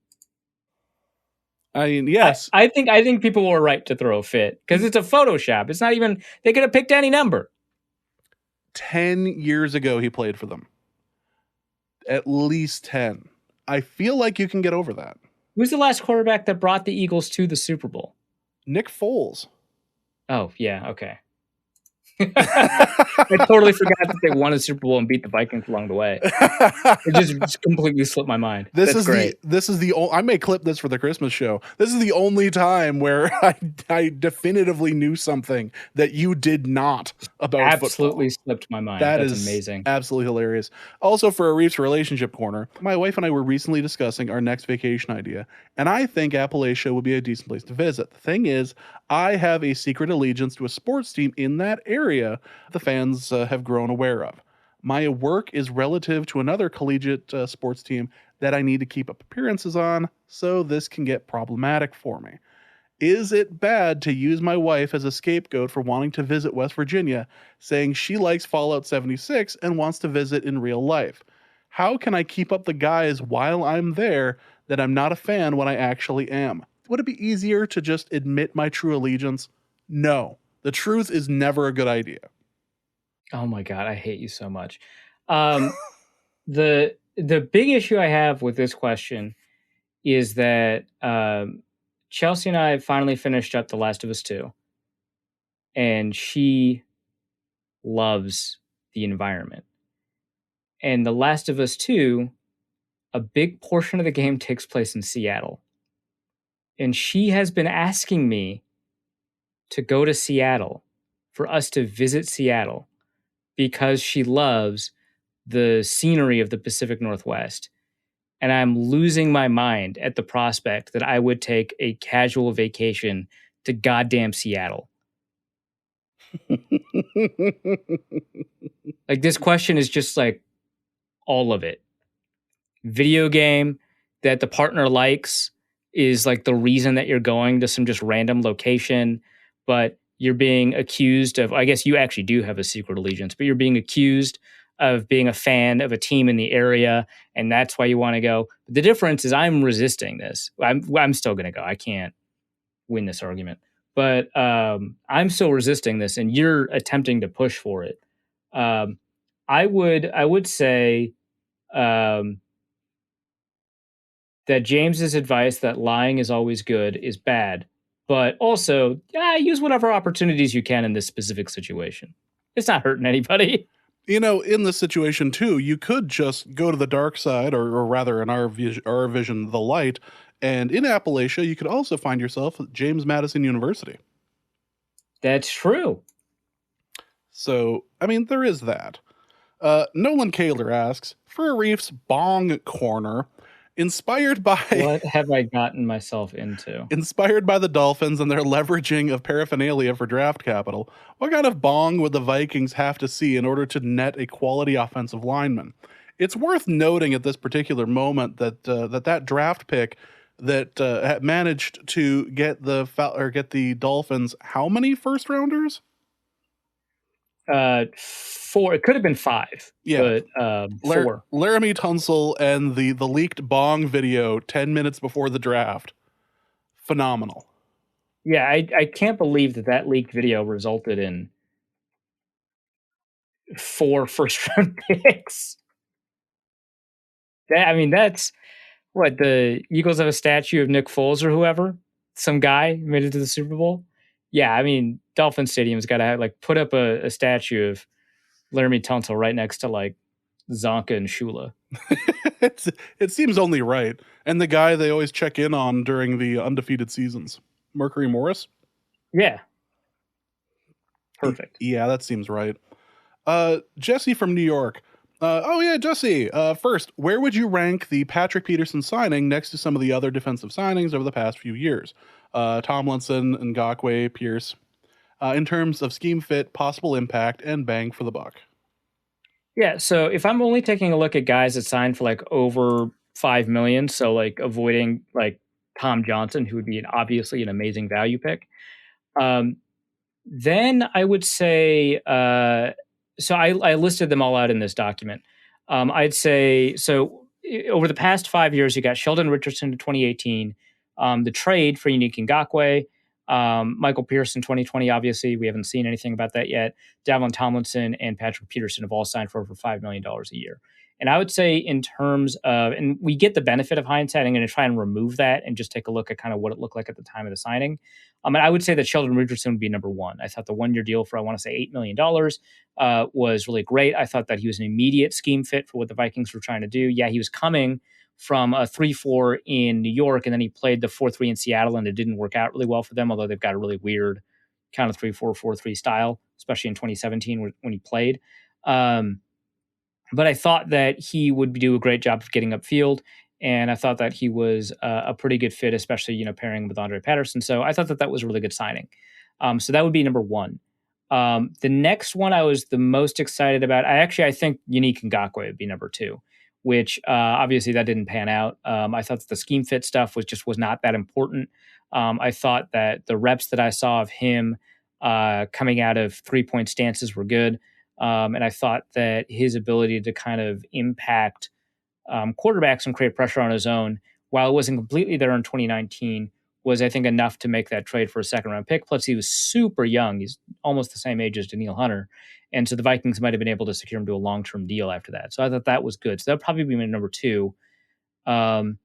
I mean, yes. I think people were right to throw a fit because it's a Photoshop. It's not even. They could have picked any number. 10 years ago, he played for them. At least 10. I feel like you can get over that. Who's the last quarterback that brought the Eagles to the Super Bowl? Nick Foles. Oh, yeah, okay. I totally forgot that they won a Super Bowl and beat the Vikings along the way. It just completely slipped my mind. That's great. I may clip this for the Christmas show. This is the only time where I definitively knew something that you did not about absolutely football. Slipped my mind. That's amazing. Absolutely hilarious. Also, for a Reefs relationship corner, my wife and I were recently discussing our next vacation idea, and I think Appalachia would be a decent place to visit. The thing is, I have a secret allegiance to a sports team in that area the fans have grown aware of. My work is relative to another collegiate sports team that I need to keep up appearances on, so this can get problematic for me. Is it bad to use my wife as a scapegoat for wanting to visit West Virginia, saying she likes Fallout 76 and wants to visit in real life? How can I keep up the guise while I'm there that I'm not a fan when I actually am? Would it be easier to just admit my true allegiance? No. The truth is never a good idea. Oh my God, I hate you so much. The big issue I have with this question is that Chelsea and I finally finished up The Last of Us 2, and she loves the environment. And The Last of Us 2, a big portion of the game takes place in Seattle. And she has been asking me to go to Seattle, for us to visit Seattle, because she loves the scenery of the Pacific Northwest. And I'm losing my mind at the prospect that I would take a casual vacation to goddamn Seattle. Like, this question is just like all of it. Video game that the partner likes is like the reason that you're going to some just random location, but you're being accused of, I guess you actually do have a secret allegiance, but you're being accused of being a fan of a team in the area, and that's why you want to go. The difference is I'm resisting this. I'm still going to go. I can't win this argument, but I'm still resisting this, and you're attempting to push for it. I would say that James's advice that lying is always good is bad, but also use whatever opportunities you can in this specific situation. It's not hurting anybody. You know, in this situation too, you could just go to the dark side, or rather in our vision, the light. And in Appalachia, you could also find yourself at James Madison University. That's true. So, I mean, there is that. Nolan Kaler asks, for a Reefs Bong Corner, inspired by... What have I gotten myself into? Inspired by the Dolphins and their leveraging of paraphernalia for draft capital, what kind of bong would the Vikings have to see in order to net a quality offensive lineman? It's worth noting at this particular moment that that draft pick that managed to get the Dolphins how many first rounders? Four. It could have been five, Yeah. but four. Laramie Tunsil and the leaked Bong video 10 minutes before the draft. Phenomenal. Yeah, I can't believe that leaked video resulted in 4 first-round picks. That's what the Eagles have a statue of Nick Foles or whoever, some guy made it to the Super Bowl. Yeah, I mean, Dolphin Stadium's got to have put up a statue of Laramie Tunsil right next to Zonka and Shula. It seems only right. And the guy they always check in on during the undefeated seasons, Mercury Morris. Yeah, perfect. Yeah, that seems right. Jesse from New York. Jesse. First, where would you rank the Patrick Peterson signing next to some of the other defensive signings over the past few years? Tomlinson, Ngakoue, Pierce, in terms of scheme fit, possible impact, and bang for the buck. Yeah, so if I'm only taking a look at guys that signed for over $5 million, so avoiding Tom Johnson, who would be obviously an amazing value pick, then I would say. So I listed them all out in this document. I'd say so over the past 5 years, you got Sheldon Richardson in 2018, the trade for Unique Ngakoue, Michael Pierce in 2020. Obviously, we haven't seen anything about that yet. Dalvin Tomlinson and Patrick Peterson have all signed for over $5 million a year. And I would say in terms of, and we get the benefit of hindsight, I'm going to try and remove that and just take a look at kind of what it looked like at the time of the signing. And I would say that Sheldon Richardson would be number one. I thought the 1 year deal for, I want to say $8 million was really great. I thought that he was an immediate scheme fit for what the Vikings were trying to do. Yeah, he was coming from a 3-4 in New York, and then he played the 4-3 in Seattle, and it didn't work out really well for them, although they've got a really weird kind of 3-4, 4-3 style, especially in 2017 when he played. But I thought that he would do a great job of getting upfield, and I thought that he was a pretty good fit, especially pairing with Andre Patterson. So I thought that was a really good signing. So that would be number one. The next one I was the most excited about, I think Unique Ngakoue would be number two, which obviously that didn't pan out. I thought that the scheme fit stuff was not that important. I thought that the reps that I saw of him coming out of 3-point stances were good. And I thought that his ability to kind of impact quarterbacks and create pressure on his own, while it wasn't completely there in 2019, was, I think, enough to make that trade for a second-round pick. Plus, he was super young. He's almost the same age as Danielle Hunter. And so the Vikings might have been able to secure him to a long-term deal after that. So I thought that was good. So that would probably be my number two. And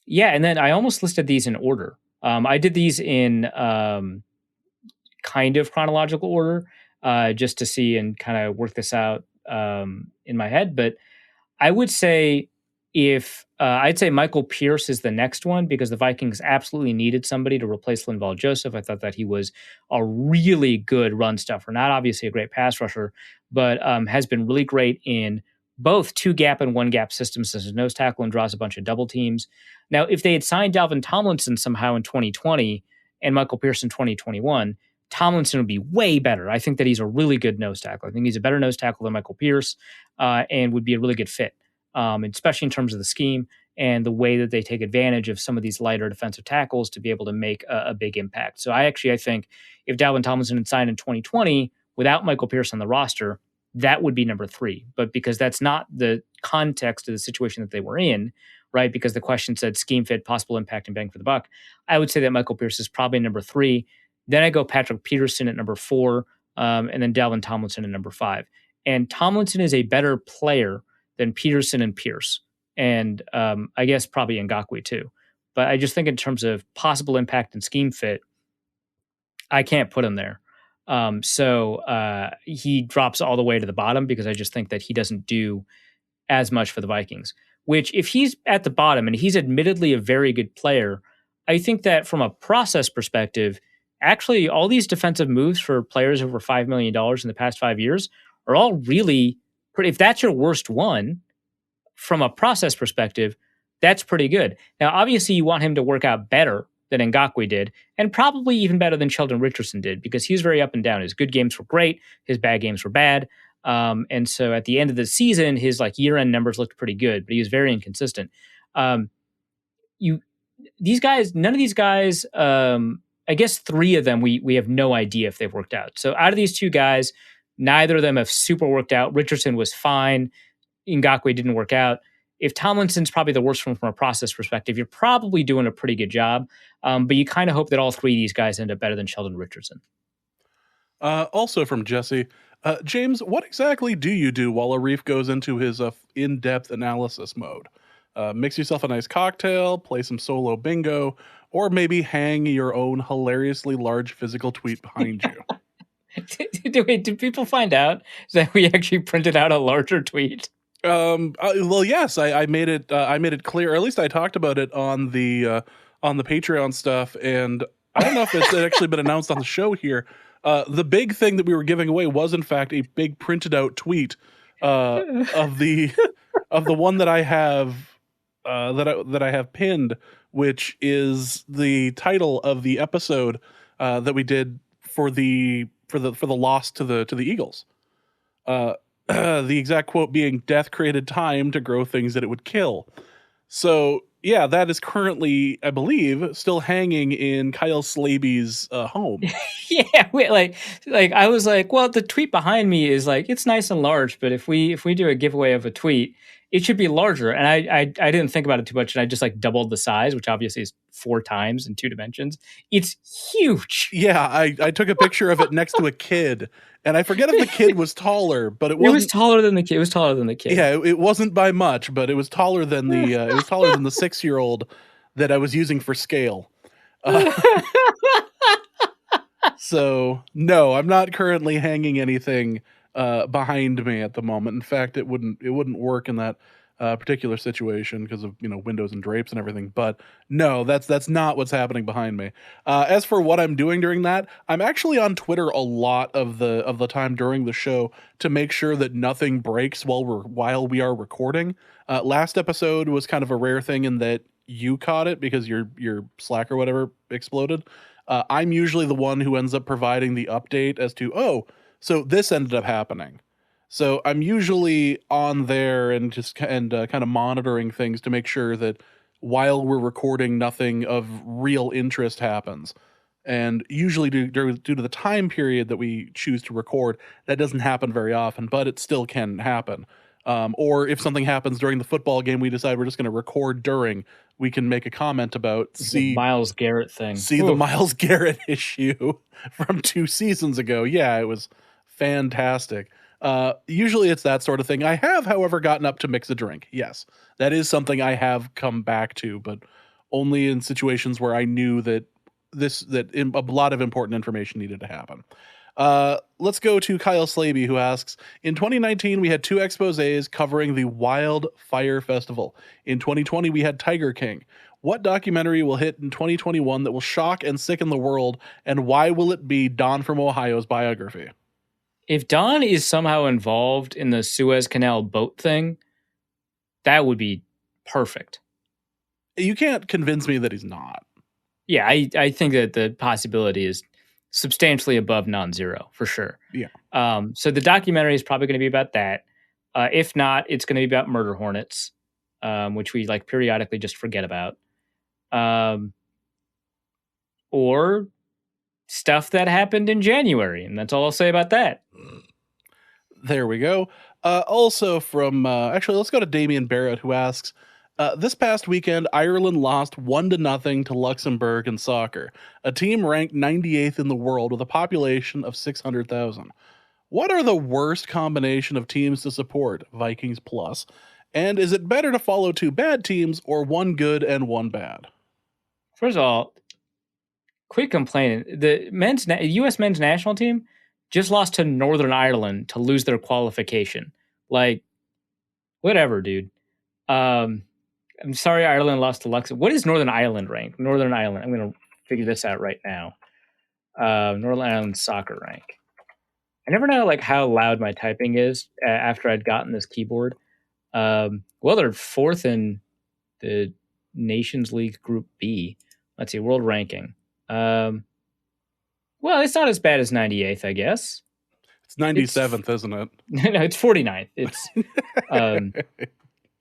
then I almost listed these in order. I did these in kind of chronological order, just to see and kind of work this out in my head. But I would say I'd say Michael Pierce is the next one, because the Vikings absolutely needed somebody to replace Linval Joseph. I thought that he was a really good run stuffer, not obviously a great pass rusher, but has been really great in both 2-gap and 1-gap systems as a nose tackle and draws a bunch of double teams. Now, if they had signed Dalvin Tomlinson somehow in 2020 and Michael Pierce in 2021, Tomlinson would be way better. I think that he's a really good nose tackle. I think he's a better nose tackle than Michael Pierce and would be a really good fit, especially in terms of the scheme and the way that they take advantage of some of these lighter defensive tackles to be able to make a big impact. So I think if Dalvin Tomlinson had signed in 2020 without Michael Pierce on the roster, that would be number three. But because that's not the context of the situation that they were in, right? Because the question said scheme fit, possible impact, and bang for the buck, I would say that Michael Pierce is probably number three. Then I go Patrick Peterson at number four, and then Dalvin Tomlinson at number five. And Tomlinson is a better player than Peterson and Pierce. And I guess probably Ngakoue too. But I just think in terms of possible impact and scheme fit, I can't put him there. So he drops all the way to the bottom, because I just think that he doesn't do as much for the Vikings. Which, if he's at the bottom, and he's admittedly a very good player, I think that from a process perspective, actually all these defensive moves for players over $5 million in the past 5 years are all really pretty. If that's your worst one, from a process perspective, that's pretty good. Now, obviously, you want him to work out better than Ngakoue did, and probably even better than Sheldon Richardson did, because he's very up and down. His good games were great, his bad games were bad. And so at the end of the season, his year-end numbers looked pretty good, but he was very inconsistent. None of these guys I guess 3 of them we have no idea if they've worked out. So out of these 2 guys, neither of them have super worked out. Richardson was fine. Ngakoue didn't work out. If Tomlinson's probably the worst one from a process perspective, you're probably doing a pretty good job. But you kind of hope that all 3 of these guys end up better than Sheldon Richardson. Also from Jesse, James, what exactly do you do while Arif goes into his in-depth analysis mode? Mix yourself a nice cocktail, play some solo bingo, or maybe hang your own hilariously large physical tweet behind you. Did people find out that we actually printed out a larger tweet? Well, yes, I made it. I made it clear, or at least I talked about it on the Patreon stuff, and I don't know if it's actually been announced on the show here. The big thing that we were giving away was, in fact, a big printed out tweet of the one that I have that I have pinned, which is the title of the episode that we did for the loss to the Eagles. The exact quote being, "Death created time to grow things that it would kill." So yeah, that is currently, I believe, still hanging in Kyle Slaby's home. Yeah, like I was like, well, the tweet behind me is like, it's nice and large, but if we do a giveaway of a tweet, it should be larger. And I didn't think about it too much, and I just like doubled the size, which obviously is 4 times in 2 dimensions. It's huge. Yeah, I took a picture of it next to a kid, and I forget if the kid was taller, but it was taller than the kid. It was taller than the kid. Yeah, it wasn't by much, but it was taller than the 6-year-old that I was using for scale. So no, I'm not currently hanging anything behind me at the moment. In fact, it wouldn't work in that particular situation because of windows and drapes and everything. But no, that's not what's happening behind me. As for what I'm doing during that, I'm actually on Twitter a lot of the time during the show to make sure that nothing breaks while we are recording. Last episode was kind of a rare thing in that you caught it because your Slack or whatever exploded. I'm usually the one who ends up providing the update as to, so this ended up happening. So I'm usually on there and just kind of monitoring things to make sure that while we're recording, nothing of real interest happens. And usually due to the time period that we choose to record, that doesn't happen very often, but it still can happen. Or if something happens during the football game, we decide we're just going to record during, we can make a comment about the Myles Garrett thing. The Myles Garrett issue from 2 seasons ago. Yeah, it was fantastic. Usually it's that sort of thing. I have, however, gotten up to mix a drink. Yes, that is something I have come back to, but only in situations where I knew that a lot of important information needed to happen. Let's go to Kyle Slaby, who asks, in 2019, we had 2 exposés covering the Wildfire Festival. In 2020, we had Tiger King. What documentary will hit in 2021 that will shock and sicken the world, and why will it be Don from Ohio's biography? If Don is somehow involved in the Suez Canal boat thing, that would be perfect. You can't convince me that he's not. Yeah, I think that the possibility is substantially above non-zero, for sure. Yeah. So the documentary is probably going to be about that. If not, it's going to be about murder hornets, which we like periodically just forget about. Or stuff that happened in January, and that's all I'll say about that. There we go. Also from, actually, let's go to Damian Barrett, who asks, this past weekend, Ireland lost 1-0 to Luxembourg in soccer, a team ranked 98th in the world with a population of 600,000. What are the worst combination of teams to support, Vikings plus? And is it better to follow 2 bad teams or 1 good and 1 bad? First of all, quick complaint. The U.S. men's national team just lost to Northern Ireland to lose their qualification. Like, whatever, dude. I'm sorry Ireland lost to Luxembourg. What is Northern Ireland ranked? Northern Ireland. I'm going to figure this out right now. Northern Ireland soccer rank. I never know like how loud my typing is after I'd gotten this keyboard. Well, they're 4th in the Nations League Group B. Let's see, world ranking. Well, it's not as bad as 98th, I guess. It's 97th, isn't it? No, it's 49th. It's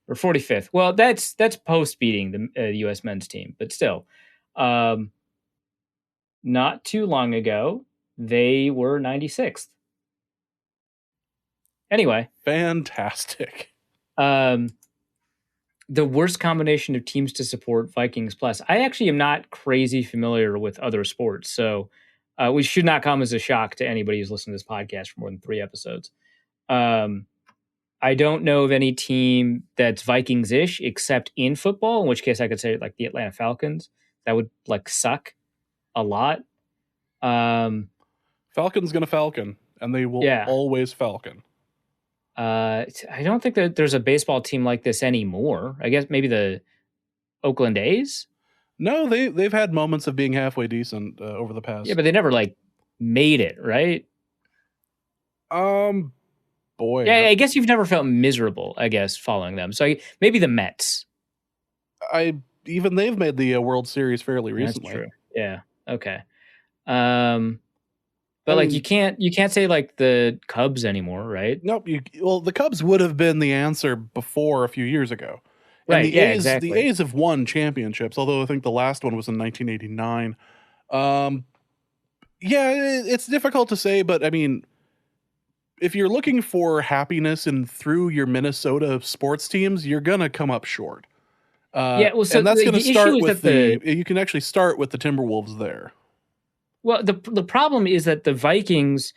or 45th. Well, that's post beating the U.S. men's team, but still, not not too long ago, they were 96th. Anyway, fantastic. The worst combination of teams to support Vikings plus. I actually am not crazy familiar with other sports, so we should not come as a shock to anybody who's listened to this podcast for more than 3 episodes. I don't know of any team that's Vikings-ish except in football, in which case I could say like the Atlanta Falcons. That would like suck a lot. Falcon's gonna Falcon, and they will always Falcon. I don't think that there's a baseball team like this anymore. I guess maybe the Oakland A's. No, they've had moments of being halfway decent over the past. Yeah, but they never like made it, right? Boy. Yeah, I guess you've never felt miserable, I guess, following them. So maybe the Mets. Even they've made the World Series fairly recently. That's true. Yeah. Okay. But like you can't say like the Cubs anymore, right? Nope. The Cubs would have been the answer before a few years ago. Right. And exactly. The A's have won championships, although I think the last one was in 1989. It's difficult to say, but I mean, if you're looking for happiness through your Minnesota sports teams, you're gonna come up short. So and that's going to start with you can actually start with the Timberwolves there. Well, the problem is that the Vikings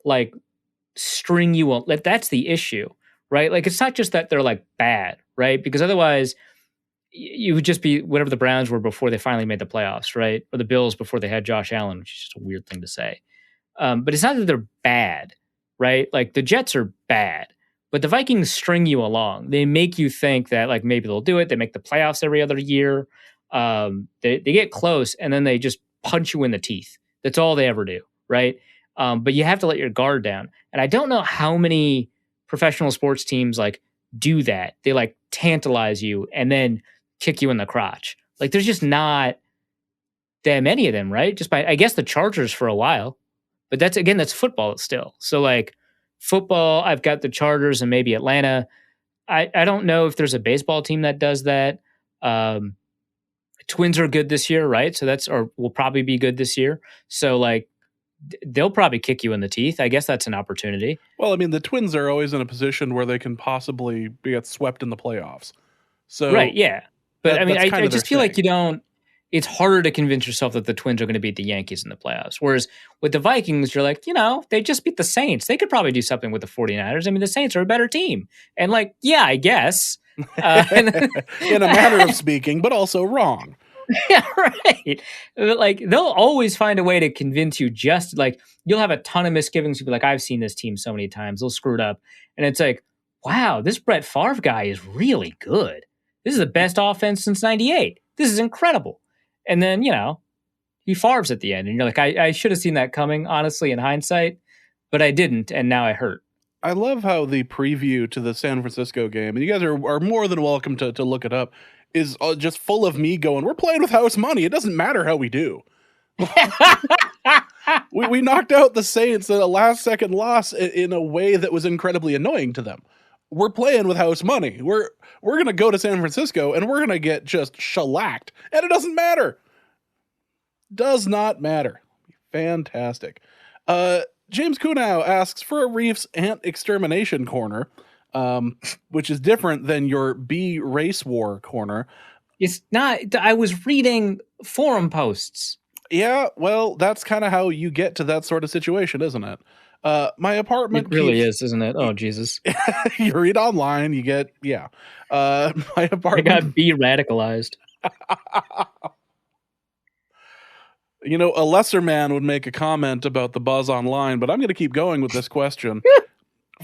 like string you on. That's the issue, right? Like it's not just that they're like bad, right? Because otherwise you would just be whatever the Browns were before they finally made the playoffs, right? Or the Bills before they had Josh Allen, which is just a weird thing to say. But it's not that they're bad, right? Like the Jets are bad, but the Vikings string you along. They make you think that like maybe they'll do it. They make the playoffs every other year. They get close and then they just punch you in the teeth. That's all they ever do, right? But you have to let your guard down. And I don't know how many professional sports teams like do that. They like tantalize you and then kick you in the crotch. Like there's just not that many of them, right? I guess the Chargers for a while, but that's football still. So like football, I've got the Chargers and maybe Atlanta. I don't know if there's a baseball team that does that. Twins are good this year, right? So will probably be good this year. So like they'll probably kick you in the teeth. I guess that's an opportunity. Well, I mean, the Twins are always in a position where they can possibly get swept in the playoffs. So right, yeah. But I just feel like it's harder to convince yourself that the Twins are going to beat the Yankees in the playoffs. Whereas with the Vikings, you're like, they just beat the Saints. They could probably do something with the 49ers. I mean, the Saints are a better team. And like, yeah, I guess. In a manner of speaking, but also wrong. Yeah, right. Like they'll always find a way to convince you. Just like you'll have a ton of misgivings. You'll be like, I've seen this team so many times. They'll screw it up. And it's like, wow, this Brett Favre guy is really good. This is the best offense since 98. This is incredible. And then, he Favre's at the end. And you're like, I should have seen that coming, honestly, in hindsight. But I didn't. And now I hurt. I love how the preview to the San Francisco game, and you guys are more than welcome to look it up, is just full of me going, we're playing with house money. It doesn't matter how we do. we knocked out the Saints in a last-second loss in a way that was incredibly annoying to them. We're playing with house money. We're going to go to San Francisco, and we're going to get just shellacked. And it doesn't matter. Does not matter. Fantastic. James Kunow asks for a Reef's Ant Extermination Corner, which is different than your bee race war corner. It's not. I was reading forum posts. Yeah, well, that's kind of how you get to that sort of situation, isn't it? My apartment. It really is, isn't it? Oh, Jesus. You read online, you get, yeah. My apartment. I got bee radicalized. A lesser man would make a comment about the buzz online, but I'm going to keep going with this question.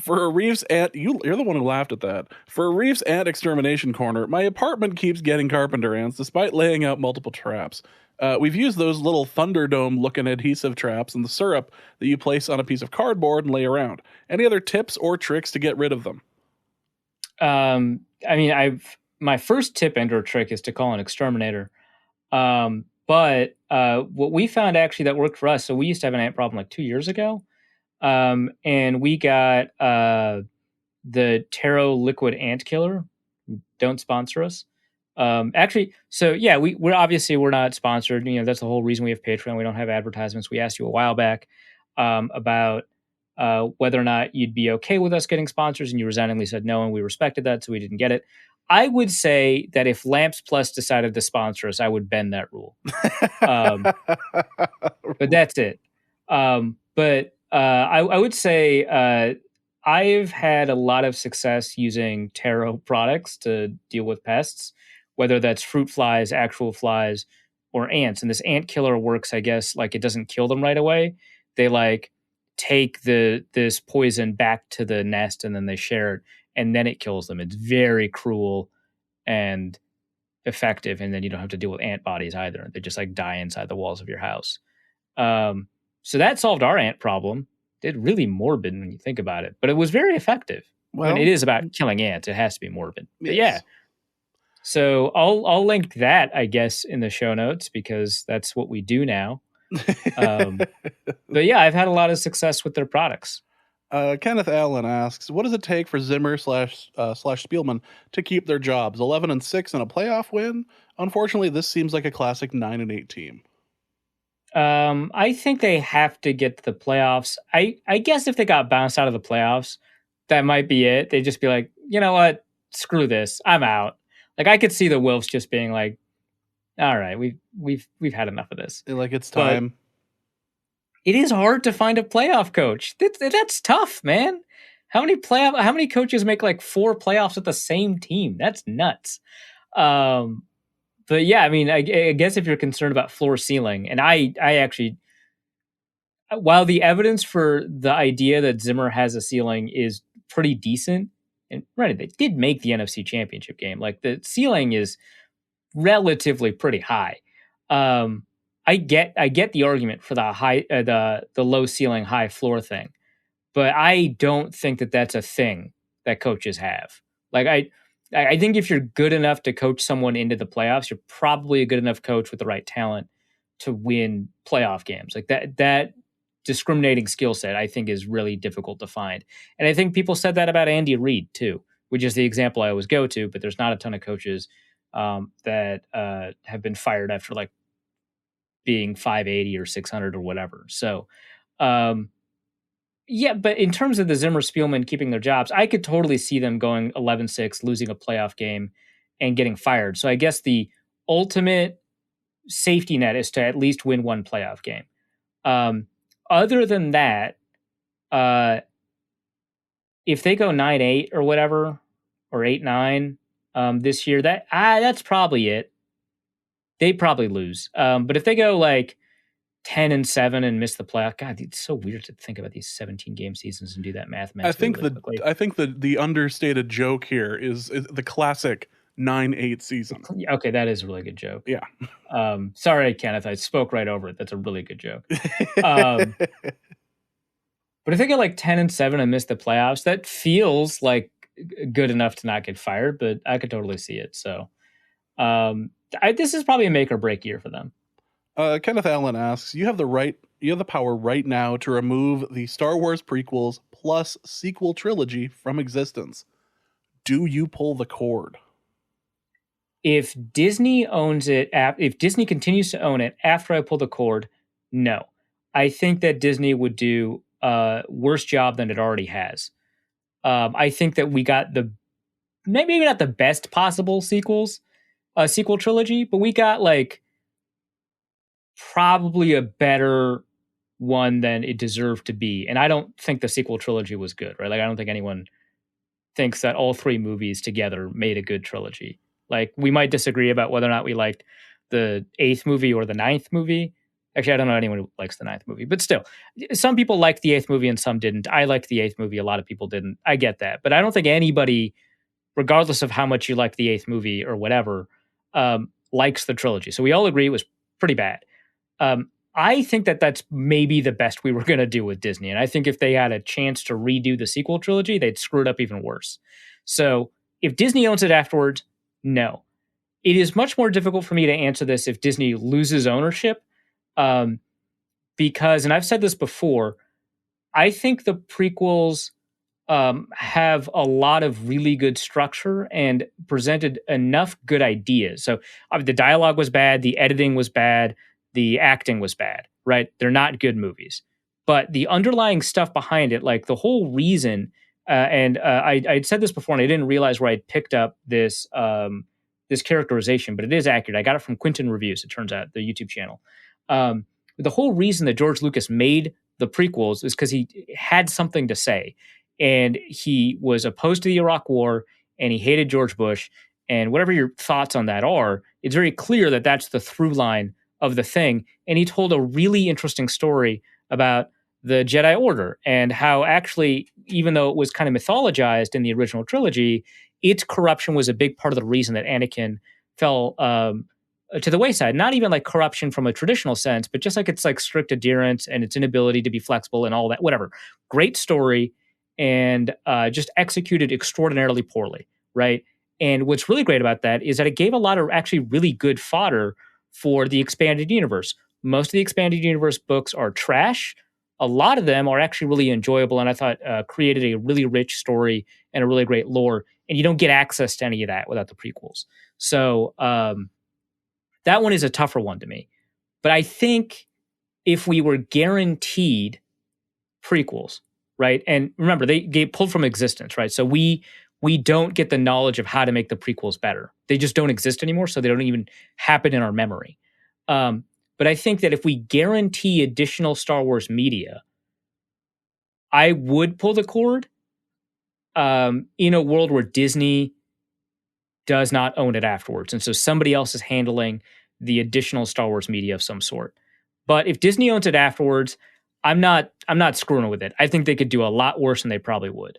For a Reef's Ant, you're the one who laughed at that. For a Reef's Ant Extermination Corner, my apartment keeps getting carpenter ants despite laying out multiple traps. We've used those little Thunderdome-looking adhesive traps and the syrup that you place on a piece of cardboard and lay around. Any other tips or tricks to get rid of them? My first tip and or trick is to call an exterminator. But what we found actually that worked for us, so we used to have an ant problem like 2 years ago. And we got the Taro Liquid Ant Killer. Don't sponsor us. Actually, so yeah, we're obviously we're not sponsored. You know, that's the whole reason we have Patreon. We don't have advertisements. We asked you a while back about whether or not you'd be okay with us getting sponsors, and you resoundingly said no, and we respected that, so we didn't get it. I would say that if Lamps Plus decided to sponsor us, I would bend that rule. But that's it. I would say I've had a lot of success using Taro products to deal with pests, whether that's fruit flies, actual flies, or ants. And this ant killer works, I guess, like it doesn't kill them right away. They like take this poison back to the nest and then they share it and then it kills them. It's very cruel and effective, and then you don't have to deal with ant bodies either. They just like die inside the walls of your house. So that solved our ant problem. It's really morbid when you think about it, but it was very effective. Well, when it is about killing ants, it has to be morbid. But yeah. So I'll link that, I guess, in the show notes because that's what we do now. But yeah, I've had a lot of success with their products. Kenneth Allen asks, "What does it take for Zimmer slash Spielman to keep their jobs? 11-6 and a playoff win. Unfortunately, this seems like a classic 9-8 team." I think they have to get to the playoffs. I guess if they got bounced out of the playoffs, that might be it. They'd just be like, you know what? Screw this. I'm out. Like I could see the Wolves just being like, all right, we've had enough of this. Like it's time. But it is hard to find a playoff coach. That's tough, man. How many coaches make like 4 playoffs with the same team? That's nuts. But yeah, I mean, I guess if you're concerned about floor ceiling, and I actually, while the evidence for the idea that Zimmer has a ceiling is pretty decent, and right, they did make the NFC Championship game. Like the ceiling is relatively pretty high. I get the argument for the high, the low ceiling, high floor thing, but I don't think that that's a thing that coaches have. Like I think if you're good enough to coach someone into the playoffs, you're probably a good enough coach with the right talent to win playoff games. Like that discriminating skill set, I think, is really difficult to find. And I think people said that about Andy Reid too, which is the example I always go to. But there's not a ton of coaches that have been fired after like being 580 or 600 or whatever. So. Yeah, but in terms of the Zimmer Spielman keeping their jobs, I could totally see them going 11-6, losing a playoff game, and getting fired. So I guess the ultimate safety net is to at least win one playoff game. Other than that, if they go 9-8 or whatever, or 8-9 this year, that's probably it. They probably lose. But if they go like 10-7 and miss the playoff. God, it's so weird to think about these 17 game seasons and do that mathematically. I think the understated joke here is the classic 9-8 season. Okay, that is a really good joke. Yeah. Sorry, Kenneth, I spoke right over it. That's a really good joke. But if they get like 10-7 and miss the playoffs, that feels like good enough to not get fired. But I could totally see it. So this is probably a make or break year for them. Kenneth Allen asks, you have the power right now to remove the Star Wars prequels plus sequel trilogy from existence. Do you pull the cord? If Disney owns it, if Disney continues to own it after I pull the cord, no. I think that Disney would do a worse job than it already has. I think that we got maybe not the best possible sequel trilogy, but we got like probably a better one than it deserved to be. And I don't think the sequel trilogy was good, right? Like, I don't think anyone thinks that all 3 movies together made a good trilogy. Like, we might disagree about whether or not we liked the 8th movie or the 9th movie. Actually, I don't know anyone who likes the 9th movie, but still, some people liked the 8th movie and some didn't. I liked the 8th movie. A lot of people didn't. I get that. But I don't think anybody, regardless of how much you like the 8th movie or whatever, likes the trilogy. So we all agree it was pretty bad. I think that that's maybe the best we were going to do with Disney. And I think if they had a chance to redo the sequel trilogy, they'd screw it up even worse. So if Disney owns it afterwards, no. It is much more difficult for me to answer this if Disney loses ownership. Because, and I've said this before, I think the prequels have a lot of really good structure and presented enough good ideas. So the dialogue was bad, the editing was bad, the acting was bad, right? They're not good movies. But the underlying stuff behind it, like the whole reason, I'd said this before and I didn't realize where I'd picked up this characterization, but it is accurate. I got it from Quinton Reviews, it turns out, the YouTube channel. The whole reason that George Lucas made the prequels is because he had something to say. And he was opposed to the Iraq War and he hated George Bush. And whatever your thoughts on that are, it's very clear that that's the through line of the thing. And he told a really interesting story about the Jedi Order and how actually, even though it was kind of mythologized in the original trilogy, its corruption was a big part of the reason that Anakin fell to the wayside. Not even like corruption from a traditional sense, but just like it's like strict adherence and its inability to be flexible and all that, whatever. Great story. And just executed extraordinarily poorly, right? And what's really great about that is that it gave a lot of actually really good fodder for the expanded universe. Most of the expanded universe books are trash. A lot of them are actually really enjoyable, and I thought created a really rich story and a really great lore. And you don't get access to any of that without the prequels. So that one is a tougher one to me. But I think if we were guaranteed prequels, right? And remember, they pulled from existence, right? So we don't get the knowledge of how to make the prequels better. They just don't exist anymore, so they don't even happen in our memory. But I think that if we guarantee additional Star Wars media, I would pull the cord in a world where Disney does not own it afterwards. And so somebody else is handling the additional Star Wars media of some sort. But if Disney owns it afterwards, I'm not screwing with it. I think they could do a lot worse than they probably would.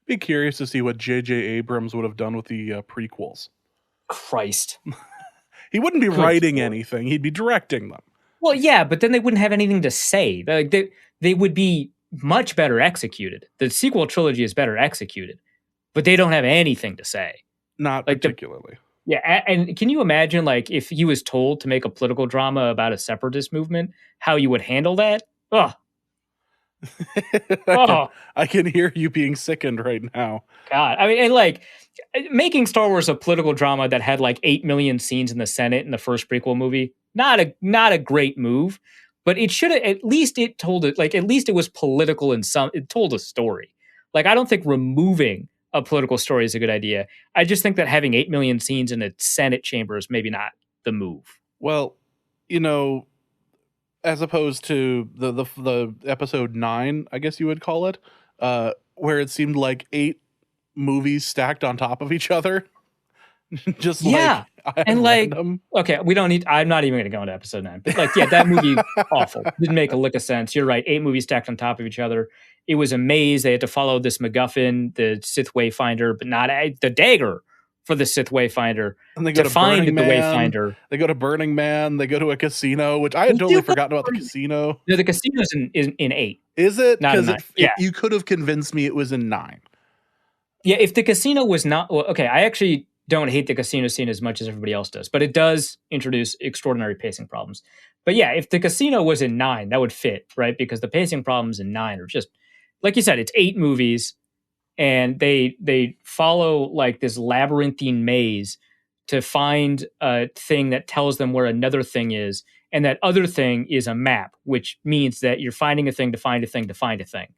Be curious to see what J.J. Abrams would have done with the prequels. Christ. He wouldn't be writing anything. He'd be directing them. Well, yeah, but then they wouldn't have anything to say. Like they would be much better executed. The sequel trilogy is better executed, but they don't have anything to say. Not like particularly. Yeah, and can you imagine, like, if he was told to make a political drama about a separatist movement, how you would handle that? Oh. I can hear you being sickened right now. God, I mean, and like making Star Wars a political drama that had like 8 million scenes in the Senate in the first prequel movie, not a great move, but it should have at least it told it like at least it was political in some. It told a story. Like I don't think removing a political story is a good idea. I just think that having 8 million scenes in a Senate chamber is maybe not the move. Well, you know, as opposed to the episode 9, I guess you would call it, where it seemed like 8 movies stacked on top of each other. Just yeah. And like, random. Okay, we don't need, I'm not even going to go into episode 9. But like, yeah, that movie, awful. Didn't make a lick of sense. You're right. 8 movies stacked on top of each other. It was a maze. They had to follow this MacGuffin, the Sith Wayfinder, but not the dagger for the Sith Wayfinder. And they go to find the Man. Wayfinder. They go to Burning Man. They go to a casino, which I had totally forgotten about the casino. No, the casino's in 8. Is it? Because you could have convinced me it was in 9. Yeah, if the casino was not, well, okay, I actually don't hate the casino scene as much as everybody else does, but it does introduce extraordinary pacing problems. But yeah, if the casino was in 9, that would fit, right? Because the pacing problems in 9 are just, like you said, it's 8 movies, and they follow like this labyrinthine maze to find a thing that tells them where another thing is, and that other thing is a map, which means that you're finding a thing to find a thing to find a thing.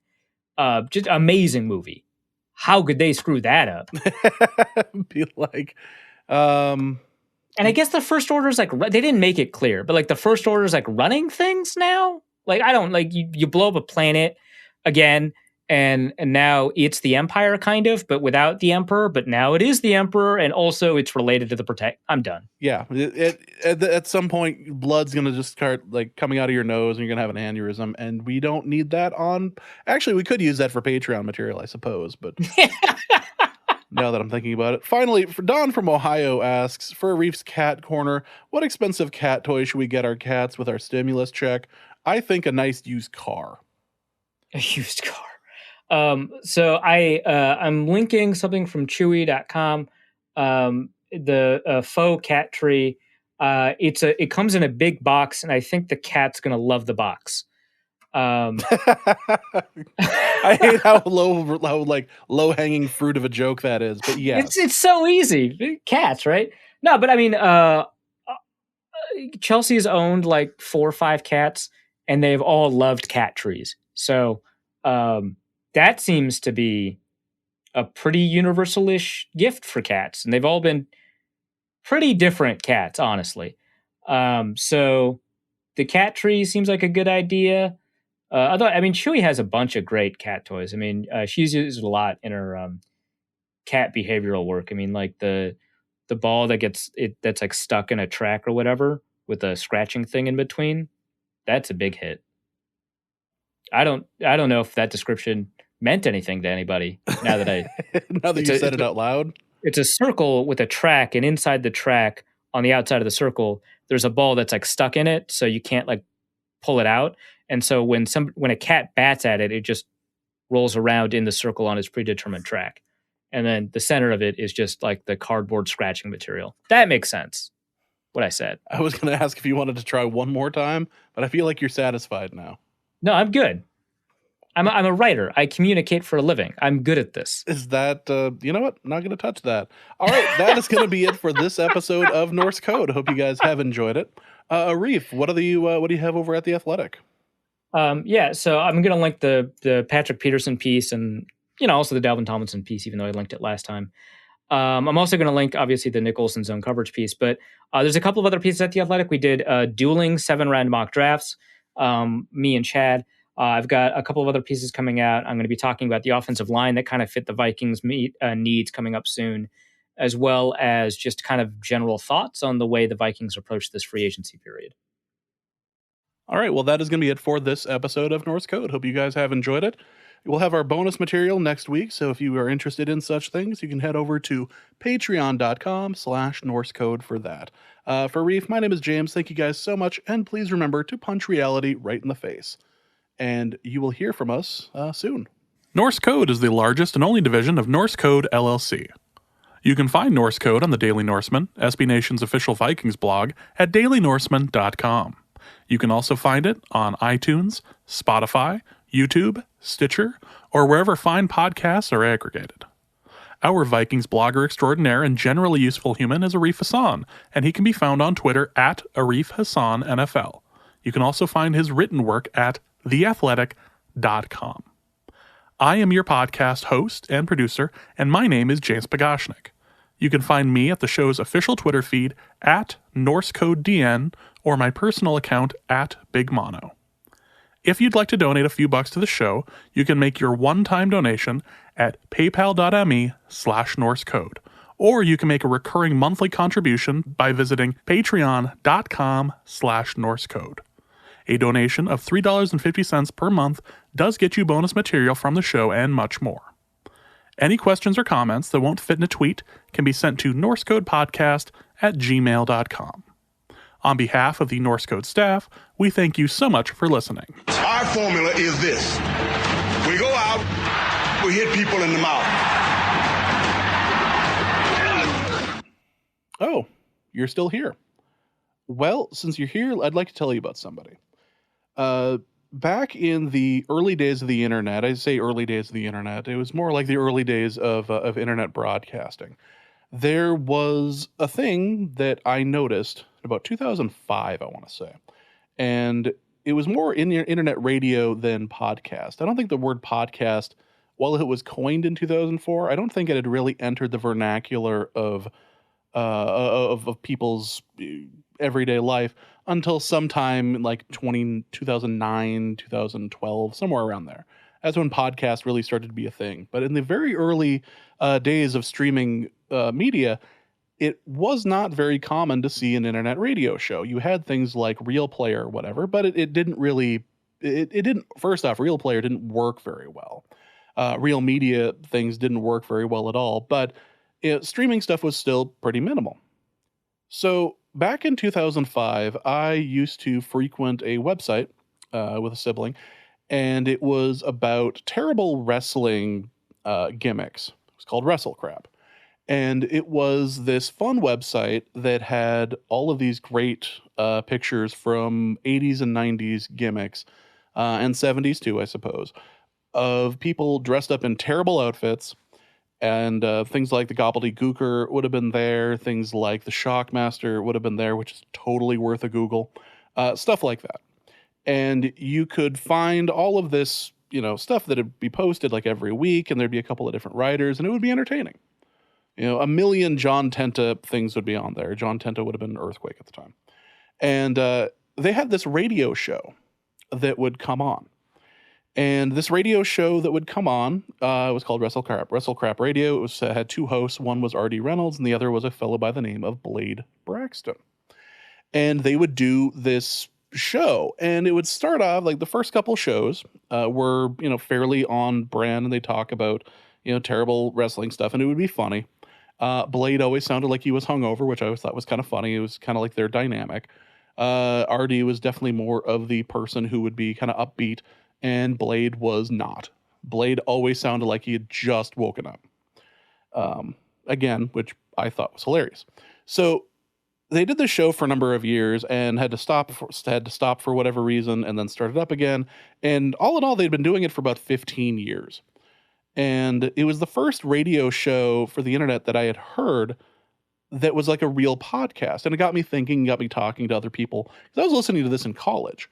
Just amazing movie. How could they screw that up? Be like, and I guess the First Order is like, they didn't make it clear, but like the First Order is like running things now. Like, I don't like you blow up a planet again, and now it's the Empire kind of, but without the Emperor. But now it is the Emperor, and also it's related to the Protect. I'm done. Yeah, at some point, blood's gonna just start like coming out of your nose, and you're gonna have an aneurysm, and we don't need that on. Actually, we could use that for Patreon material, I suppose, but. Now that I'm thinking about it. Finally, Don from Ohio asks, for Reef's Cat Corner, what expensive cat toy should we get our cats with our stimulus check? I think a nice used car. A used car. So I'm linking something from Chewy.com. The faux cat tree. It comes in a big box, and I think the cat's gonna love the box. I hate how low hanging fruit of a joke that is, but yes, it's so easy. Cats, right? No, but I mean, Chelsea's owned like 4 or 5 cats, and they've all loved cat trees. So that seems to be a pretty universal-ish gift for cats, and they've all been pretty different cats, honestly. So the cat tree seems like a good idea. Although, I mean, Chewy has a bunch of great cat toys. I mean, she uses it a lot in her cat behavioral work. I mean, like the ball that's like stuck in a track or whatever with a scratching thing in between. That's a big hit. I don't know if that description meant anything to anybody. Now that you said it out loud, it's a circle with a track, and inside the track, on the outside of the circle, there's a ball that's like stuck in it, so you can't like pull it out. And so when a cat bats at it, it just rolls around in the circle on its predetermined track. And then the center of it is just like the cardboard scratching material. That makes sense. What I said. I was going to ask if you wanted to try one more time, but I feel like you're satisfied now. No, I'm good. I'm a writer. I communicate for a living. I'm good at this. Is that, you know what? Not going to touch that. All right, that is going to be it for this episode of Norse Code. Hope you guys have enjoyed it. Arif, what do you have over at The Athletic? Yeah, so I'm going to link the Patrick Peterson piece and, also the Dalvin Tomlinson piece, even though I linked it last time. I'm also going to link, obviously, the Nick Olson zone coverage piece, but there's a couple of other pieces at The Athletic. We did dueling 7-round mock drafts, me and Chad. I've got a couple of other pieces coming out. I'm going to be talking about the offensive line that kind of fit the Vikings' needs coming up soon, as well as just kind of general thoughts on the way the Vikings approach this free agency period. All right, well, that is going to be it for this episode of Norse Code. Hope you guys have enjoyed it. We'll have our bonus material next week, so if you are interested in such things, you can head over to patreon.com/NorseCode for that. For Reef, my name is James. Thank you guys so much, and please remember to punch reality right in the face. And you will hear from us soon. Norse Code is the largest and only division of Norse Code LLC. You can find Norse Code on the Daily Norseman, SB Nation's official Vikings blog, at dailynorseman.com. You can also find it on iTunes, Spotify, YouTube, Stitcher, or wherever fine podcasts are aggregated. Our Vikings blogger extraordinaire and generally useful human is Arif Hassan, and he can be found on Twitter at Arif Hassan NFL. You can also find his written work at theathletic.com. I am your podcast host and producer, and my name is James Pagashnik. You can find me at the show's official Twitter feed at NorseCodeDN or my personal account at BigMono. If you'd like to donate a few bucks to the show, you can make your one-time donation at paypal.me/NorseCode, or you can make a recurring monthly contribution by visiting patreon.com/NorseCode. A donation of $3.50 per month does get you bonus material from the show and much more. Any questions or comments that won't fit in a tweet can be sent to norsecodepodcast@gmail.com. On behalf of the Norse Code staff, we thank you so much for listening. Our formula is this. We go out, we hit people in the mouth. Oh, you're still here. Well, since you're here, I'd like to tell you about somebody. Back in the early days of the internet, I say early days of the internet, it was more like the early days of internet broadcasting. There was a thing that I noticed about 2005, I want to say, and it was more in the internet radio than podcast. I don't think the word podcast, while it was coined in 2004, I don't think it had really entered the vernacular of people's everyday life until sometime in like 2009, 2012, somewhere around there. That's when podcasts really started to be a thing. But in the very early days of streaming media, it was not very common to see an internet radio show. You had things like Real Player or whatever, but it didn't really, it didn't, first off, Real Player didn't work very well. Real Media things didn't work very well at all, but streaming stuff was still pretty minimal. So back in 2005, I used to frequent a website with a sibling, and it was about terrible wrestling gimmicks. It was called WrestleCrap. And it was this fun website that had all of these great pictures from 80s and 90s gimmicks. and 70s too, I suppose, of people dressed up in terrible outfits. And things like the Gobbledygooker would have been there. Things like the Shockmaster would have been there, which is totally worth a Google. Stuff like that. And you could find all of this, stuff that would be posted like every week, and there'd be a couple of different writers, and it would be entertaining. A million John Tenta things would be on there. John Tenta would have been an earthquake at the time. And they had this radio show that would come on. And this radio show that would come on was called Wrestle Crap Radio. It had two hosts. One was R.D. Reynolds, and the other was a fellow by the name of Blade Braxton. And they would do this show, and it would start off like the first couple shows were fairly on brand, and they talk about terrible wrestling stuff, and it would be funny. Blade always sounded like he was hungover, which I always thought was kind of funny. It was kind of like their dynamic. RD was definitely more of the person who would be kind of upbeat, and Blade was not. Blade always sounded like he had just woken up. Again, which I thought was hilarious. So they did this show for a number of years and had to stop for whatever reason, and then started up again. And all in all, they'd been doing it for about 15 years. And it was the first radio show for the internet that I had heard that was like a real podcast. And it got me thinking, got me talking to other people. Because I was listening to this in college.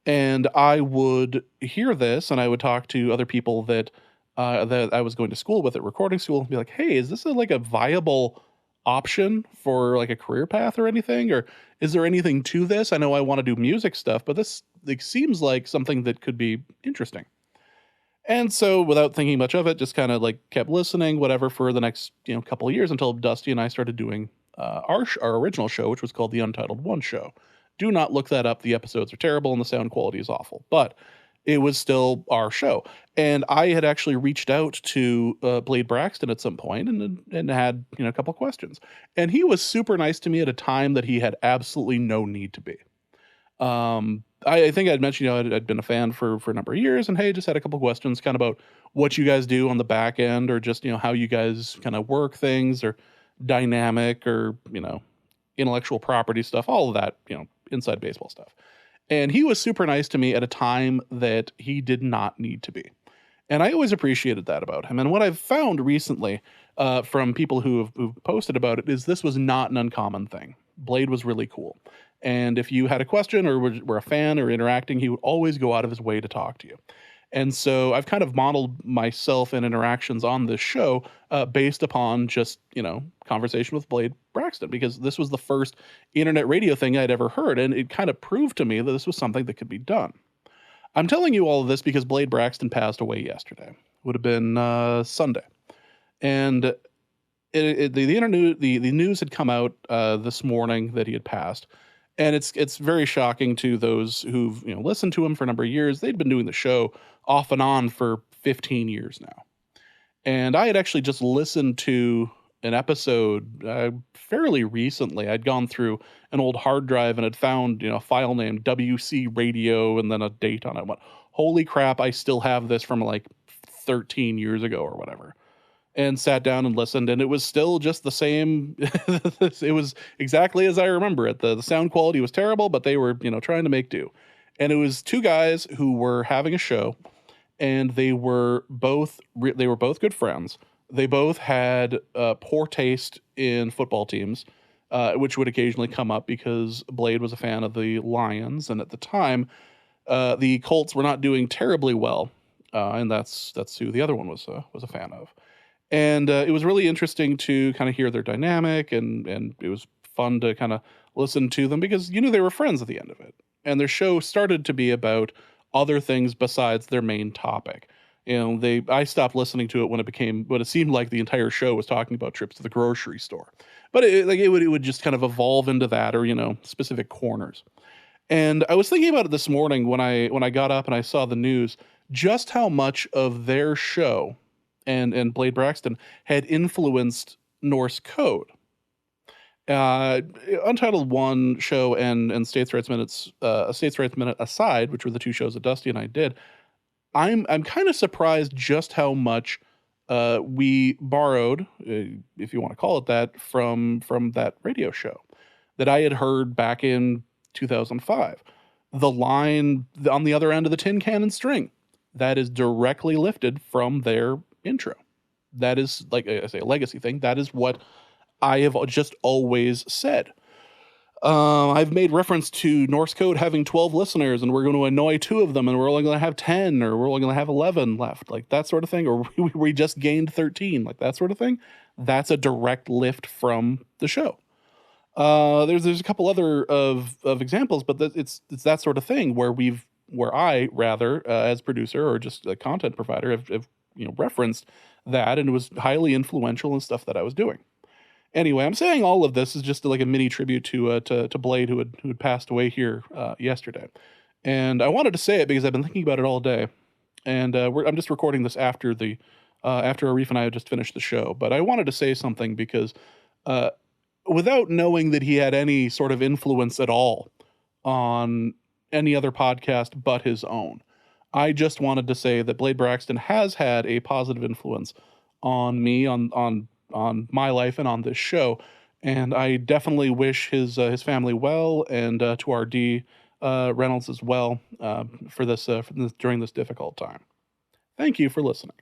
And I would hear this, and I would talk to other people that I was going to school with at recording school, and be like, hey, is this like a viable option for like a career path or anything? Or is there anything to this? I know I want to do music stuff, but this seems like something that could be interesting. And so without thinking much of it, just kind of like kept listening, whatever, for the next, couple of years, until Dusty and I started doing our original show, which was called the Untitled One Show. Do not look that up. The episodes are terrible and the sound quality is awful, but it was still our show. And I had actually reached out to Blade Braxton at some point and had, a couple questions. And he was super nice to me at a time that he had absolutely no need to be. I think I'd mentioned, I'd been a fan for a number of years, and hey, just had a couple questions kind of about what you guys do on the back end, or just, how you guys kind of work things, or dynamic, or, intellectual property stuff, all of that, inside baseball stuff. And he was super nice to me at a time that he did not need to be. And I always appreciated that about him. And what I've found recently from people who've posted about it is this was not an uncommon thing. Blade was really cool. And if you had a question or were a fan or interacting, he would always go out of his way to talk to you. And so I've kind of modeled myself and interactions on this show based upon just, conversation with Blade Braxton, because this was the first internet radio thing I'd ever heard. And it kind of proved to me that this was something that could be done. I'm telling you all of this because Blade Braxton passed away yesterday. Would have been Sunday. And the news had come out this morning that he had passed. And it's very shocking to those who've listened to him for a number of years. They'd been doing the show off and on for 15 years now. And I had actually just listened to an episode fairly recently. I'd gone through an old hard drive and had found a file named WC Radio and then a date on it. I went, holy crap, I still have this from like 13 years ago or whatever. And sat down and listened, and it was still just the same. It was exactly as I remember it. The sound quality was terrible, but they were, trying to make do. And it was two guys who were having a show, and they were both good friends. They both had poor taste in football teams, which would occasionally come up because Blade was a fan of the Lions, and at the time, the Colts were not doing terribly well, and that's who the other one was a fan of. And it was really interesting to kind of hear their dynamic, and it was fun to kind of listen to them because they were friends at the end of it. And their show started to be about other things besides their main topic. I stopped listening to it when it seemed like the entire show was talking about trips to the grocery store. But it would just kind of evolve into that, or specific corners. And I was thinking about it this morning when I got up and I saw the news, just how much of their show and Blade Braxton had influenced Norse Code. Untitled One Show and States Rights Minutes, States Rights Minute aside, which were the two shows that Dusty and I did, I'm kind of surprised just how much we borrowed, if you want to call it that, from that radio show that I had heard back in 2005. the line on the other end of the tin cannon string, that is directly lifted from their intro. That is, like I say, a legacy thing. That is what I have just always said. I've made reference to Norse Code having 12 listeners, and we're going to annoy 2 of them, and we're only going to have 10, or we're only going to have 11 left, like that sort of thing, or we just gained 13, like that sort of thing. That's a direct lift from the show. There's a couple other of examples, but it's that sort of thing where I rather as producer or just a content provider have referenced that, and it was highly influential in stuff that I was doing. Anyway, I'm saying all of this is just like a mini tribute to Blade, who had passed away here yesterday, and I wanted to say it because I've been thinking about it all day, and I'm just recording this after Arif and I had just finished the show, but I wanted to say something because without knowing that he had any sort of influence at all on any other podcast but his own, I just wanted to say that Blade Braxton has had a positive influence on me, on my life, and on this show. And I definitely wish his family well, and to R.D. Reynolds as well, for this during this difficult time. Thank you for listening.